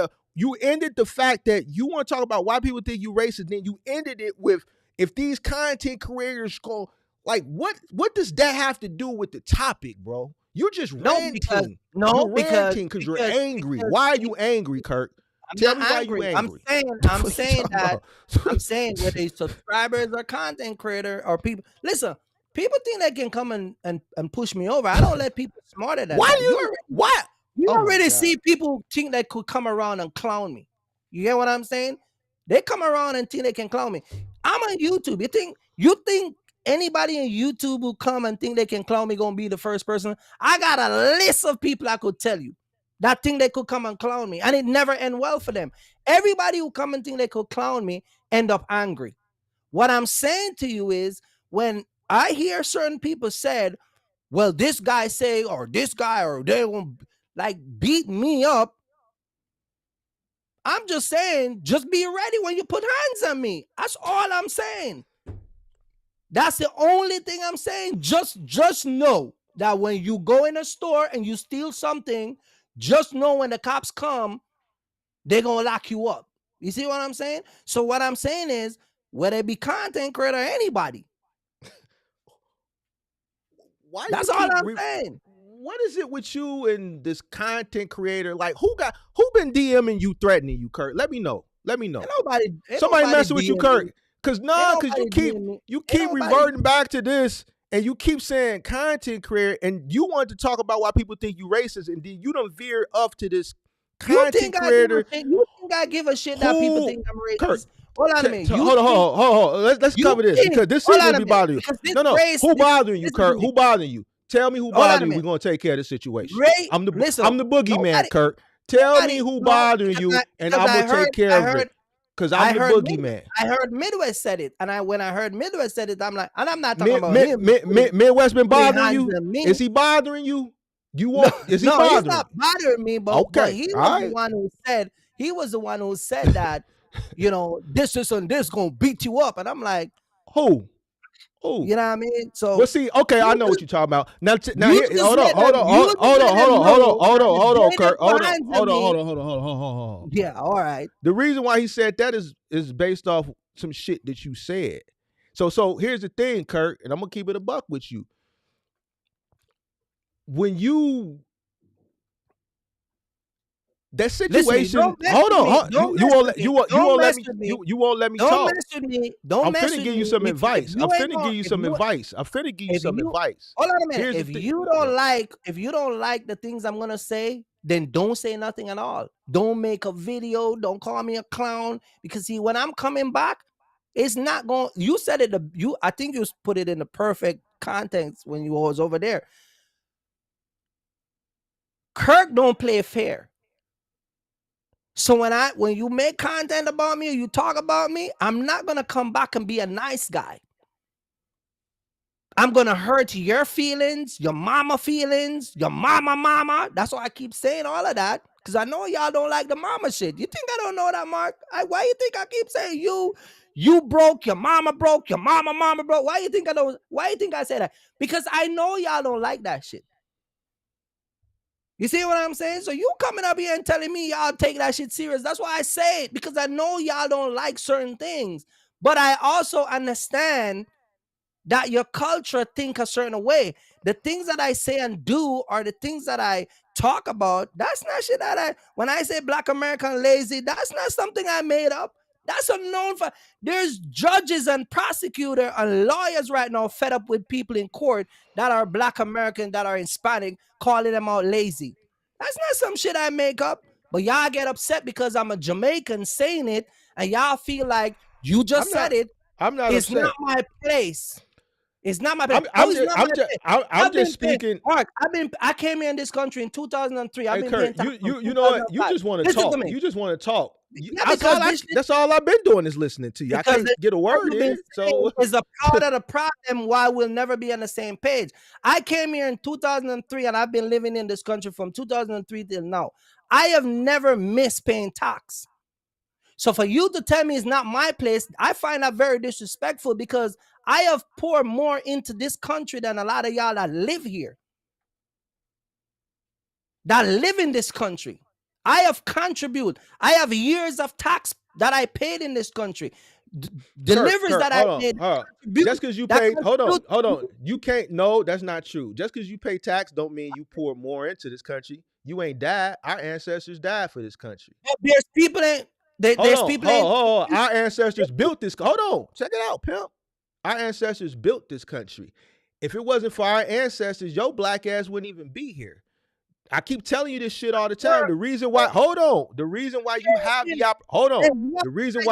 the fact that you want to talk about why people think you racist. Then you ended it with, if these content creators go, like, what does that have to do with the topic, bro? You're just ranting. Because you're angry. Why are you angry, Kirk? Tell me why you angry. I'm saying whether it's subscribers or content creator or people. Listen, people think they can come and push me over. I don't let people smarter than that. You already see people think they could come around and clown me. You get what I'm saying? They come around and think they can clown me. I'm on YouTube. You think anybody in YouTube who come and think they can clown me gonna be the first person? I got a list of people I could tell you that think they could come and clown me, and it never end well for them. Everybody who come and think they could clown me end up angry. What I'm saying to you is, when I hear certain people said, well, this guy say, or this guy, or they won't like beat me up, I'm just saying, just be ready when you put hands on me. That's all I'm saying. That's the only thing I'm saying. Just know that when you go in a store and you steal something, just know when the cops come, they're going to lock you up. You see what I'm saying? So what I'm saying is, whether it be content creator or anybody, that's all I'm saying. What is it with you and this content creator? Like, who been DMing you, threatening you, Kirk? Let me know. Somebody messing with you, Kirk. Because you keep reverting back to this, and you keep saying content creator, and you want to talk about why people think you racist, and then you done veer up to this content creator. You think I give a shit that people think I'm racist? Kirk, hold on a minute. Hold on. Let's cover this, because this is going to be bothering you. No. Who bothering you, Kirk? Who bothering you? Tell me who bothering you. We're going to take care of the situation. I'm the boogeyman, Kirk. Tell me who bothering you, and I'm going to take care of it. Because I'm the boogeyman. I heard Midwest said it. And when I heard Midwest said it, I'm like, and I'm not talking about him. Midwest been bothering you? Is he bothering you? Is he bothering? He's not bothering me, but he was the one who said, that, this and this gonna beat you up. And I'm like, who? You know what I mean? So well, see, okay, I know what you're talking about. Now here, hold on, Kirk. Hold on. Yeah, all right. The reason why he said that is based off some shit that you said. So here's the thing, Kirk, and I'm gonna keep it a buck with you. When you that situation, hold on, you won't let me talk. Don't mess with me. I'm finna give you some advice. I'm finna give you some advice. Hold on a minute. If you don't like the things I'm gonna say, then don't say nothing at all. Don't make a video. Don't call me a clown. Because see, when I'm coming back, it's not going. You said it. I think you put it in the perfect context when you was over there. Kirk don't play fair. So when you make content about me or you talk about me, I'm not gonna come back and be a nice guy. I'm gonna hurt your feelings, your mama feelings, your mama. That's why I keep saying all of that, because I know y'all don't like the mama shit. You think I don't know that, Mark? Why you think I keep saying you broke, your mama broke, your mama broke? Why you think I say that? Because I know y'all don't like that shit. You see what I'm saying? So you coming up here and telling me y'all take that shit serious. That's why I say it, because I know y'all don't like certain things. But I also understand that your culture think a certain way. The things that I say and do are the things that I talk about. That's not shit that when I say Black American lazy, that's not something I made up. That's a known fact. There's judges and prosecutors and lawyers right now fed up with people in court that are Black American, that are Hispanic, calling them out lazy. That's not some shit I make up. But y'all get upset because I'm a Jamaican saying it, and y'all feel like you just said it. I'm not It's upset. not my place. It's not my place. I'm just speaking. Mark, I came here in this country in 2003. I've been Kirk, paying you know what? You just want to talk. You just want to talk. That's all I've been doing is listening to you. I can't get a word in. So it's a part of the problem why we'll never be on the same page. I came here in 2003 and I've been living in this country from 2003 till now. I have never missed paying tax. So for you to tell me it's not my place, I find that very disrespectful, because I have poured more into this country than a lot of y'all that live here, that live in this country. I have contributed. I have years of tax that I paid in this country. Deliveries that I made. Just because you pay, hold on. You can't. No, that's not true. Just because you pay tax don't mean you pour more into this country. You ain't died. Our ancestors died for this country. There's people in. Our ancestors built this. Hold on. Check it out, pimp. Our ancestors built this country. If it wasn't for our ancestors, your black ass wouldn't even be here. I keep telling you this shit all the time. The reason why, the reason why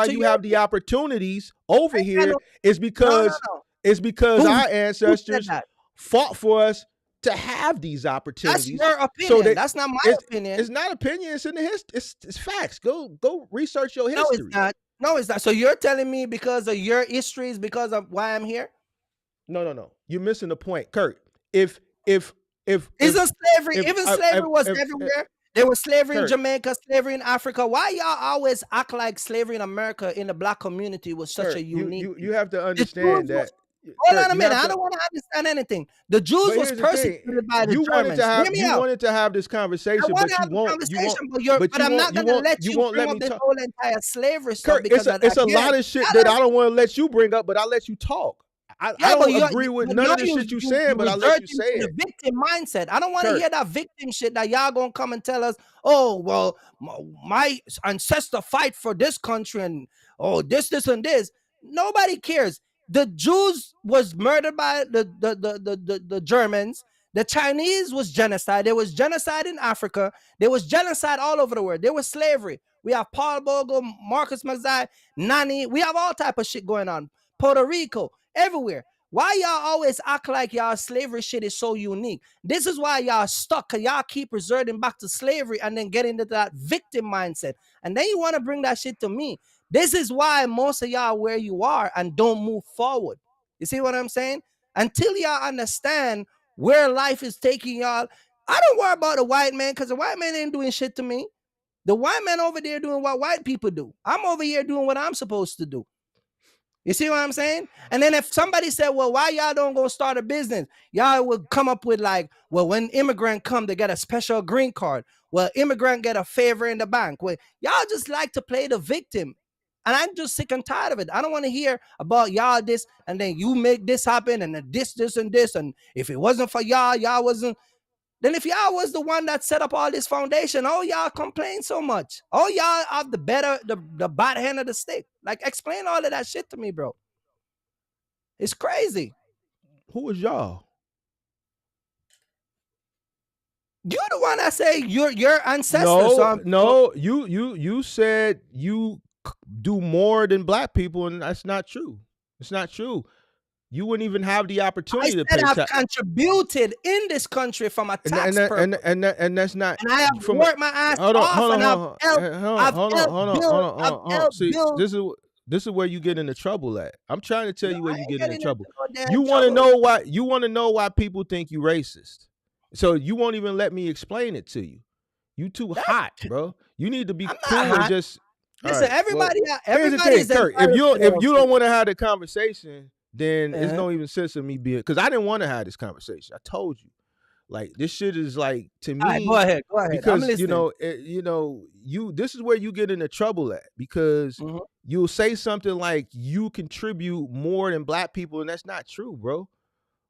you have the opportunities over here is because our ancestors fought for us to have these opportunities. That's your opinion. That's not my opinion. It's not opinion. It's in the history. It's facts. Go research your history. No, it's not. No, it's not. So you're telling me because of your history is because of why I'm here? No. You're missing the point, Kirk. If isn't slavery? Even slavery was everywhere. There was slavery in Jamaica, slavery in Africa. Why y'all always act like slavery in America in the Black community was such a unique? You have to understand that. Hold on a minute. I don't want to understand anything. The Jews was persecuted by the Germans. You wanted to have this conversation, but you won't. But I'm not going to let you bring up the whole entire slavery stuff. Kirk, it's a lot of shit that I don't want to let you bring up, but I'll let you talk. I don't agree with none of the shit you saying, but I'll let you say it. The victim mindset. I don't want to hear that victim shit that y'all gonna come and tell us, oh, well, my ancestor fight for this country and this and this. Nobody cares. The Jews was murdered by the Germans. The Chinese was genocide. There was genocide in Africa. There was genocide all over the world. There was slavery. We have Paul Bogle, Marcus Mazai, Nani. We have all type of shit going on. Puerto Rico, everywhere. Why y'all always act like y'all slavery shit is so unique? This is why y'all stuck, because y'all keep resorting back to slavery and then get into that victim mindset. And then you want to bring that shit to me. This is why most of y'all where you are and don't move forward. You see what I'm saying? Until y'all understand where life is taking y'all. I don't worry about the white man, because the white man ain't doing shit to me. The white man over there doing what white people do. I'm over here doing what I'm supposed to do. You see what I'm saying? And then if somebody said, well, why y'all don't go start a business? Y'all would come up with like, well, when immigrant come, they get a special green card. Well, immigrant get a favor in the bank. Well, y'all just like to play the victim. And I'm just sick and tired of it. I don't want to hear about y'all this, and then you make this happen, and then this, and this. And if it wasn't for y'all wasn't. Then if y'all was the one that set up all this foundation, oh, y'all complain so much. Oh, y'all have the bad hand of the stick. Like, explain all of that shit to me, bro. It's crazy. Who is y'all? You're the one that say your ancestors. No, you said you do more than black people, and that's not true. It's not true. You wouldn't even have the opportunity to pay tax. I've contributed in this country from a tax purpose. And that's not. And I have worked my ass off. Hold on. See, this is where you get into trouble at. I'm trying to tell you where you get into trouble. You want to know why? You want to know why people think you racist? So you won't even let me explain it to you. You too hot, bro. You need to be cool and just. Listen, everybody. Here's the thing, Kirk. If you don't want to have the conversation, then it's no even sense of me being, because I didn't want to have this conversation. I told you, like, this shit is like, to me. All right, go ahead. Because this is where you get into trouble at, because you'll say something like you contribute more than black people, and that's not true, bro.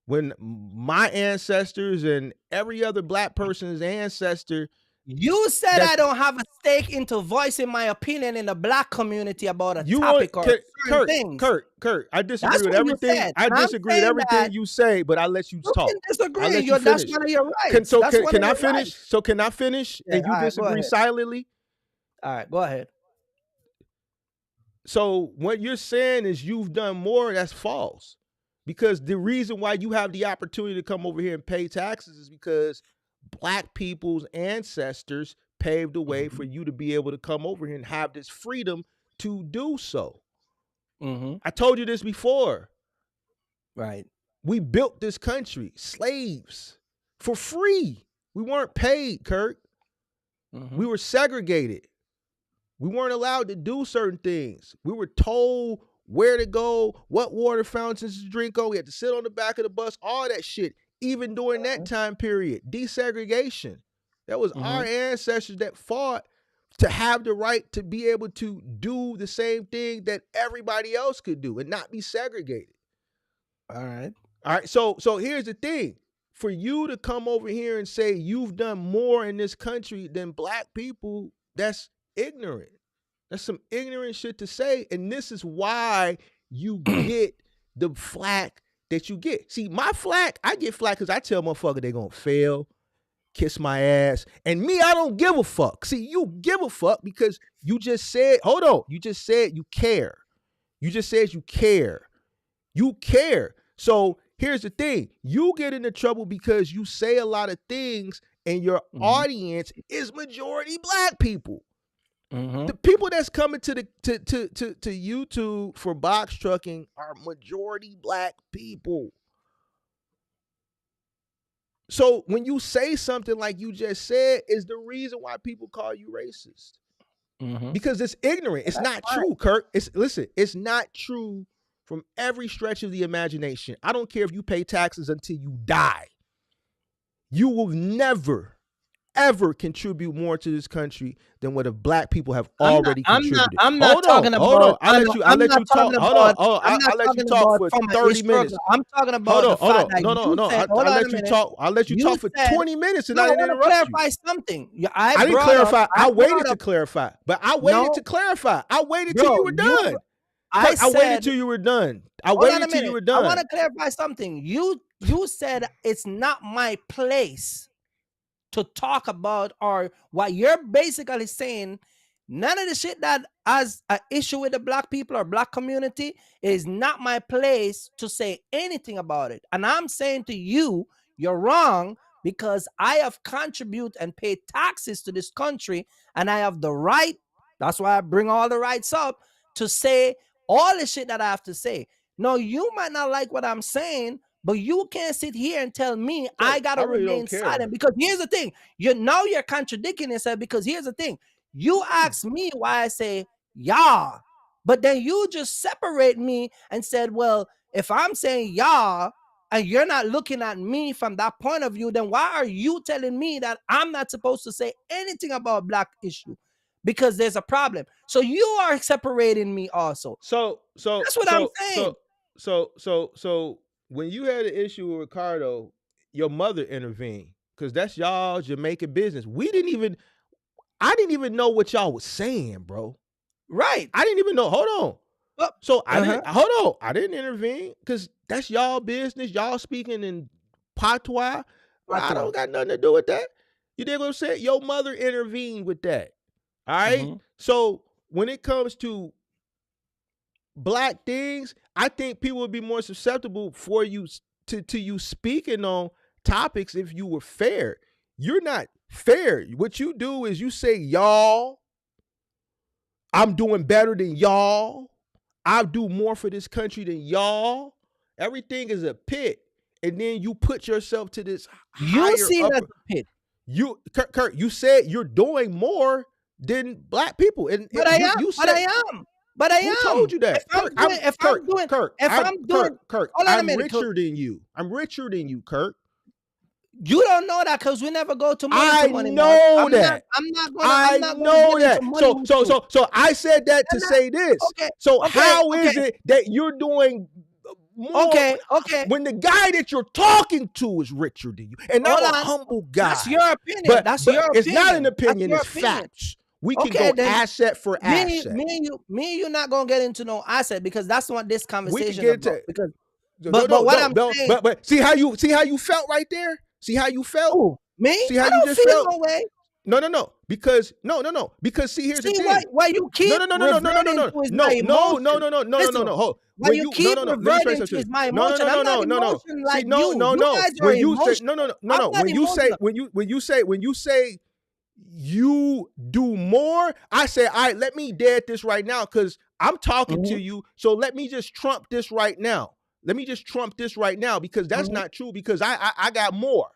When my ancestors and every other black person's ancestor. You said I don't have a stake into voicing my opinion in the black community about a topic or certain things. Kurt, I disagree with everything. I disagree with everything you say, but I let you talk. You can disagree. That's one of your rights. Can I finish? Rights. So can I finish? Yeah, and you disagree silently? All right, go ahead. So what you're saying is you've done more. That's false. Because the reason why you have the opportunity to come over here and pay taxes is because black people's ancestors paved the way for you to be able to come over here and have this freedom to do so. I told you this before. Right. We built this country, slaves, for free. We weren't paid, Kirk. We were segregated. We weren't allowed to do certain things. We were told where to go, what water fountains to drink on. We had to sit on the back of the bus, all that shit. Even during that time period, desegregation. That was our ancestors that fought to have the right to be able to do the same thing that everybody else could do and not be segregated. All right. So here's the thing. For you to come over here and say you've done more in this country than black people, that's ignorant. That's some ignorant shit to say. And this is why you get the flack that you get. See, my flack, I get flack because I tell motherfucker they gonna fail, kiss my ass. And me, I don't give a fuck. See, you give a fuck because you just said, hold on, you just said you care. You just said you care. You care. So here's the thing. You get into trouble because you say a lot of things and your audience is majority black people. The people that's coming to YouTube for box trucking are majority black people. So when you say something like you just said, is the reason why people call you racist. Because it's ignorant. It's not true, Kirk. It's not true from every stretch of the imagination. I don't care if you pay taxes until you die. You will never, ever contribute more to this country than what black people have already contributed. I'm not talking about. I'll let you talk. Hold on. I'll let you talk for 30 minutes. I'm talking about. Hold on. I'll let you talk for 20 minutes and I didn't interrupt you. Clarify something. I didn't clarify. I waited to clarify. But I waited to clarify. I waited till you were done. I waited till you were done. I waited till you were done. I want to clarify something. You said it's not my place to talk about, or what you're basically saying, none of the shit that has an issue with the black people or black community is not my place to say anything about it. And I'm saying to you, you're wrong, because I have contributed and paid taxes to this country, and I have the right, that's why I bring all the rights up, to say all the shit that I have to say. No, you might not like what I'm saying, but you can't sit here and tell me I gotta remain silent. Because here's the thing: you're contradicting yourself. Because here's the thing: you asked me why I say y'all, but then you just separate me and said, "Well, if I'm saying y'all and you're not looking at me from that point of view, then why are you telling me that I'm not supposed to say anything about black issue?" because there's a problem. So you are separating me also. So that's what I'm saying. So when you had an issue with Ricardo, your mother intervened because that's y'all Jamaican business. I didn't even know what y'all was saying, bro. Right. I didn't even know. Hold on. So I didn't intervene because that's y'all business. Y'all speaking in patois. I don't got nothing to do with that. You dig what I'm saying? Your mother intervened with that. All right. So when it comes to black things, I think people would be more susceptible for you to you speaking on topics if you were fair. You're not fair. What you do is you say, y'all, I'm doing better than y'all. I do more for this country than y'all. Everything is a pit. And then you put yourself to this You see it as a pit. Kirk, you said you're doing more than black people. But I am. Who told you that? Kirk, I'm richer than you. I'm richer than you, Kirk. You don't know that because we never go to money. I know that. I know that. So I said that to say this. How is it that you're doing more? Okay. When the guy that you're talking to is richer than you, and I'm a humble guy. That's your opinion. But it's not an opinion. It's facts. We can go asset for asset. Me and you not gonna get into no asset because that's what this conversation is about. But see how you felt right there. See how you felt? Ooh, me? See how I you don't just feel felt? No way. No. Because see, here's the thing. Why you keep No. Why you keep reverting to my emotion? I'm not emotional like you. You guys are emotional. When you say you do more, I say, all right, let me dead this right now because I'm talking to you. So let me just trump this right now. Because that's not true because I got more.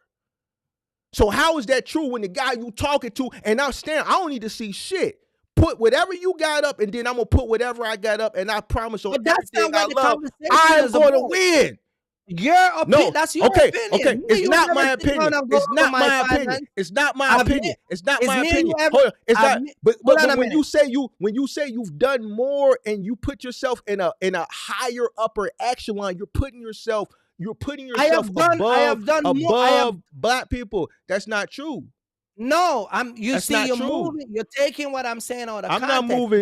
So how is that true when the guy you talking to, and I don't need to see shit. Put whatever you got up, and then I'm gonna put whatever I got up, and I promise on everything I love, I'm gonna win. Your opinion. That's your opinion. Okay. It's not my opinion. It's not my opinion. Hold on. It's not. But when you say you've done more and you put yourself in a higher upper echelon, you're putting yourself above black people. That's not true. No, you're moving. You're taking what I'm saying out of context.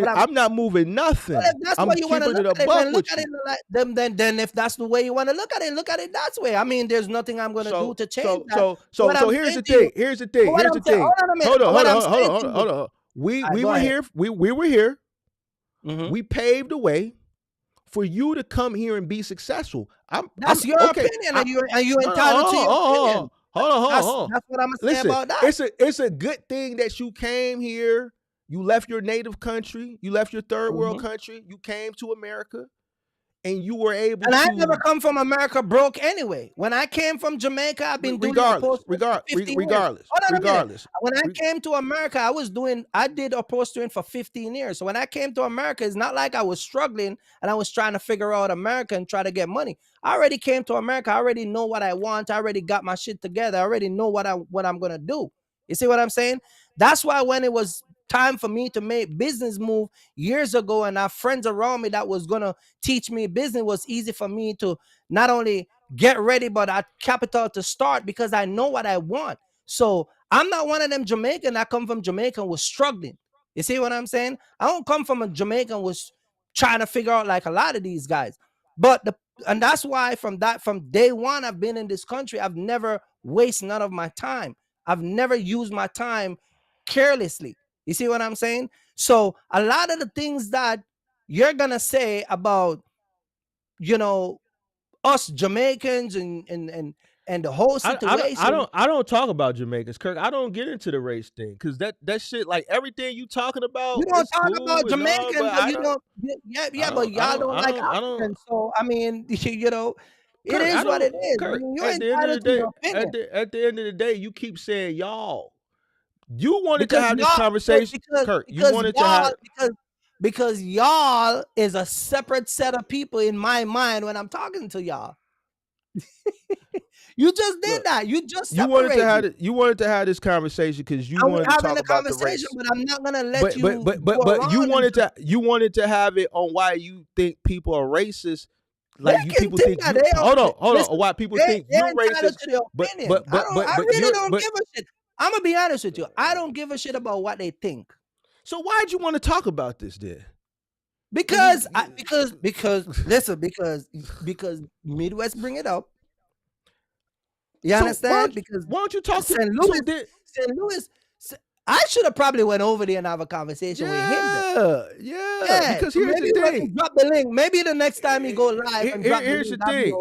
I'm not moving nothing. Well, if that's I'm what you want to look at it, then if that's the way you want to look at it that way. I mean, there's nothing I'm going to do to change that. So here's the thing. Hold on. We were here. We were here. We paved the way for you to come here and be successful. That's your opinion. Are you entitled to your opinion? Hold on. That's what I'm gonna say about that. It's a good thing that you came here. You left your native country. You left your third world country. You came to America, and you were able. And I never come from America broke anyway. When I came from Jamaica, I've been doing regardless. When I came to America, I did upholstering for 15 years. So when I came to America, it's not like I was struggling and I was trying to figure out America and try to get money. I already came to America. I already know what I want. I already got my shit together. I already know what I'm gonna do. You see what I'm saying? That's why when it was time for me to make business move years ago, and I have friends around me that was gonna teach me business, was easy for me to not only get ready, but I capital to start because I know what I want. So I'm not one of them Jamaican. I come from Jamaica and was struggling. You see what I'm saying? I don't come from a Jamaican was trying to figure out like a lot of these guys. And that's why from day one, I've been in this country. I've never wasted none of my time. I've never used my time carelessly. You see what I'm saying? So a lot of the things that you're going to say about, us Jamaicans and the whole situation. I don't talk about Jamaicans, Kirk. I don't get into the race thing because that shit, like everything you talking about. You don't talk about Jamaicans, but y'all don't like Africans. So I mean, it Kirk, is what it is. Kirk, I mean, at the end of the day, you keep saying y'all. You wanted to have this conversation, Kirk. You wanted to have because y'all is a separate set of people in my mind when I'm talking to y'all. You just did Look, that. You just you wanted to have separated. you wanted to have this conversation because you I'm wanted to having talk a about the race. conversation, but I'm not gonna let you But go you around wanted to have it on why you think people are racist. They Like can people think think that. you They hold on. listen, Why people they're think you're entitled racist? to their But opinion. I really you're don't give a shit. I'm gonna be honest with you. I don't give a shit about what they think. So why'd you want to talk about this then? Because Midwest bring it up. You So understand? why don't you talk to St. Louis, I should have probably went over there and have a conversation with him. Yeah. Because here's the thing. Drop the link. Maybe the next time he go live and drop Here's the the link.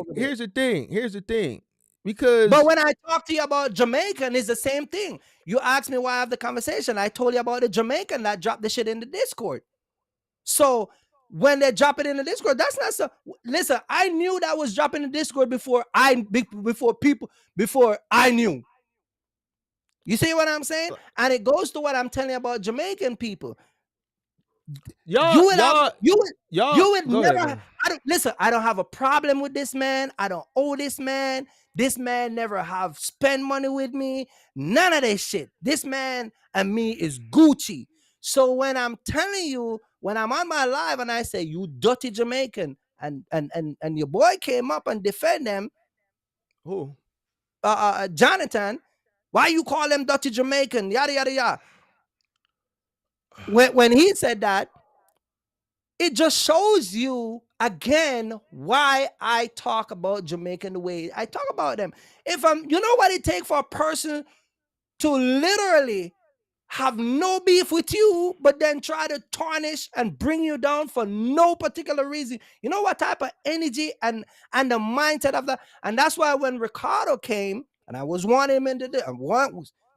thing. Here's the thing. Because but when I talk to you about Jamaican, it's the same thing. You asked me why I have the conversation. I told you about the Jamaican that dropped the shit in the Discord. So when they drop it in the Discord, that's not so. Listen, I knew that was dropping in the Discord before I knew. You see what I'm saying? And it goes to what I'm telling you about Jamaican people. You would never. I don't have a problem with this man. I don't owe this man. This man never have spent money with me. None of this shit. This man and me is Gucci. So when I'm telling you, when I'm on my live and I say you dirty Jamaican, and your boy came up and defend them. Who? Jonathan. Why you call them dirty Jamaican? Yada yada yada. When he said that, it just shows you again why I talk about Jamaican the way I talk about them. You know what it takes for a person to literally have no beef with you, but then try to tarnish and bring you down for no particular reason. You know what type of energy and the mindset of that? And that's why when Ricardo came, and I was wanting him into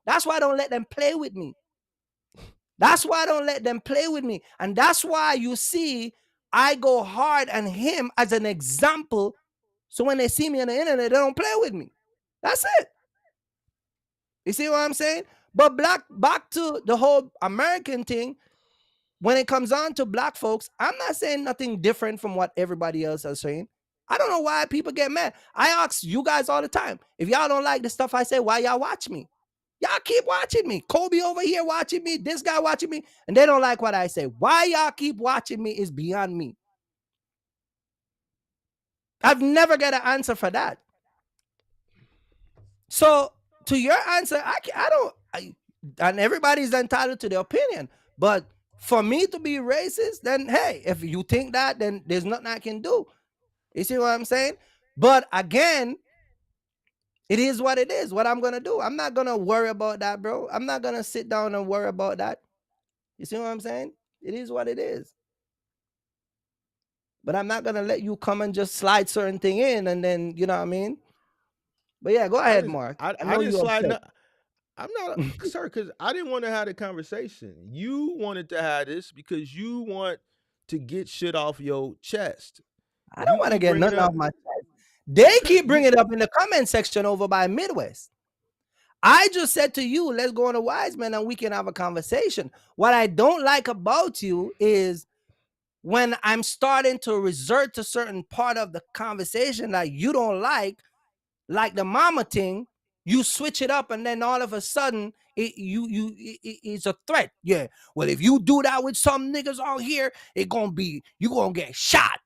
that's why I don't let them play with me. That's why I don't let them play with me. And that's why you see I go hard on him as an example. So when they see me on the internet, they don't play with me. That's it. You see what I'm saying? But back to the whole American thing, when it comes on to black folks, I'm not saying nothing different from what everybody else is saying. I don't know why people get mad. I ask you guys all the time, if y'all don't like the stuff I say, why y'all watch me? Y'all keep watching me. Kobe over here watching me, this guy watching me, and they don't like what I say. Why y'all keep watching me is beyond me. I've never got an answer for that. So to your answer, and everybody's entitled to their opinion. But for me to be racist, then hey, if you think that, then there's nothing I can do. You see what I'm saying? But again, it is what it is. What I'm going to do. I'm not going to worry about that, bro. I'm not going to sit down and worry about that. You see what I'm saying? It is what it is. But I'm not going to let you come and just slide certain thing in and then, you know what I mean? But yeah, go ahead, Mark. I didn't slide. I'm not, sir, because I didn't want to have a conversation. You wanted to have this because you want to get shit off your chest. I don't want to get nothing off my chest. They keep bringing it up in the comment section over by Midwest. I just said to you, let's go on a Wiseman and we can have a conversation. What I don't like about you is when I'm starting to resort to certain part of the conversation that you don't like the mama thing, you switch it up and then all of a sudden it's a threat. Yeah. Well, if you do that with some niggas out here, you're going to get shot.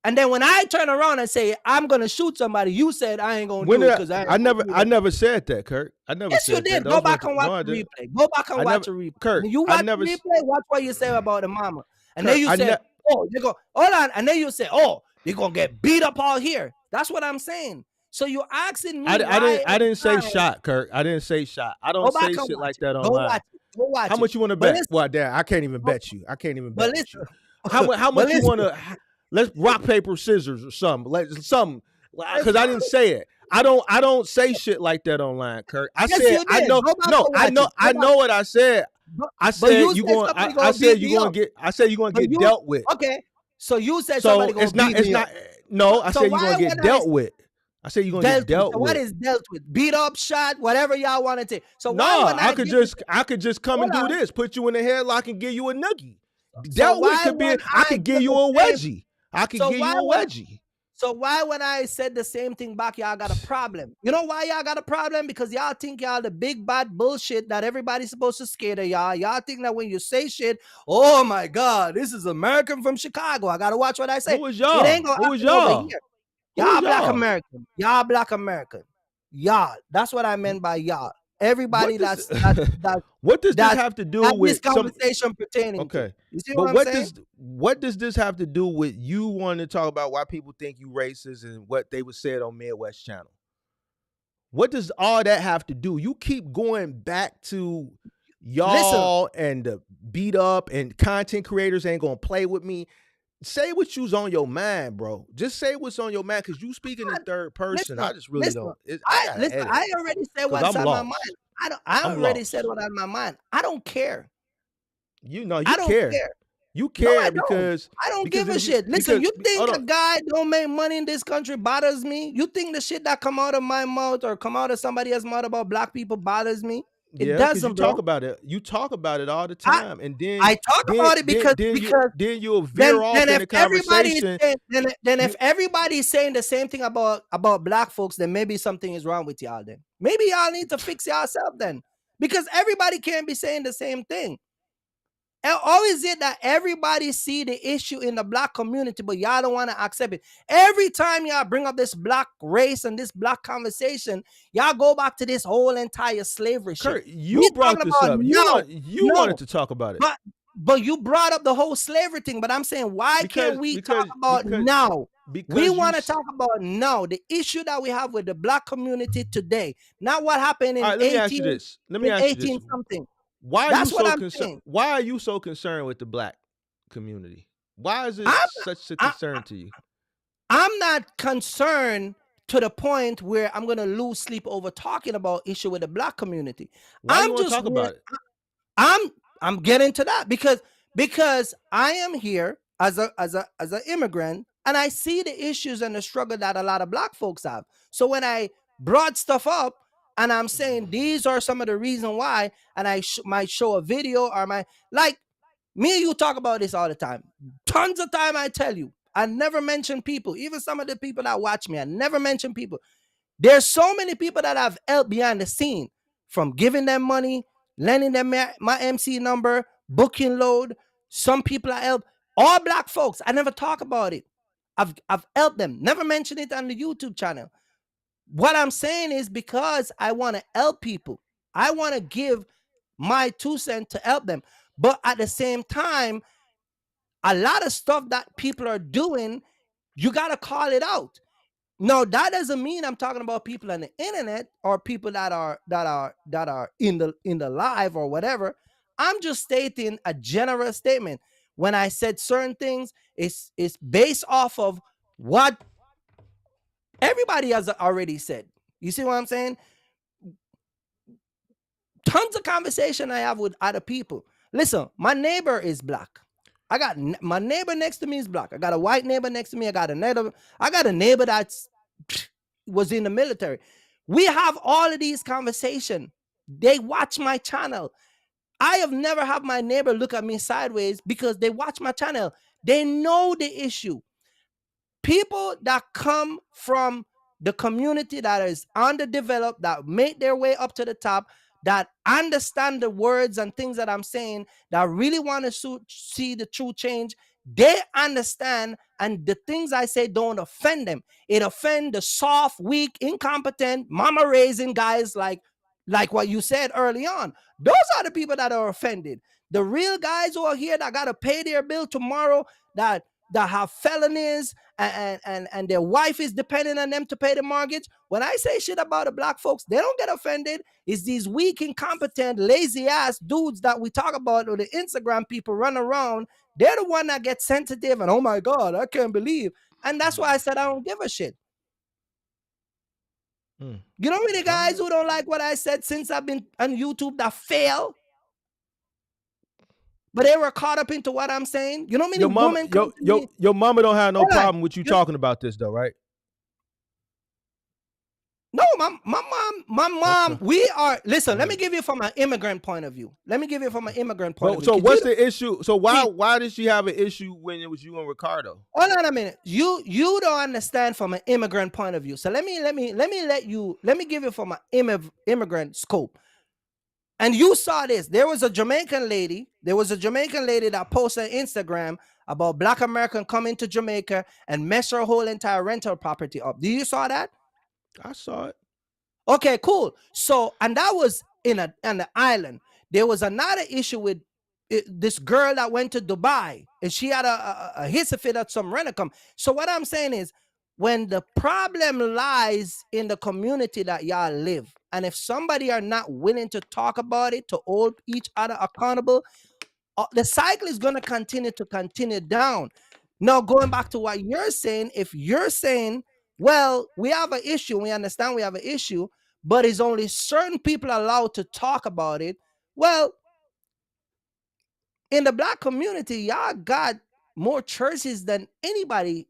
And then when I turn around and say I'm gonna shoot somebody, you said I ain't gonna do it because I never said that, Kirk. I never yes, said you did. that. Go back and watch the replay. Go back and watch the replay. Kirk, when you watch the replay, watch what you say about the mama. And Kirk, then you say, oh, you go, hold on. And then you say, oh, you're gonna get beat up all here. That's what I'm saying. So you're asking me. I didn't say shot, Kirk. I didn't say shot. I don't say shit like that online. Go watch How much you want to bet? Well, damn, I can't even bet you. I can't even bet you. How much you want to? Let's rock, paper, scissors or something. Something. Because I didn't say it. I don't say shit like that online, Kirk. I said I know. No, I know what I said. I said you going. I said you going to get. I said you going to get dealt with. Okay. So you said somebody going to beat me up. It's not. No, I said you going to get dealt with. I said you're gonna get dealt with. What is dealt with? Beat up, shot, whatever y'all want to take. So I could just come and do this, put you in the headlock and give you a noogie. Dealt with could be. I could give you a wedgie. I could give you a wedgie. So why when I said the same thing back, y'all got a problem? You know why y'all got a problem? Because y'all think y'all the big bad bullshit that everybody's supposed to scare of y'all. Y'all think that when you say shit, oh my God, this is American from Chicago. I gotta watch what I say. Who was y'all? It ain't gonna happen over here. Y'all black American. Y'all black American. Y'all. That's what I meant by y'all. Everybody that's what does this have to do with this conversation pertaining to? You see but what I'm saying? What does this have to do with you wanting to talk about why people think you racist and what they was said on Midwest Channel? What does all that have to do? You keep going back to y'all and the beat up and content creators ain't gonna play with me. Say what you's on your mind, bro. Just say what's on your mind, because you speaking in third person. I just really don't. I already said what's on my mind. I already said what's on my mind. I don't care. You care. You care because I don't give a shit. Listen, you think a guy don't make money in this country bothers me? You think the shit that come out of my mouth or come out of somebody else's mouth about black people bothers me? It doesn't, bro. You talk about it all the time, and then I talk about it because you'll veer off in the conversation. Then if everybody's saying the same thing about black folks, then maybe something is wrong with y'all. Then maybe y'all need to fix yourself then, because everybody can't be saying the same thing. And always it that everybody see the issue in the black community, but y'all don't want to accept it. Every time y'all bring up this black race and this black conversation, y'all go back to this whole entire slavery Kirk, shit. You brought this up. You wanted to talk about it. But you brought up the whole slavery thing. But I'm saying, why can't we talk about now? We want to talk about now, the issue that we have with the black community today. Not what happened in 18 something. Why are you so concerned with the black community? Why is it such a concern to you? I'm not concerned to the point where I'm going to lose sleep over talking about issue with the black community. Why you want to talk about it? I'm getting to that because I am here as an immigrant, and I see the issues and the struggle that a lot of black folks have. So when I brought stuff up, and I'm saying these are some of the reasons why, and I might show a video or me and you talk about this all the time. Tons of time I tell you. I never mention people. Even some of the people that watch me, I never mention people. There's so many people that I've helped behind the scene, from giving them money, lending them my MC number, booking load. Some people I help. All black folks. I never talk about it. I've helped them. Never mention it on the YouTube channel. What I'm saying is because I want to help people. I want to give my 2 cents to help them. But at the same time, a lot of stuff that people are doing, you got to call it out. No, that doesn't mean I'm talking about people on the internet or people that are in the live or whatever. I'm just stating a general statement. When I said certain things, it's based off of what everybody has already said. You see what I'm saying? Tons of conversation I have with other people. Listen, my neighbor is black. I got my neighbor next to me is black. I got a white neighbor next to me. I got a neighbor that's was in the military. We have all of these conversations. They watch my channel. I have never had my neighbor look at me sideways because they watch my channel. They know the issue. People that come from the community that is underdeveloped, that make their way up to the top, that understand the words and things that I'm saying, that really want to see the true change, they understand, and the things I say don't offend them. It offends the soft, weak, incompetent, mama raising guys like what you said early on. Those are the people that are offended. The real guys who are here that got to pay their bill tomorrow, that have felonies and their wife is depending on them to pay the mortgage. When I say shit about the black folks, they don't get offended. It's these weak, incompetent, lazy ass dudes that we talk about, or the Instagram people run around. They're the one that get sensitive and, oh my God, I can't believe. And that's why I said I don't give a shit. You know me, the guys who don't like what I said since I've been on YouTube that fail, but they were caught up into what I'm saying. You know me, your mama don't have no problem with you talking about this though, right? No, my mom, we are, listen, let me give you from an immigrant point of view. Let me give you from an immigrant point of view. So what's the issue? So why did she have an issue when it was you and Ricardo? Hold on a minute. You don't understand from an immigrant point of view. So let me give you from an immigrant scope. And you saw this. There was a Jamaican lady that posted on Instagram about Black American coming to Jamaica and mess her whole entire rental property up. Do you saw that? I saw it. Okay, cool. So, and that was in the island. There was another issue with this girl that went to Dubai, and she had a hissy fit at some rent-a-come. So what I'm saying is, when the problem lies in the community that y'all live, and if somebody are not willing to talk about it, to hold each other accountable, the cycle is going to continue down. Now, going back to what you're saying, if you're saying, well, we have an issue, we understand we have an issue, but it's only certain people allowed to talk about it. Well, in the Black community, y'all got more churches than anybody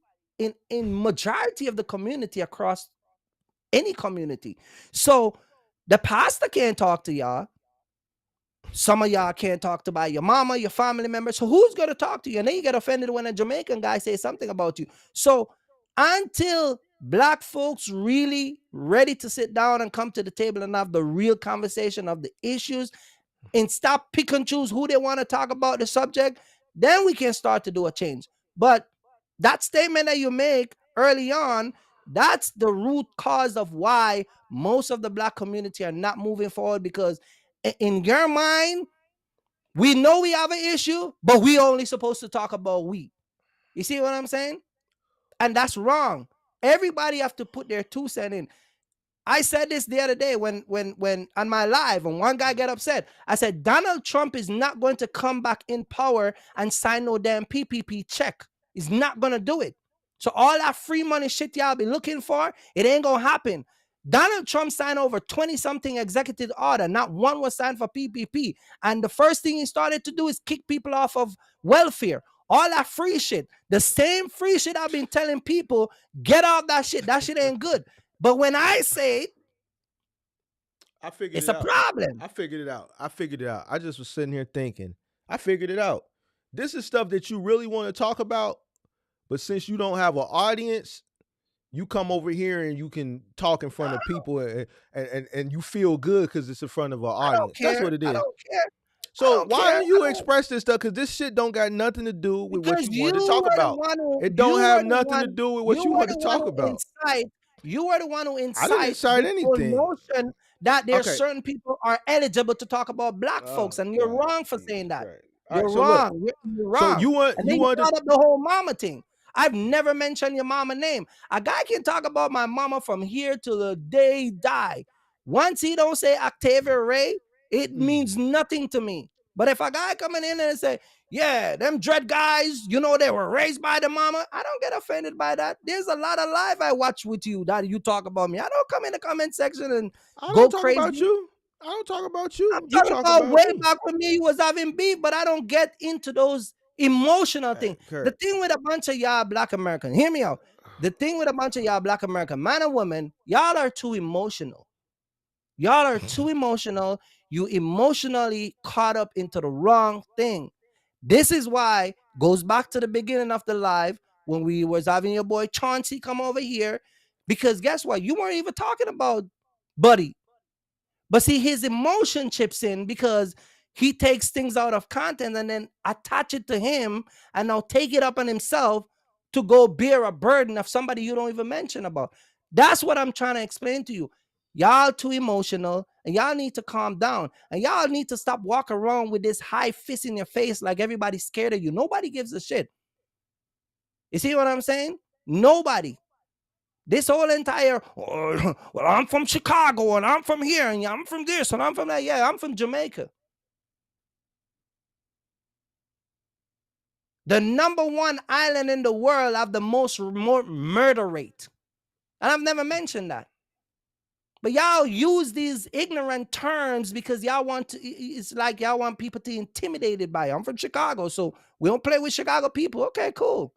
in majority of the community across any community. So the pastor can't talk to y'all. Some of y'all can't talk to by your mama, your family members. So who's going to talk to you? And then you get offended when a Jamaican guy says something about you. So until Black folks really ready to sit down and come to the table and have the real conversation of the issues and stop pick and choose who they want to talk about the subject, then we can start to do a change. But that statement that you make early on, that's the root cause of why most of the Black community are not moving forward, because in your mind, we know we have an issue, but we only supposed to talk about we. You see what I'm saying? And that's wrong. Everybody have to put their 2 cents in. I said this the other day when on my live, and one guy got upset. I said, Donald Trump is not going to come back in power and sign no damn PPP check. He's not going to do it. So all that free money shit y'all be looking for, it ain't going to happen. Donald Trump signed over 20-something executive order. Not one was signed for PPP. And the first thing he started to do is kick people off of welfare. All that free shit. The same free shit I've been telling people, get off that shit. That shit ain't good. But when I say it, it's a problem. I figured it out. I just was sitting here thinking, I figured it out. This is stuff that you really want to talk about, but since you don't have an audience, you come over here and you can talk in front of people and you feel good because it's in front of an audience. That's what it is. I don't care. So why don't you express this stuff? Because this shit don't got nothing to do with what you want to talk about. It don't have nothing to do with what you want to talk about. You were the one who incited. I didn't incite anything. Notion that there's certain people are eligible to talk about Black folks, and you're wrong for saying that. You're wrong. You're wrong. So you want brought up the whole mama thing. I've never mentioned your mama name. A guy can talk about my mama from here till the day he die. Once he don't say Octavia Ray, it means nothing to me. But if a guy coming in and say, yeah, them dread guys, you know, they were raised by the mama, I don't get offended by that. There's a lot of live I watch with you that you talk about me. I don't come in the comment section and go crazy. About you. I don't talk about you. I'm talking about way back when me was having beef, but I don't get into those emotional things. The thing with a bunch of y'all Black Americans, hear me out. The thing with a bunch of y'all Black American, man and woman, y'all are too emotional. Y'all are too emotional. You emotionally caught up into the wrong thing. This is why, goes back to the beginning of the live, when we was having your boy Chauncey come over here, because guess what? You weren't even talking about Buddy. But see, his emotion chips in because he takes things out of content and then attach it to him and now take it up on himself to go bear a burden of somebody you don't even mention about. That's what I'm trying to explain to you. Y'all too emotional and y'all need to calm down and y'all need to stop walking around with this high fist in your face like everybody's scared of you. Nobody gives a shit. You see what I'm saying? Nobody. This whole entire, well, I'm from Chicago and I'm from here and I'm from this and I'm from that. Yeah, I'm from Jamaica. The #1 island in the world have the most murder rate. And I've never mentioned that. But y'all use these ignorant terms because y'all want to, it's like y'all want people to be intimidated by it. I'm from Chicago, so we don't play with Chicago people. Okay, cool.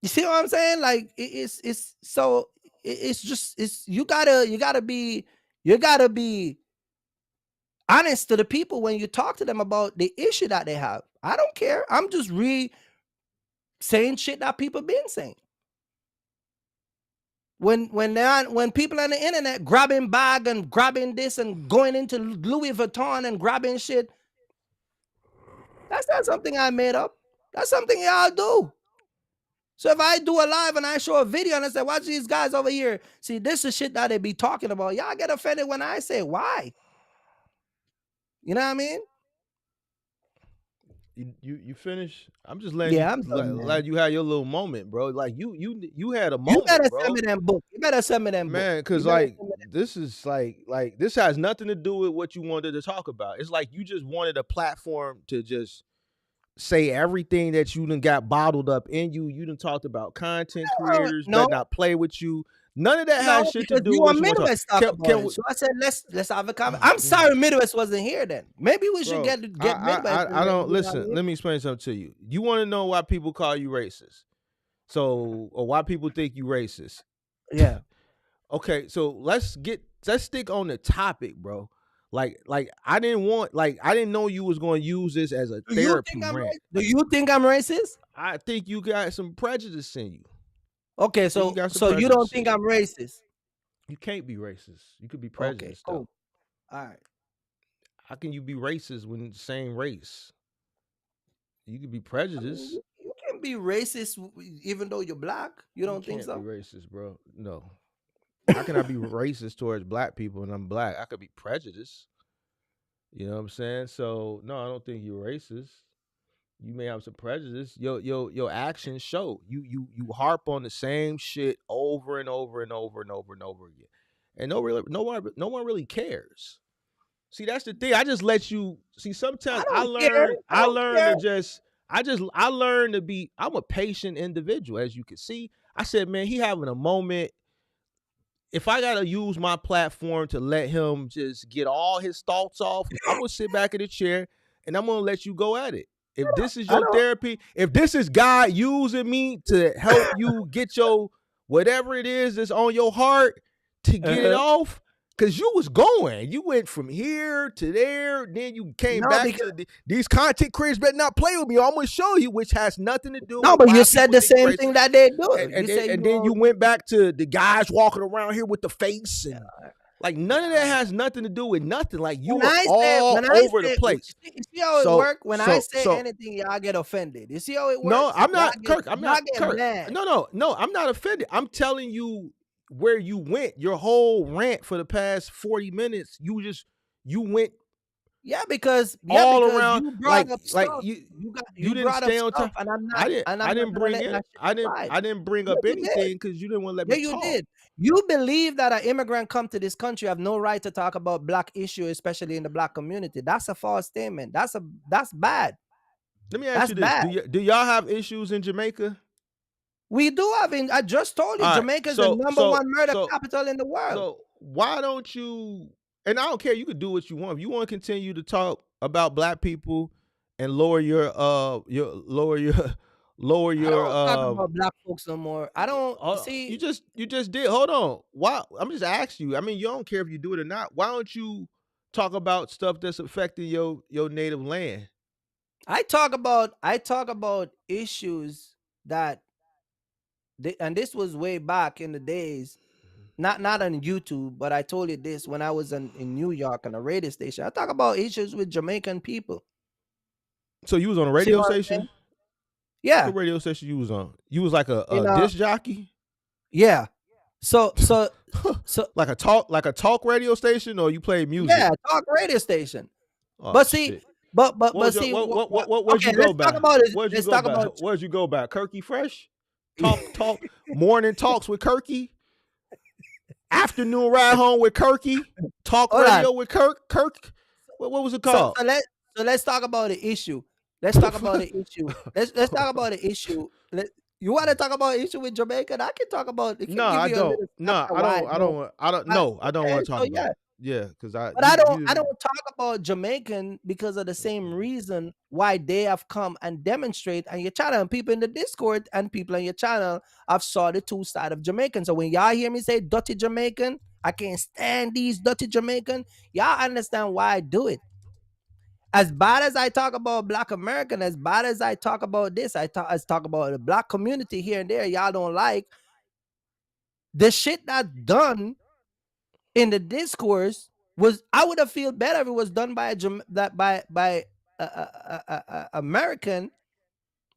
You see what I'm saying? Like it's so it's just you gotta be honest to the people when you talk to them about the issue that they have. I don't care. I'm just saying shit that people been saying. When people on the internet grabbing bag and grabbing this and going into Louis Vuitton and grabbing shit, that's not something I made up. That's something y'all do. So if I do a live and I show a video and I say, watch these guys over here. See, this is shit that they be talking about. Y'all get offended when I say why. You know what I mean? You finish? I'm just letting let you have your little moment, bro. Like you had a moment. You better bro. send me them book. You better send me them man, because like this is like this has nothing to do with what you wanted to talk about. It's like you just wanted a platform to just say everything that you done got bottled up in you. You done talked about content creators that not play with you. None of that has shit to do with what you Midwest talk about it. So I said let's have a comment. I'm sorry Midwest wasn't here then. Maybe we should get Midwest. I don't listen. Let me explain something to you. You want to know why people call you racist? So or why people think you racist? Yeah. Okay, so let's stick on the topic, bro. Like I didn't know you was going to use this as a therapy rant. Do you think I'm racist? I think you got some prejudice in you. Okay, so you don't think I'm racist? You can't be racist. You could be prejudiced. Okay, cool. All right. How can you be racist when the same race? You could be prejudiced. You can't be racist even though you're black. You don't think so? Be racist, bro. No. How can I be racist towards black people and I'm black? I could be prejudiced. You know what I'm saying? So no, I don't think you're racist. You may have some prejudice. Your actions show. You harp on the same shit over and over and over and over and over again. And no one really cares. See, that's the thing. I just let you see. Sometimes I learn to be. I'm a patient individual, as you can see. I said, man, he having a moment. If I gotta use my platform to let him just get all his thoughts off, I'm gonna sit back in the chair and I'm gonna let you go at it. If this is your therapy, if this is God using me to help you get your whatever it is that's on your heart to get it off, because you was going. You went from here to there, then you came back to these content creators better not play with me. I'm going to show you, which has nothing to do with but you said the same thing that they do. And then you went back to the guys walking around here with the face and like none of that has nothing to do with nothing. Like you are all over the place. You see how it works? When I say anything, y'all get offended. You see how it works? No, I'm not, Kirk. I'm not, Kirk. No, I'm not offended. I'm telling you where you went. Your whole rant for the past 40 minutes, you went. Yeah, because around you brought up stuff. Like you didn't stay on top. I didn't bring up anything because you didn't want to let me talk. You did. You believe that an immigrant come to this country have no right to talk about black issue, especially in the black community. That's a false statement. That's bad. Let me ask you this: do y'all have issues in Jamaica? We do have. I just told you, Jamaica is the number one murder capital in the world. So why don't you? And I don't care. You could do what you want. If you want to continue to talk about black people and lower your I don't talk about black folks no more. I don't see. You just did. Hold on. Why? I'm just asking you. I mean, you don't care if you do it or not. Why don't you talk about stuff that's affecting your native land? I talk about issues that, and this was way back in the days. Not on YouTube, but I told you this when I was in New York on a radio station. I talk about issues with Jamaican people. So you was on a radio station? Yeah. What radio station you was on? You was like a disc jockey? Yeah. So like a talk radio station, or you play music? Yeah, talk radio station. Oh, but see, shit. but see, where'd you go back? Where'd you go back? Kirky Fresh? Talk morning talks with Kirky? Afternoon ride home with Kirky, talk radio with Kirk. What was it called? So let's talk about the issue. Let's talk about the issue. Let's talk about the issue. You want to talk about the issue with Jamaica? I can talk about it. No, I don't. No, I don't want to talk about it. Yeah, because But I don't talk about Jamaican because of the same reason why they have come and demonstrate on your channel, and people in the Discord and people on your channel have saw the two side of Jamaican. So when y'all hear me say dirty Jamaican, I can't stand these dirty Jamaican, y'all understand why I do it. As bad as I talk about Black American, as bad as I talk about this, I talk about the Black community here and there, y'all don't like the shit that's done in the discourse. I would have feel better if it was done by American,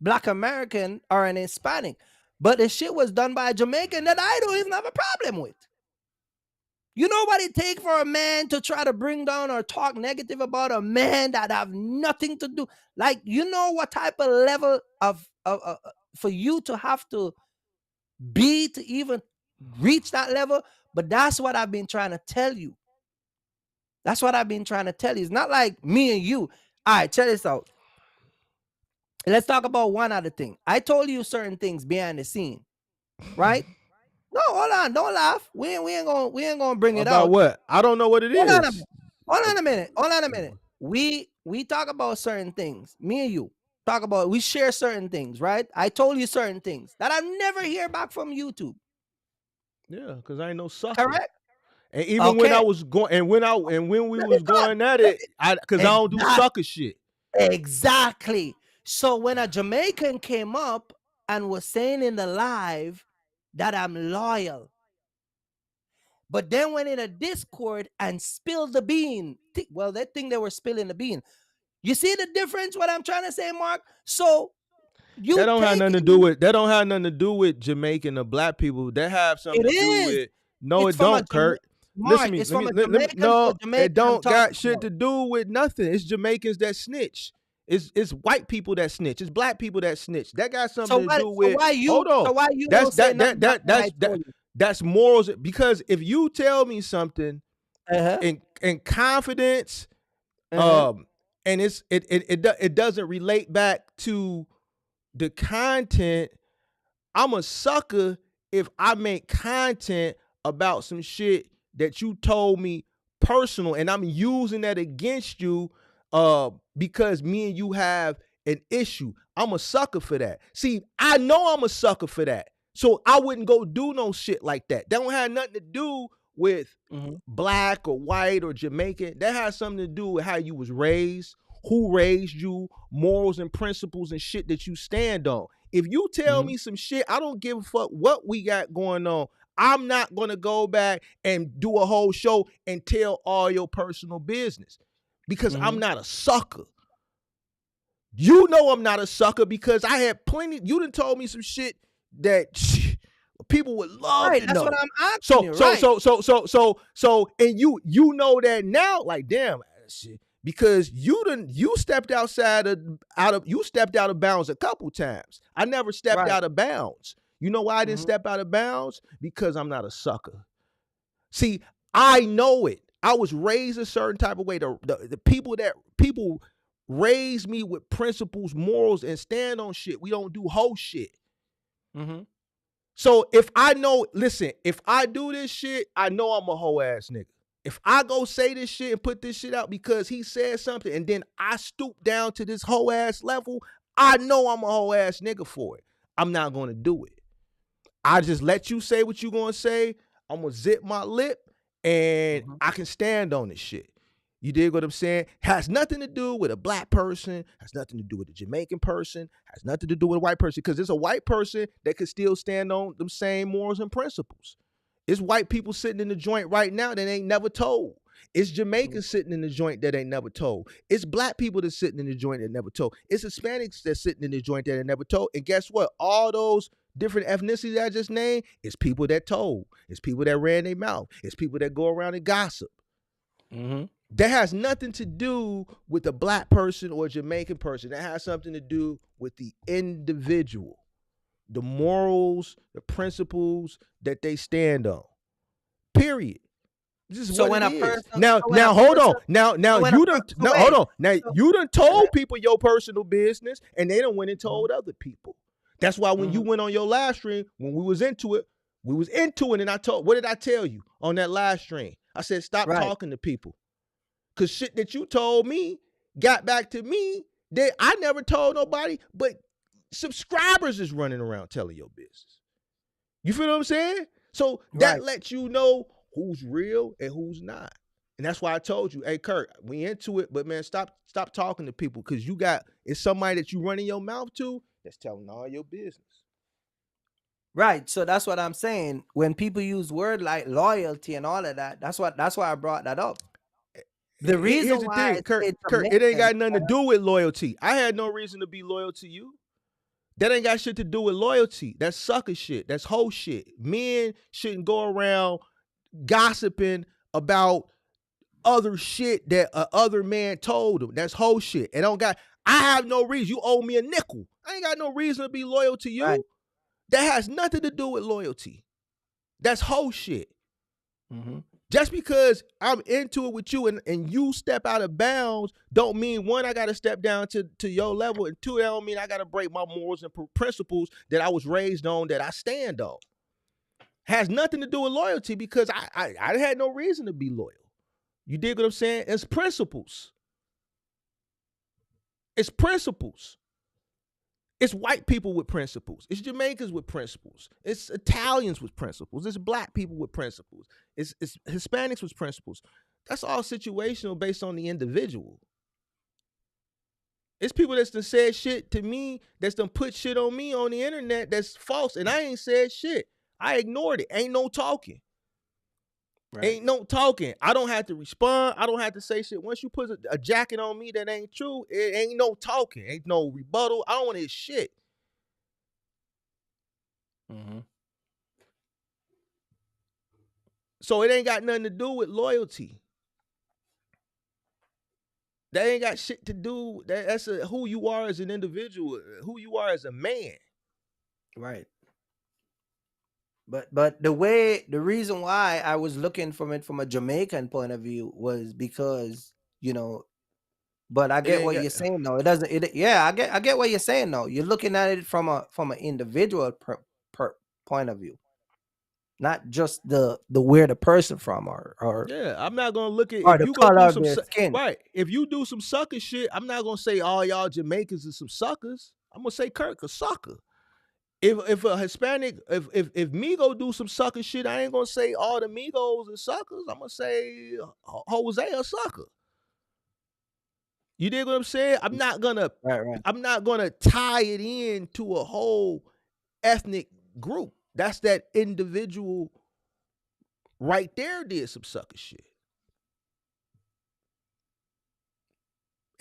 Black American, or an Hispanic. But the shit was done by a Jamaican that I don't even have a problem with. You know what it take for a man to try to bring down or talk negative about a man that have nothing to do? Like, you know what type of level of for you to have to be to even reach that level? But that's what I've been trying to tell you. That's what I've been trying to tell you. It's not like me and you. All right, check this out. Let's talk about one other thing. I told you certain things behind the scene, right? No, hold on, don't laugh. We ain't gonna bring it out. About what? I don't know what it is. Hold on a minute. We talk about certain things. Me and you talk about. We share certain things, right? I told you certain things that I never hear back from YouTube. Yeah, because I ain't no sucker. Correct. And even when I was going, and when we was going at it, because I don't do sucker shit. Exactly. So when a Jamaican came up and was saying in the live that I'm loyal, but then went in a Discord and spilled the bean. Well, they think they were spilling the bean. You see the difference? What I'm trying to say, Mark? So that don't have nothing to do with Jamaican or Black people. That have something to do with. No, it don't, Kirk. Mark, Listen to me. No, it don't got shit to do with nothing. It's Jamaicans that snitch. It's white people that snitch. It's Black people that snitch. That got something to do with. Hold on. So why you don't say that's morals. Because if you tell me something in confidence, and it doesn't relate back to the content, I'm a sucker if I make content about some shit that you told me personal, and I'm using that against you because me and you have an issue. I'm a sucker for that. See, I know I'm a sucker for that. So I wouldn't go do no shit like that. That don't have nothing to do with Black or white or Jamaican. That has something to do with how you was raised, who raised you, morals and principles and shit that you stand on. If you tell me some shit, I don't give a fuck what we got going on. I'm not going to go back and do a whole show and tell all your personal business because I'm not a sucker. You know I'm not a sucker because I had plenty. You done told me some shit that people would love to know. That's what I'm asking you. So, and you know that now, like, damn, shit, because you stepped out of bounds a couple times. I never stepped out of bounds. You know why I didn't step out of bounds? Because I'm not a sucker. See, I know it. I was raised a certain type of way. The people raised me with principles, morals, and stand on shit. We don't do whole shit. So if I do this shit, I know I'm a whole ass nigga. If I go say this shit and put this shit out because he said something and then I stoop down to this whole ass level, I know I'm a whole ass nigga for it. I'm not going to do it. I just let you say what you going to say. I'm going to zip my lip and I can stand on this shit. You dig what I'm saying? Has nothing to do with a Black person, has nothing to do with a Jamaican person, has nothing to do with a white person, because there's a white person that could still stand on them same morals and principles. It's white people sitting in the joint right now that ain't never told. It's Jamaicans sitting in the joint that ain't never told. It's Black people that's sitting in the joint that never told. It's Hispanics that's sitting in the joint that ain't never told. And guess what? All those different ethnicities I just named, it's people that told. It's people that ran their mouth. It's people that go around and gossip. That has nothing to do with a Black person or a Jamaican person. That has something to do with the individual, the morals, the principles that they stand on. Period. This is what it is. Now hold on. Now you done told people your personal business, and they done went and told other people. That's why when you went on your live stream, when we was into it, and what did I tell you on that live stream? I said, stop Right. talking to people. Because shit that you told me got back to me that I never told nobody, but subscribers is running around telling your business. You feel what I'm saying? So that Right. lets you know who's real and who's not. And that's why I told you, hey, Kirk, we into it, but man, stop talking to people, because it's somebody that you running your mouth to that's telling all your business. Right. So that's what I'm saying. When people use word like loyalty and all of that, that's why I brought that up. The reason Here's the why thing, Kirk, it ain't got nothing to do with loyalty. I had no reason to be loyal to you. That ain't got shit to do with loyalty. That's sucker shit. That's hoe shit. Men shouldn't go around gossiping about other shit that other man told them. That's hoe shit. I have no reason. You owe me a nickel. I ain't got no reason to be loyal to you. Right. That has nothing to do with loyalty. That's hoe shit. Mm-hmm. Just because I'm into it with you and you step out of bounds don't mean, one, I got to step down to your level, and two, that don't mean I got to break my morals and principles that I was raised on, that I stand on. Has nothing to do with loyalty, because I had no reason to be loyal. You dig what I'm saying? It's principles. It's principles. It's white people with principles. It's Jamaicans with principles. It's Italians with principles. It's black people with principles. It's Hispanics with principles. That's all situational based on the individual. It's people that's done said shit to me, that's done put shit on me on the internet that's false, and I ain't said shit. I ignored it. Ain't no talking. Right. Ain't no talking. I don't have to respond. I don't have to say shit. Once you put a jacket on me that ain't true, it ain't no talking. Ain't no rebuttal. I don't want to hear shit. Mm-hmm. So it ain't got nothing to do with loyalty. That ain't got shit to do. That's who you are as an individual, who you are as a man. Right. But the reason why I was looking from it from a Jamaican point of view was because, but I get what you're saying though. I get what you're saying though. You're looking at it from an individual point of view, not just the where the person from or yeah. I'm not gonna look at or if the you color go of do their some skin. right. If you do some sucker shit, I'm not gonna say all y'all Jamaicans are some suckers. I'm gonna say Kirk a sucker. If a Hispanic, if Migo do some sucker shit, I ain't gonna say all the Migos are suckers. I'm gonna say Jose a sucker. You dig what I'm saying? I'm not gonna tie it into a whole ethnic group. That's that individual right there did some sucker shit.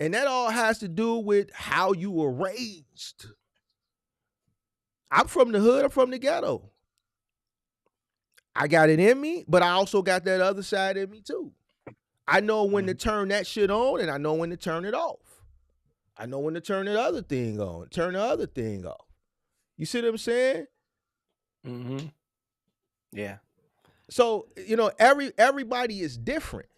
And that all has to do with how you were raised. I'm from the hood, I'm from the ghetto. I got it in me, but I also got that other side in me too. I know when to turn that shit on, and I know when to turn it off. I know when to turn the other thing on, turn the other thing off. You see what I'm saying? Mm-hmm. Yeah. So, everybody is different.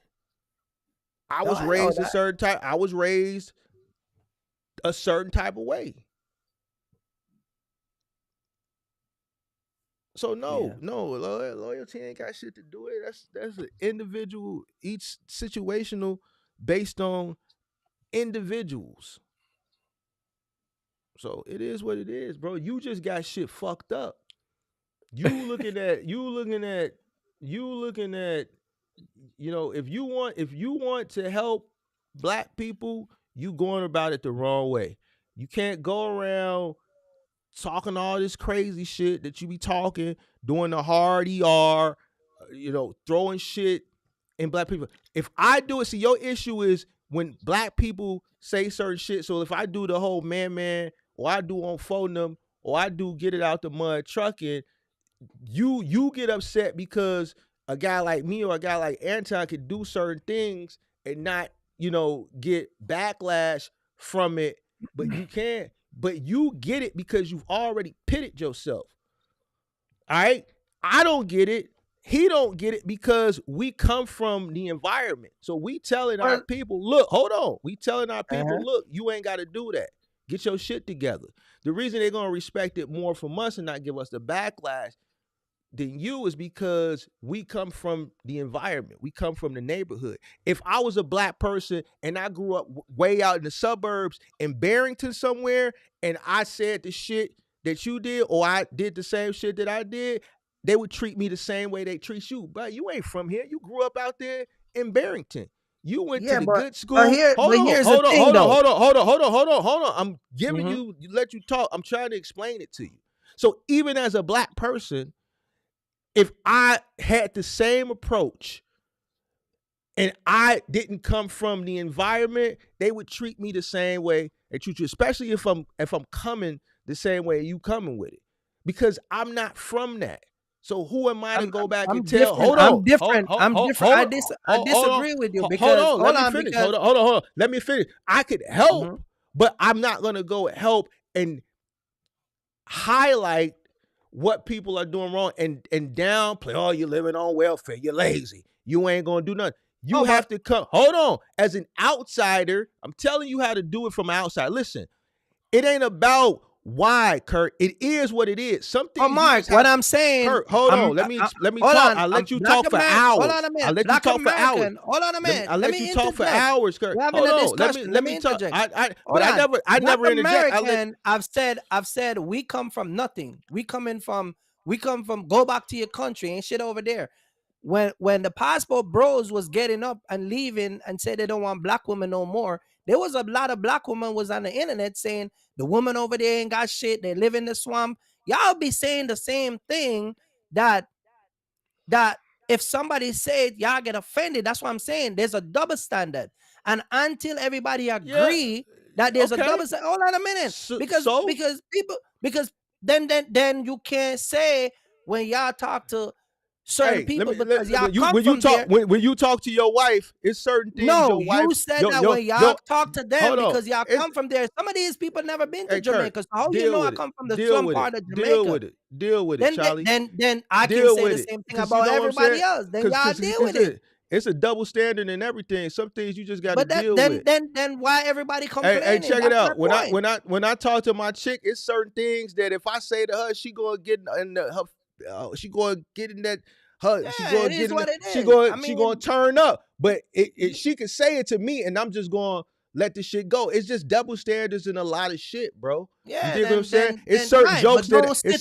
I was raised a certain type. I was raised a certain type of way. So loyalty ain't got shit to do with it. That's an individual, each situational based on individuals. So it is what it is, bro. You just got shit fucked up. You looking at, if you want to help black people, you going about it the wrong way. You can't go around talking all this crazy shit that you be talking, doing the hard ER, throwing shit in black people. If I do it, see, your issue is when black people say certain shit. So if I do the whole man, or I do on phone them, or I do get it out the mud trucking, you get upset because a guy like me or a guy like Anton could do certain things and not, get backlash from it, but you can't. But you get it because you've already pitted yourself. All right? I don't get it. He don't get it because we come from the environment. So we telling our people, look, hold on. We telling our people, look, you ain't got to do that. Get your shit together. The reason they're going to respect it more from us and not give us the backlash, than you is because we come from the environment. We come from the neighborhood. If I was a black person and I grew up way out in the suburbs in Barrington somewhere, and I said the shit that you did, or I did the same shit that I did, they would treat me the same way they treat you. But you ain't from here. You grew up out there in Barrington. You went to the good school. Hold on. I'm giving you, let you talk. I'm trying to explain it to you. So even as a black person, if I had the same approach and I didn't come from the environment, they would treat me the same way they treat you, especially if I'm coming the same way you coming with it, because I'm not from that. So who am I to go back and tell? Hold on. I'm different. I disagree with you because hold on. Let me finish. Hold on. Let me finish. I could help, but I'm not gonna go help and highlight what people are doing wrong and downplay. Oh, you're living on welfare. You're lazy. You ain't gonna do nothing. You have to come. Hold on. As an outsider, I'm telling you how to do it from outside. Listen, it ain't about why, Kirk. It is what it is. Something. Mark, what I'm saying. Kirk, hold on. Let me talk. I'll let you talk for hours. Hold on a minute. I'll let you talk for hours. Hold on a minute. I'll let you talk for hours, Kirk. Hold on. Let me talk. I never interject. I've said we come from nothing. We come from go back to your country. Ain't shit over there. When the passport bros was getting up and leaving and said they don't want black women no more, there was a lot of black women was on the internet saying the woman over there ain't got shit. They live in the swamp. Y'all be saying the same thing that if somebody said y'all get offended. That's what I'm saying. There's a double standard. And until everybody agree that there's a double standard. Hold on a minute. Because then you can't say when y'all talk to certain people because y'all come from there. When you talk to your wife, it's certain things. No, you said that when y'all talk to them because y'all come from there. Some of these people never been to Jamaica. So how you know I come from the slum part of Jamaica? Deal with it, Charlie. Then I can say the same thing about everybody else. Then y'all deal with it. It's a double standard and everything. Some things you just got to deal with. Then why everybody complaining? Hey, check it out. When I talk to my chick, it's certain things that if I say to her, she gonna get in her. She gonna get in that. She gonna turn up. But she could say it to me, and I'm just gonna let the shit go. It's just double standards and a lot of shit, bro. Yeah, you dig what I'm saying? It's certain jokes it's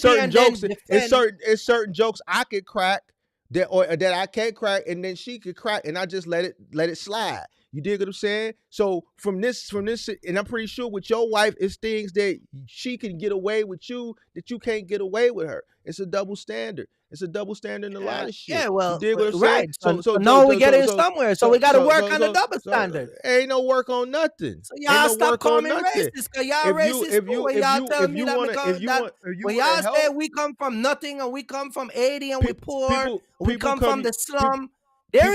certain jokes I could crack that I can't crack, and then she could crack, and I just let it slide. You dig what I'm saying? So from this, and I'm pretty sure with your wife, it's things that she can get away with you that you can't get away with her. It's a double standard. It's a double standard in a lot of shit. Yeah, well, you dig what I'm right. saying? So now we get in somewhere. So we got to work on the double standard. Ain't no work on nothing. So y'all stop calling me racist because y'all racist. When y'all tell me that when y'all say we come from nothing and we come from Haiti and we poor, we come from the slum. There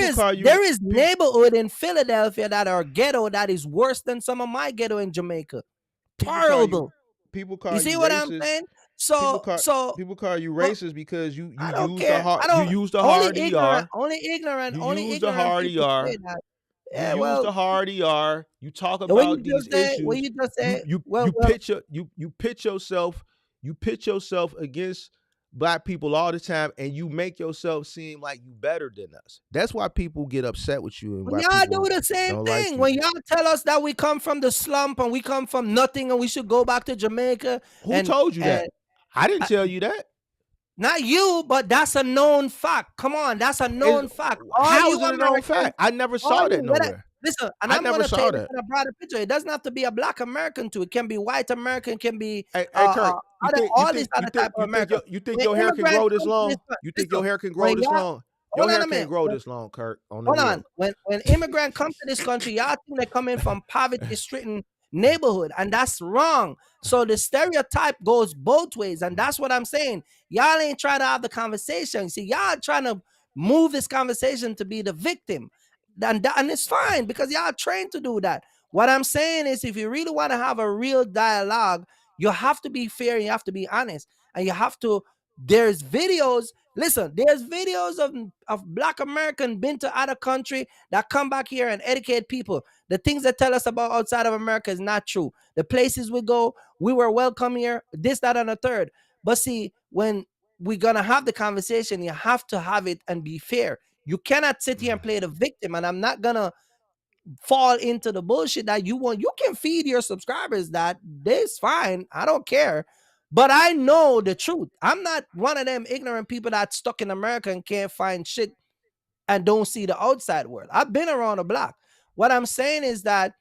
is neighborhood in Philadelphia that are ghetto that is worse than some of my ghetto in Jamaica. Terrible. People call you see you what racist. I'm saying? People call you racist because you use the hard ER. Only ignorant. You use the hard ER. Yeah, you use the hard ER. You talk about these issues. What you just said. You pitch yourself against black people all the time, and you make yourself seem like you better than us. That's why people get upset with you. And y'all do the same thing. When y'all tell us that we come from the slump and we come from nothing and we should go back to Jamaica. Who told you that? I didn't tell you that. Not you, but that's a known fact. Come on, that's a known fact. How is it a known fact? I never saw that nowhere. Listen, and I'm going to tell you in a broader picture. It doesn't have to be a black American too. It can be white American. It can be all these other type of American. You think your hair can grow this long? You think your hair can grow this long? Your hair can't grow this long, Kirk. Hold on. When immigrants come to this country, y'all think they're coming from poverty-stricken neighborhood, and that's wrong. So the stereotype goes both ways, and that's what I'm saying. Y'all ain't trying to have the conversation. See, y'all trying to move this conversation to be the victim. And it's fine because y'all trained to do that. What I'm saying is if you really want to have a real dialogue, you have to be fair and you have to be honest. And you have to, there's videos of black American been to other country that come back here and educate people. The things that tell us about outside of America is not true. The places we go, we were welcome here, this, that, and a third. But see, when we're gonna have the conversation, you have to have it and be fair. You cannot sit here and play the victim, and I'm not gonna fall into the bullshit that you want. You can feed your subscribers that. This fine. I don't care. But I know the truth. I'm not one of them ignorant people that's stuck in America and can't find shit and don't see the outside world. I've been around the block. What I'm saying is that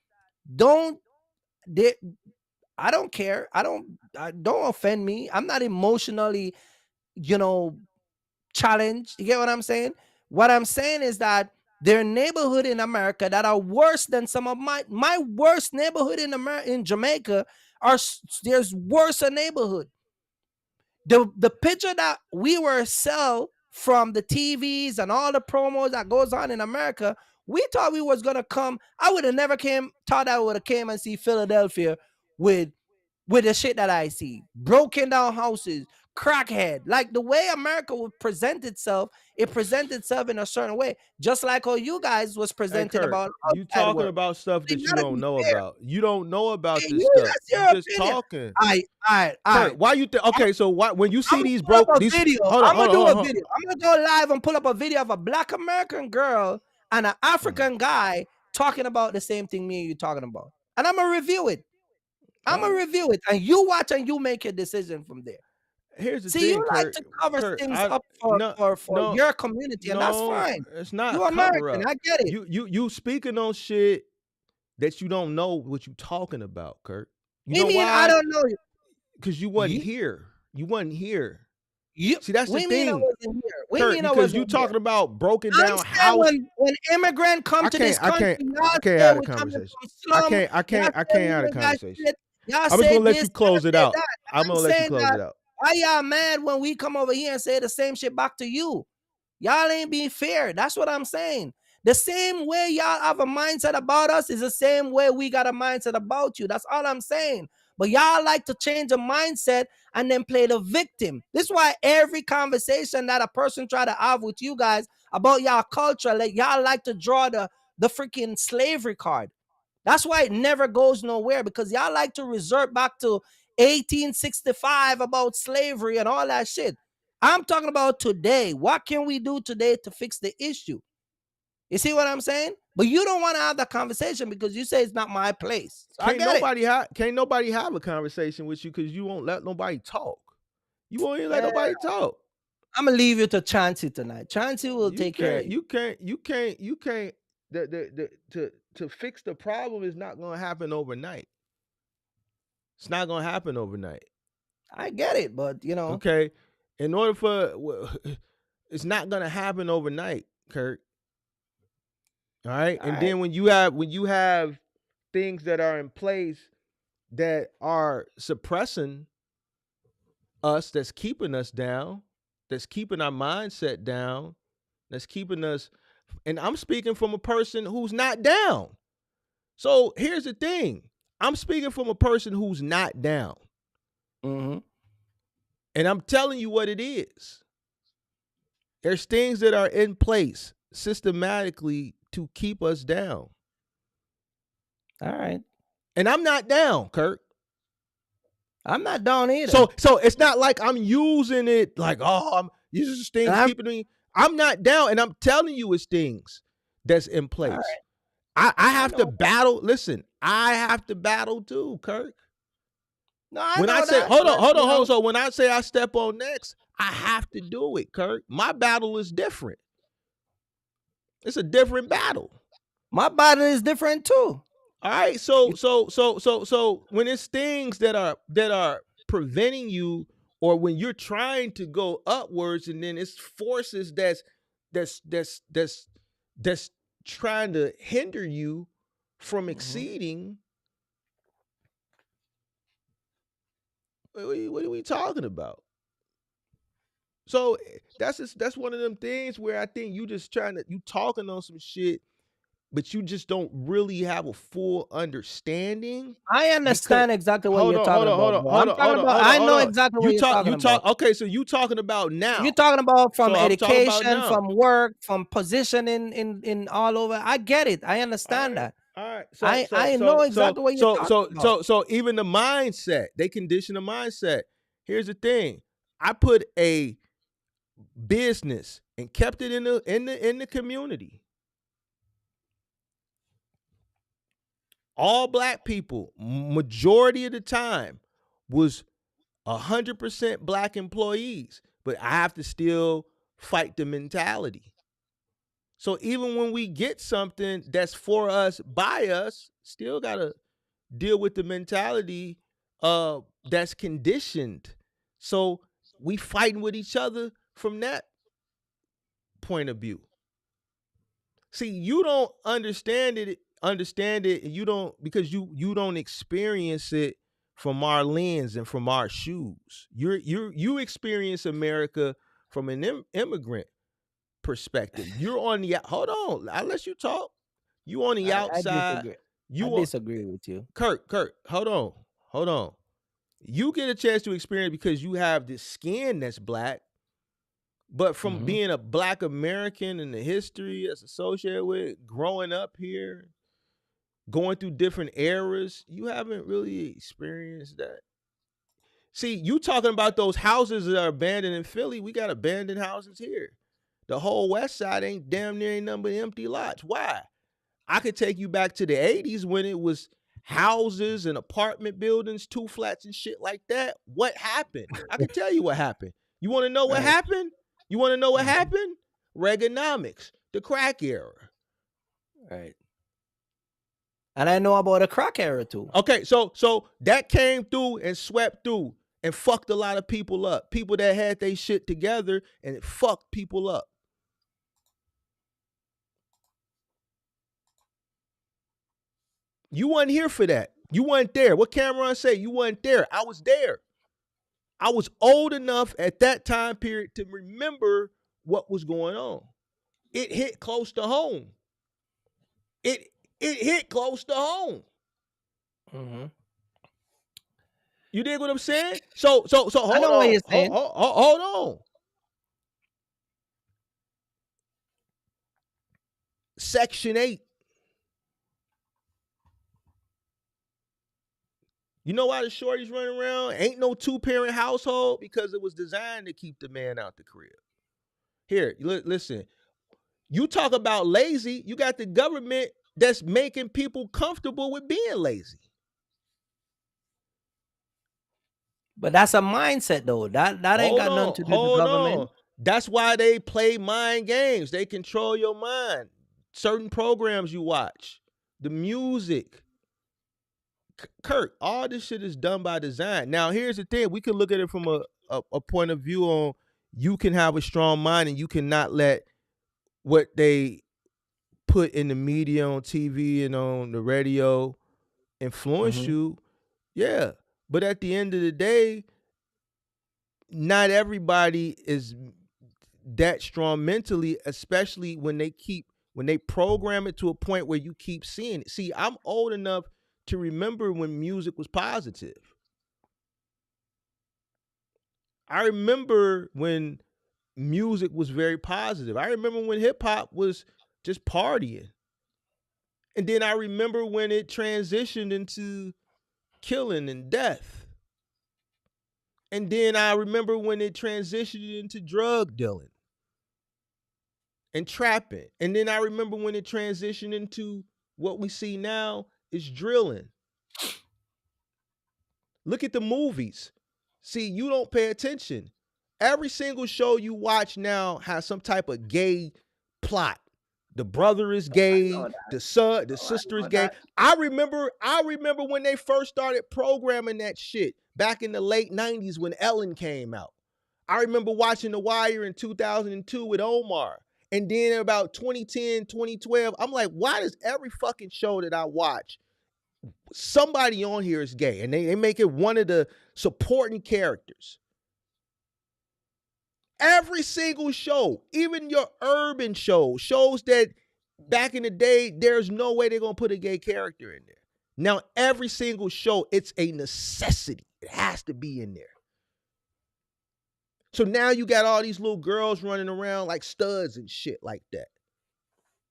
I don't care. Don't offend me. I'm not emotionally, challenged. You get what I'm saying? What I'm saying is that there are neighborhoods in America that are worse than some of my worst neighborhood in Jamaica. There's worse neighborhood. The picture that we were sell from the TVs and all the promos that goes on in America, we thought we was gonna come. I would have never thought I would have came and see Philadelphia with the shit that I see. Broken down houses, crackhead. Like the way America would present itself, it presents itself in a certain way. Just like how you guys was presented Kirk, about. You talking about stuff that you don't know about. You don't know about this you, stuff. that's your You just opinion. talking. Kirk, why you think? Okay, so why when you see these video. I'm gonna do a video. I'm gonna go live and pull up a video of a Black American girl and an African guy talking about the same thing me and you talking about, and I'm gonna review it. And you watch and you make a decision from there. Here's the See, thing, you like Kirk, to cover things up for your community, and that's fine. It's not you American, I get it. You speaking on shit that you don't know what you talking about, Kirk. You know why? I don't know you. Because you wasn't here. You wasn't here. See, that's the thing. Mean I wasn't here? Kirk, because you talking about broken down house. When immigrant come to this country, I can't have a conversation. I can't have a conversation. I'm just gonna let you close it out. I'm gonna let you close it out. Why y'all mad when we come over here and say the same shit back to you? Y'all ain't being fair. That's what I'm saying. The same way y'all have a mindset about us is the same way we got a mindset about you. That's all I'm saying. But y'all like to change the mindset and then play the victim. This is why every conversation that a person try to have with you guys about y'all culture, y'all like to draw the freaking slavery card. That's why it never goes nowhere, because y'all like to resort back to 1865 about slavery and all that shit. I'm talking about today. What can we do today to fix the issue? You see what I'm saying? But you don't want to have that conversation because you say it's not my place. So can't nobody have a conversation with you because you won't let nobody talk. You won't even let nobody talk. I'm gonna leave you to Chauncey tonight. Chauncey will take care of you. You can't. To fix the problem is not going to happen overnight. It's not going to happen overnight. I get it, but Okay, in order for it's not going to happen overnight, Kirk. All right, and then when you have things that are in place that are suppressing us, that's keeping us down, that's keeping our mindset down, that's keeping us. And I'm speaking from a person who's not down. So here's the thing. I'm speaking from a person who's not down. Mm-hmm. And I'm telling you what it is. There's things that are in place systematically to keep us down. All right. And I'm not down, Kirk. I'm not down either. So it's not like I'm using it like, these are things keeping me. I'm not down, and I'm telling you it's things that's in place. Right. I have to battle. Listen, I have to battle too, Kirk. No, I when know I say that, hold on. So when I say I step on next, I have to do it, Kirk. My battle is different. It's a different battle. My battle is different too. All right. So when it's things that are preventing you, or when you're trying to go upwards, and then it's forces that's trying to hinder you from exceeding. What are we talking about? So that's one of them things where I think you talking on some shit, but you just don't really have a full understanding. I understand exactly what you're talking about. I know exactly what you're talking about. Okay, so you talking about now. You're talking about from education, from work, from position in all over. I get it. I understand that. All right. I know exactly what you're talking about. So even the mindset, they condition the mindset. Here's the thing. I put a business and kept it in the community. All black people, majority of the time, was 100% black employees, but I have to still fight the mentality. So even when we get something that's for us, by us, still gotta deal with the mentality that's conditioned. So we fighting with each other from that point of view. See, you don't understand it, and you don't, because you don't experience it from our lens and from our shoes. You experience America from an immigrant perspective. You're on the, hold on, I'll let you talk. You on the outside. I disagree with you. Kirk, hold on. You get a chance to experience because you have this skin that's black, but from being a black American and the history that's associated with it, growing up here, going through different eras, you haven't really experienced that. See, you talking about those houses that are abandoned in Philly, we got abandoned houses here. The whole west side ain't damn near ain't number empty lots. Why? I could take you back to the 80s when it was houses and apartment buildings, 2 flats and shit like that. What happened? I can tell you what happened. You want to know what happened? You want to know what happened? Reaganomics, the crack era. Right. And I know about the crack era too. Okay, so that came through and swept through and fucked a lot of people up. People that had their shit together, and it fucked people up. You wasn't here for that. You weren't there. What Cameron say? You weren't there. I was there. I was old enough at that time period to remember what was going on. It hit close to home. It hit close to home. You dig what I'm saying? So hold I know on. what you're saying. Hold on. Section 8. You know why the shorties running around? Ain't no 2-parent household, because it was designed to keep the man out the crib. Here, listen. You talk about lazy, you got the government that's making people comfortable with being lazy. But that's a mindset though. That ain't got nothing to do with the government. That's why they play mind games. They control your mind. Certain programs you watch, the music. Kirk, all this shit is done by design. Now, here's the thing. We can look at it from a point of view on, you can have a strong mind and you cannot let what they put in the media, on TV and on the radio, influence you. Yeah. But at the end of the day, not everybody is that strong mentally, especially when they program it to a point where you keep seeing it. See, I'm old enough to remember when music was positive. I remember when music was very positive. I remember when hip hop was just partying. And then I remember when it transitioned into killing and death. And then I remember when it transitioned into drug dealing and trapping. And then I remember when it transitioned into what we see now is drilling. Look at the movies. See, you don't pay attention. Every single show you watch now has some type of gay plot. The brother is gay, the sister is gay. I remember when they first started programming that shit back in the late 90s when Ellen came out. I remember watching The Wire in 2002 with Omar. And then in about 2010, 2012, I'm like, why does every fucking show that I watch, somebody on here is gay? And they make it one of the supporting characters. Every single show, even your urban shows that back in the day, there's no way they're going to put a gay character in there. Now, every single show, it's a necessity. It has to be in there. So now you got all these little girls running around like studs and shit like that,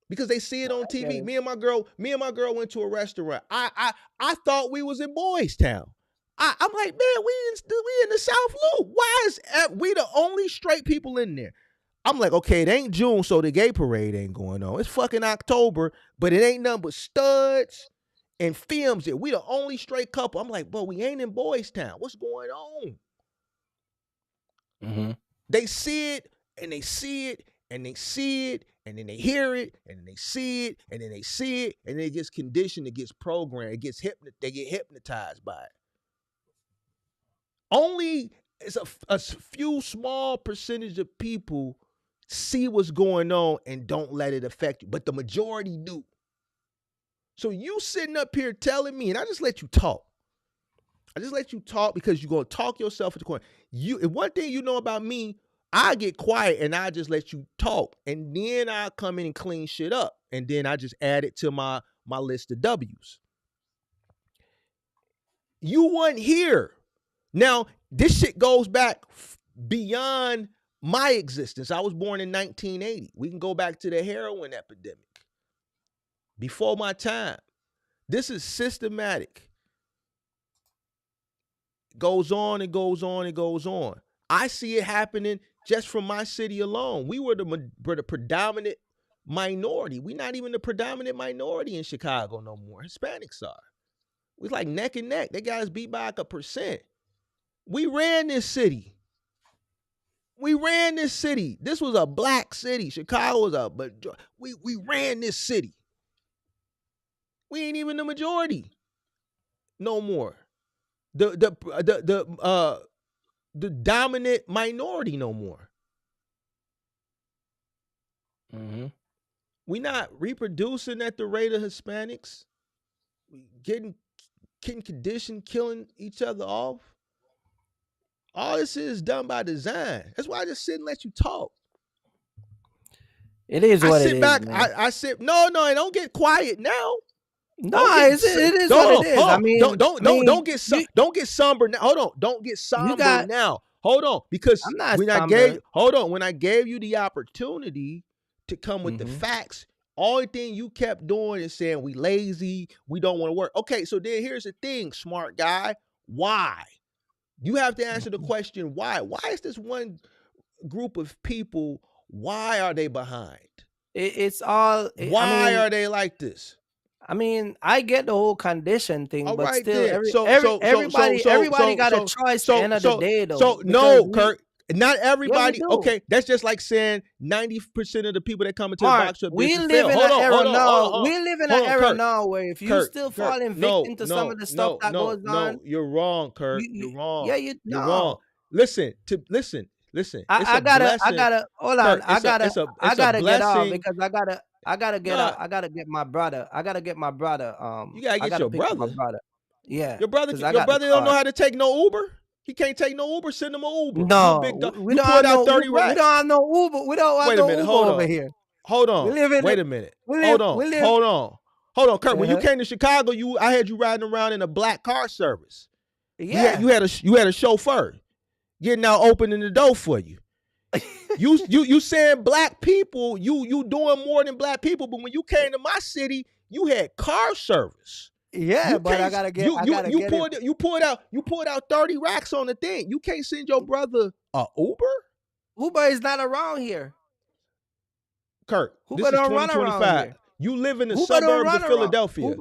because they see it on TV. Me and my girl went to a restaurant. I thought we was in Boys Town. I'm like, man, we in the South Loop. Why is we the only straight people in there? I'm like, okay, it ain't June, so the gay parade ain't going on. It's fucking October, but it ain't nothing but studs and films. We the only straight couple. I'm like, bro, we ain't in Boys Town. What's going on? Mm-hmm. They see it, and they see it, and they see it, and then they hear it, and then they see it, and then they see it, and then it gets conditioned, it gets programmed, they get hypnotized by it. Only it's a few small percentage of people see what's going on and don't let it affect you, but the majority do. So you sitting up here telling me, and I just let you talk. I just let you talk because you're going to talk yourself into the corner. One thing you know about me, I get quiet and I just let you talk, and then I come in and clean shit up, and then I just add it to my list of W's. You weren't here. Now, this shit goes back beyond my existence. I was born in 1980. We can go back to the heroin epidemic. Before my time. This is systematic. It goes on and goes on and goes on. I see it happening just from my city alone. We were the predominant minority. We're not even the predominant minority in Chicago no more. Hispanics are. We like neck and neck. They got us beat by like 1%. We ran this city. This was a black city. Chicago was we ran this city. We ain't even the majority no more. The dominant minority no more. Mm-hmm. We not reproducing at the rate of Hispanics. We getting conditioned, killing each other off. All this is done by design. That's why I just sit and let you talk. It is what I sit it back. is, man. I sit. No, don't get quiet now. No, it is what it is. I mean, don't get somber now. Hold on, don't get somber now. Hold on, because when I gave you the opportunity to come with the facts, only thing you kept doing is saying we lazy, we don't want to work. Okay, so then here's the thing, smart guy. Why? You have to answer the question why. Why is this one group of people? Why are they behind? Why are they like this? I mean, I get the whole condition thing, but right still, everybody got a choice at the end of the day, though. So no, Kirk, not everybody. Yeah, okay, that's just like saying 90% of the people that come into the box shop business fail. We live in an era now where if you still falling victim to some of the stuff that goes on. No, you're wrong, Kirk. You're wrong. Yeah, you're wrong. Listen. I gotta hold on. I gotta get off because I gotta get my brother. You gotta get your brother. My brother. Yeah. Your brother don't know how to take no Uber. He can't take no Uber. Send him an Uber. No, we don't have no 30 Uber. We don't have no Uber. We don't have no Uber over here. Hold on. Wait a minute. Hold on, Kirk. When you came to Chicago, I had you riding around in a black car service. Yeah. You had a chauffeur getting out, opening the door for you. You saying black people, you doing more than black people, but when you came to my city, you had car service. Yeah, but I gotta get. You pulled out 30 racks on the thing. You can't send your brother a Uber. Uber is not around here. Kirk, Uber this is don't run around 2025. here. You live in the Uber suburbs of Philadelphia.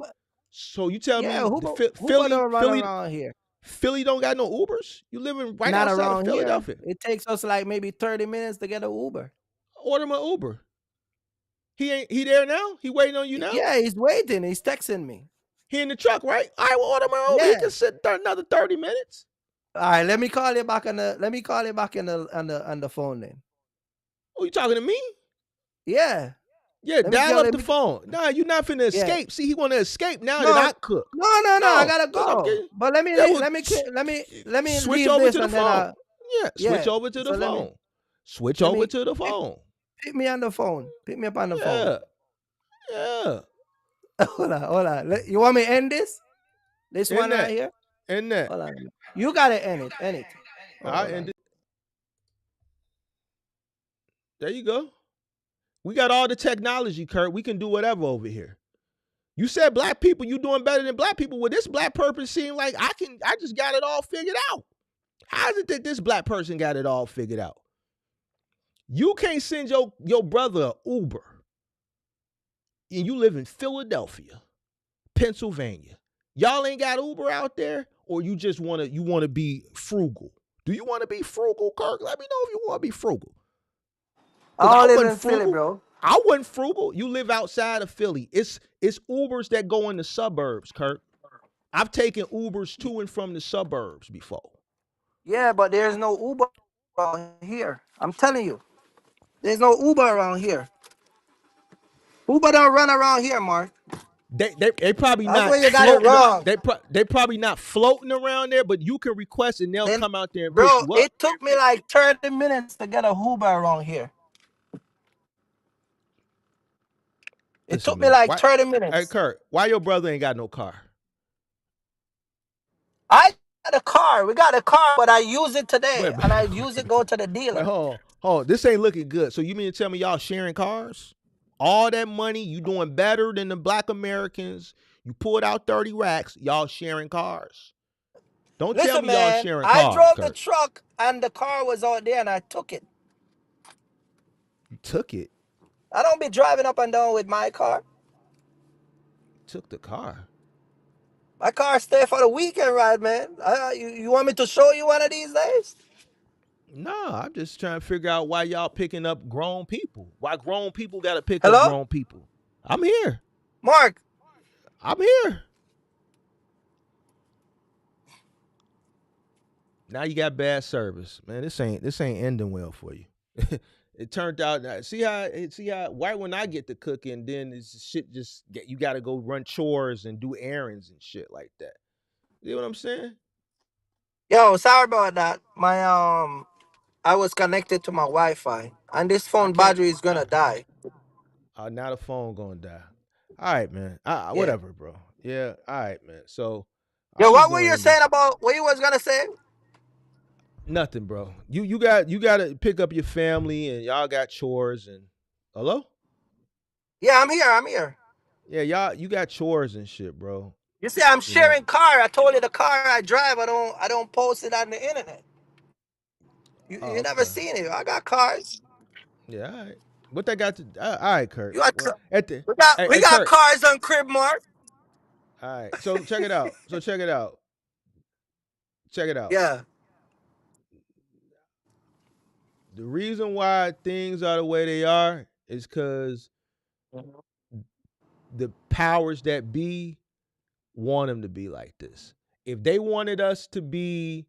So you tell me, Uber don't run around here. Philly don't got no Ubers? You living right not outside around of Philadelphia. Here. It takes us like maybe 30 minutes to get an Uber. Order him an Uber. He there now? He waiting on you now? Yeah, he's waiting. He's texting me. He in the truck, right? I will order my own. Yeah. He can sit there another 30 minutes. All right, let me call you back on the phone then. Oh, you talking to me? Yeah. Yeah, dial up the phone. Nah, you're not finna escape. See, he want to escape now that I cook. No, I gotta go. But let me switch over to the phone. Switch over to the phone. Switch over to the phone. Pick me on the phone. Pick me up on the phone. Yeah. Hold on. You want me to end this? This one right here? End that. Hold on. You gotta end it. I end it. There you go. We got all the technology, Kirk. We can do whatever over here. You said black people, you doing better than black people. Well, this black person seemed like I just got it all figured out. How is it that this black person got it all figured out? You can't send your brother an Uber, and you live in Philadelphia, Pennsylvania. Y'all ain't got Uber out there, or you just want to be frugal? Do you want to be frugal, Kirk? Let me know if you want to be frugal. I live in Philly, bro. I wasn't frugal. You live outside of Philly. It's Ubers that go in the suburbs, Kirk. I've taken Ubers to and from the suburbs before. Yeah, but there's no Uber around here. I'm telling you. There's no Uber around here. Uber don't run around here, Mark. They probably That's not. where you got it wrong. They probably not floating around there, but you can request and they'll come out there and bro, pick you up. It took me like 30 minutes to get a Uber around here. It took me like 30 minutes. Hey, Kirk, why your brother ain't got no car? I got a car. We got a car, but I use it today. And I use it go to the dealer. Hold on. This ain't looking good. So you mean to tell me y'all sharing cars? All that money, you doing better than the black Americans. You pulled out 30 racks, y'all sharing cars. Don't tell me y'all sharing cars. I drove the truck and the car was out there and I took it. You took it? I don't be driving up and down with my car. Took the car? My car stay for the weekend ride, man. You want me to show you one of these days? No, I'm just trying to figure out why y'all picking up grown people. Why grown people got to pick up grown people. I'm here. Mark. I'm here. Now you got bad service. Man, this ain't ending well for you. It turned out, see how right when I get to cooking, then it's shit just you got to go run chores and do errands and shit like that. You know what I'm saying? Yo, sorry about that. I was connected to my Wi-Fi, and this phone battery is gonna die. Now the phone gonna die. All right, man. Whatever, bro. Yeah. All right, man. So, yo, what were you saying about what you was gonna say? Nothing, bro. You got to pick up your family, and y'all got chores and hello. Yeah, I'm here. Yeah, you got chores and shit, bro. You see, I'm sharing car. I told you the car I drive. I don't post it on the internet. You never seen it. I got cars. Yeah, all right. What they got to? All right, Kirk. We got Kirk. cars on Crib Mark. All right. So check it out. Yeah. The reason why things are the way they are is because the powers that be want them to be like this. If they wanted us to be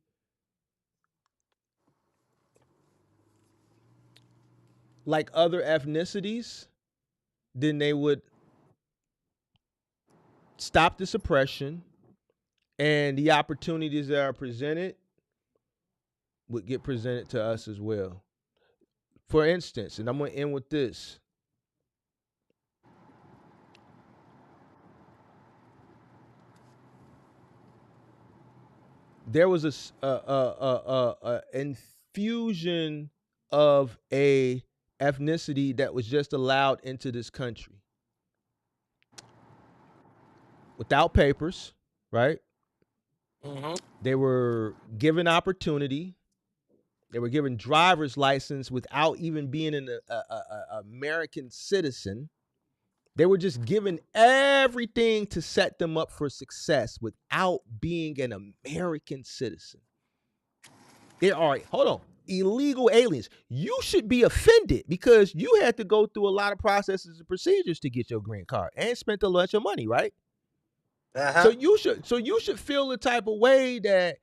like other ethnicities, then they would stop the suppression, and the opportunities that are presented would get presented to us as well. For instance, and I'm going to end with this. There was a infusion of a ethnicity that was just allowed into this country without papers, right? Mm-hmm. They were given opportunity. They were given driver's license without even being an American citizen. They were just given everything to set them up for success without being an American citizen. There are, illegal aliens. You should be offended because you had to go through a lot of processes and procedures to get your green card and spent a bunch of money, right? Uh-huh. So you should feel the type of way that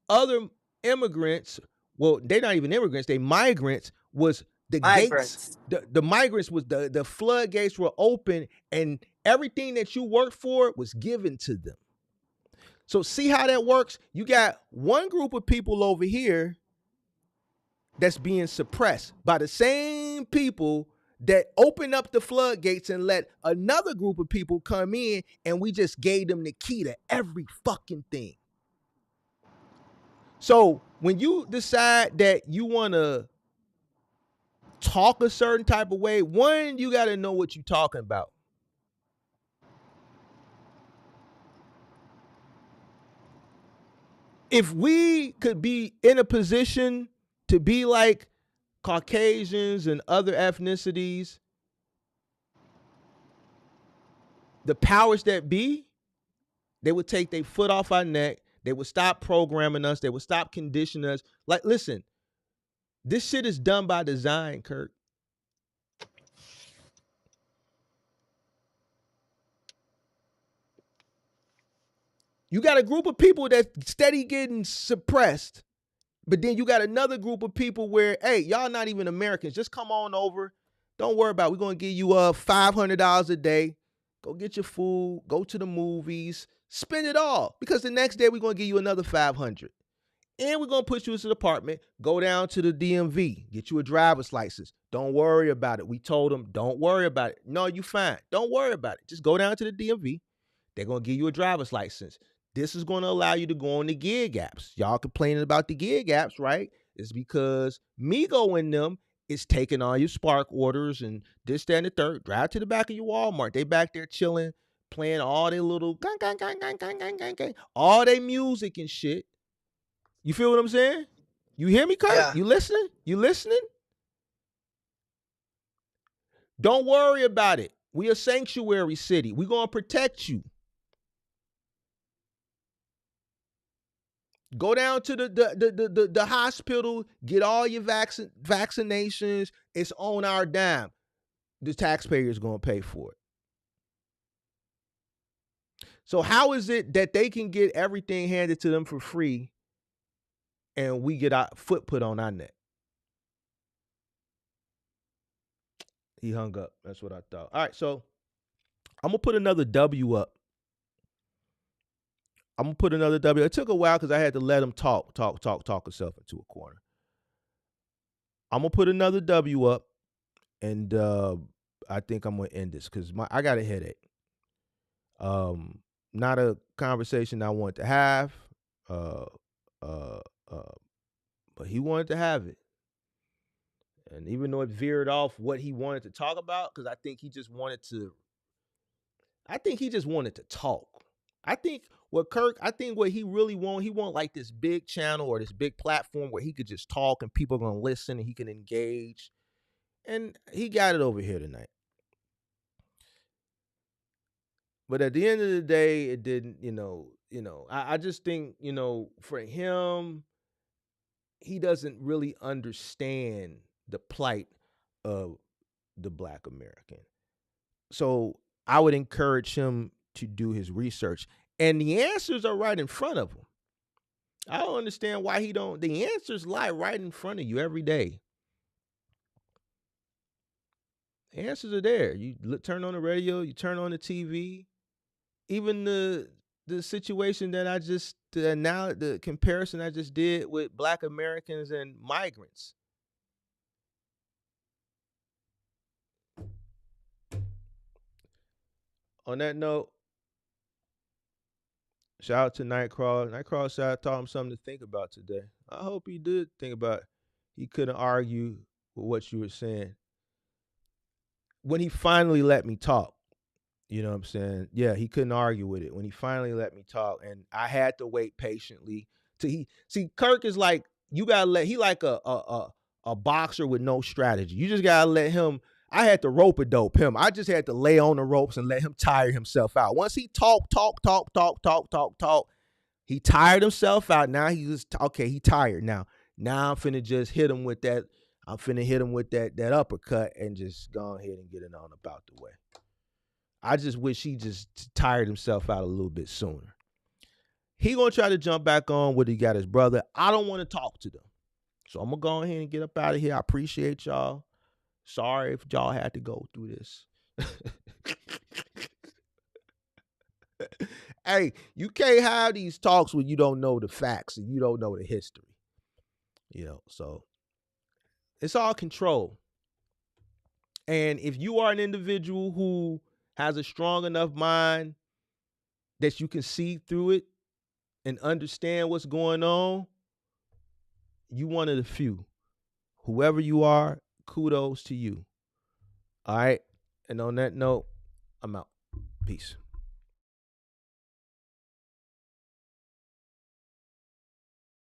other immigrants, well, they're not even immigrants, they migrants, was the migrants. Gates, the migrants was the floodgates were open and everything that you worked for was given to them. So see how that works? You got one group of people over here that's being suppressed by the same people that open up the floodgates and let another group of people come in, and we just gave them the key to every fucking thing. So when you decide that you want to talk a certain type of way, one, you got to know what you're talking about. If we could be in a position to be like Caucasians and other ethnicities, the powers that be, they would take their foot off our neck. They would stop programming us. They would stop conditioning us. Like, listen, this shit is done by design, Kirk. You got a group of people that's steady getting suppressed, but then you got another group of people where, hey, y'all not even Americans. Just come on over. Don't worry about it. We're going to give you $500 a day. Go get your food. Go to the movies. Spend it all. Because the next day we're going to give you another $500. And we're going to put you into the apartment. Go down to the DMV. Get you a driver's license. Don't worry about it. We told them, don't worry about it. No, you fine. Don't worry about it. Just go down to the DMV. They're going to give you a driver's license. This is going to allow you to go on the gig apps. Y'all complaining about the gig apps, right? It's because Migo and them is taking all your Spark orders and this, that, and the third. Drive to the back of your Walmart. They back there chilling, playing all their little gang, gang, gang, gang, gang, gang, gang, gang, all their music and shit. You feel what I'm saying? You hear me, Kirk? Yeah. You listening? You listening? Don't worry about it. We a sanctuary city. We're going to protect you. Go down to the hospital, get all your vaccinations. It's on our dime. The taxpayer is going to pay for it. So how is it that they can get everything handed to them for free and we get our foot put on our neck? He hung up. That's what I thought. All right, so I'm going to put another W up. I'm going to put another W. It took a while because I had to let him talk himself into a corner. I'm going to put another W up, and I think I'm going to end this because I got a headache. Not a conversation I want to have, but he wanted to have it. And even though it veered off what he wanted to talk about, because I think he just wanted to talk. I think what he really he want like this big channel or this big platform where he could just talk and people are going to listen and he can engage. And he got it over here tonight. But at the end of the day, it didn't, I just think, for him, he doesn't really understand the plight of the Black American. So I would encourage him to do his research. And the answers are right in front of him. I don't understand why the answers lie right in front of you every day. The answers are there. You turn on the radio, you turn on the TV. Even the situation that the comparison I just did with Black Americans and migrants. On that note, shout out to Nightcrawler. Nightcrawler taught him something to think about today. I hope he did think about it. He couldn't argue with what you were saying. When he finally let me talk, you know what I'm saying? Yeah, he couldn't argue with it. When he finally let me talk, and I had to wait patiently Kirk is like, he like a boxer with no strategy. You just gotta let him. I had to rope-a-dope him. I just had to lay on the ropes and let him tire himself out. Once he talk, he tired himself out. Now he tired. Now I'm finna just hit him with that. I'm finna hit him with that uppercut and just go ahead and get it on about the way. I just wish he just tired himself out a little bit sooner. He gonna try to jump back on when he got his brother. I don't want to talk to them. So I'm gonna go ahead and get up out of here. I appreciate y'all. Sorry if y'all had to go through this. Hey, you can't have these talks when you don't know the facts and you don't know the history. So it's all control. And if you are an individual who has a strong enough mind that you can see through it and understand what's going on, you one of the few. Whoever you are, kudos to you. All right. And on that note, I'm out. Peace.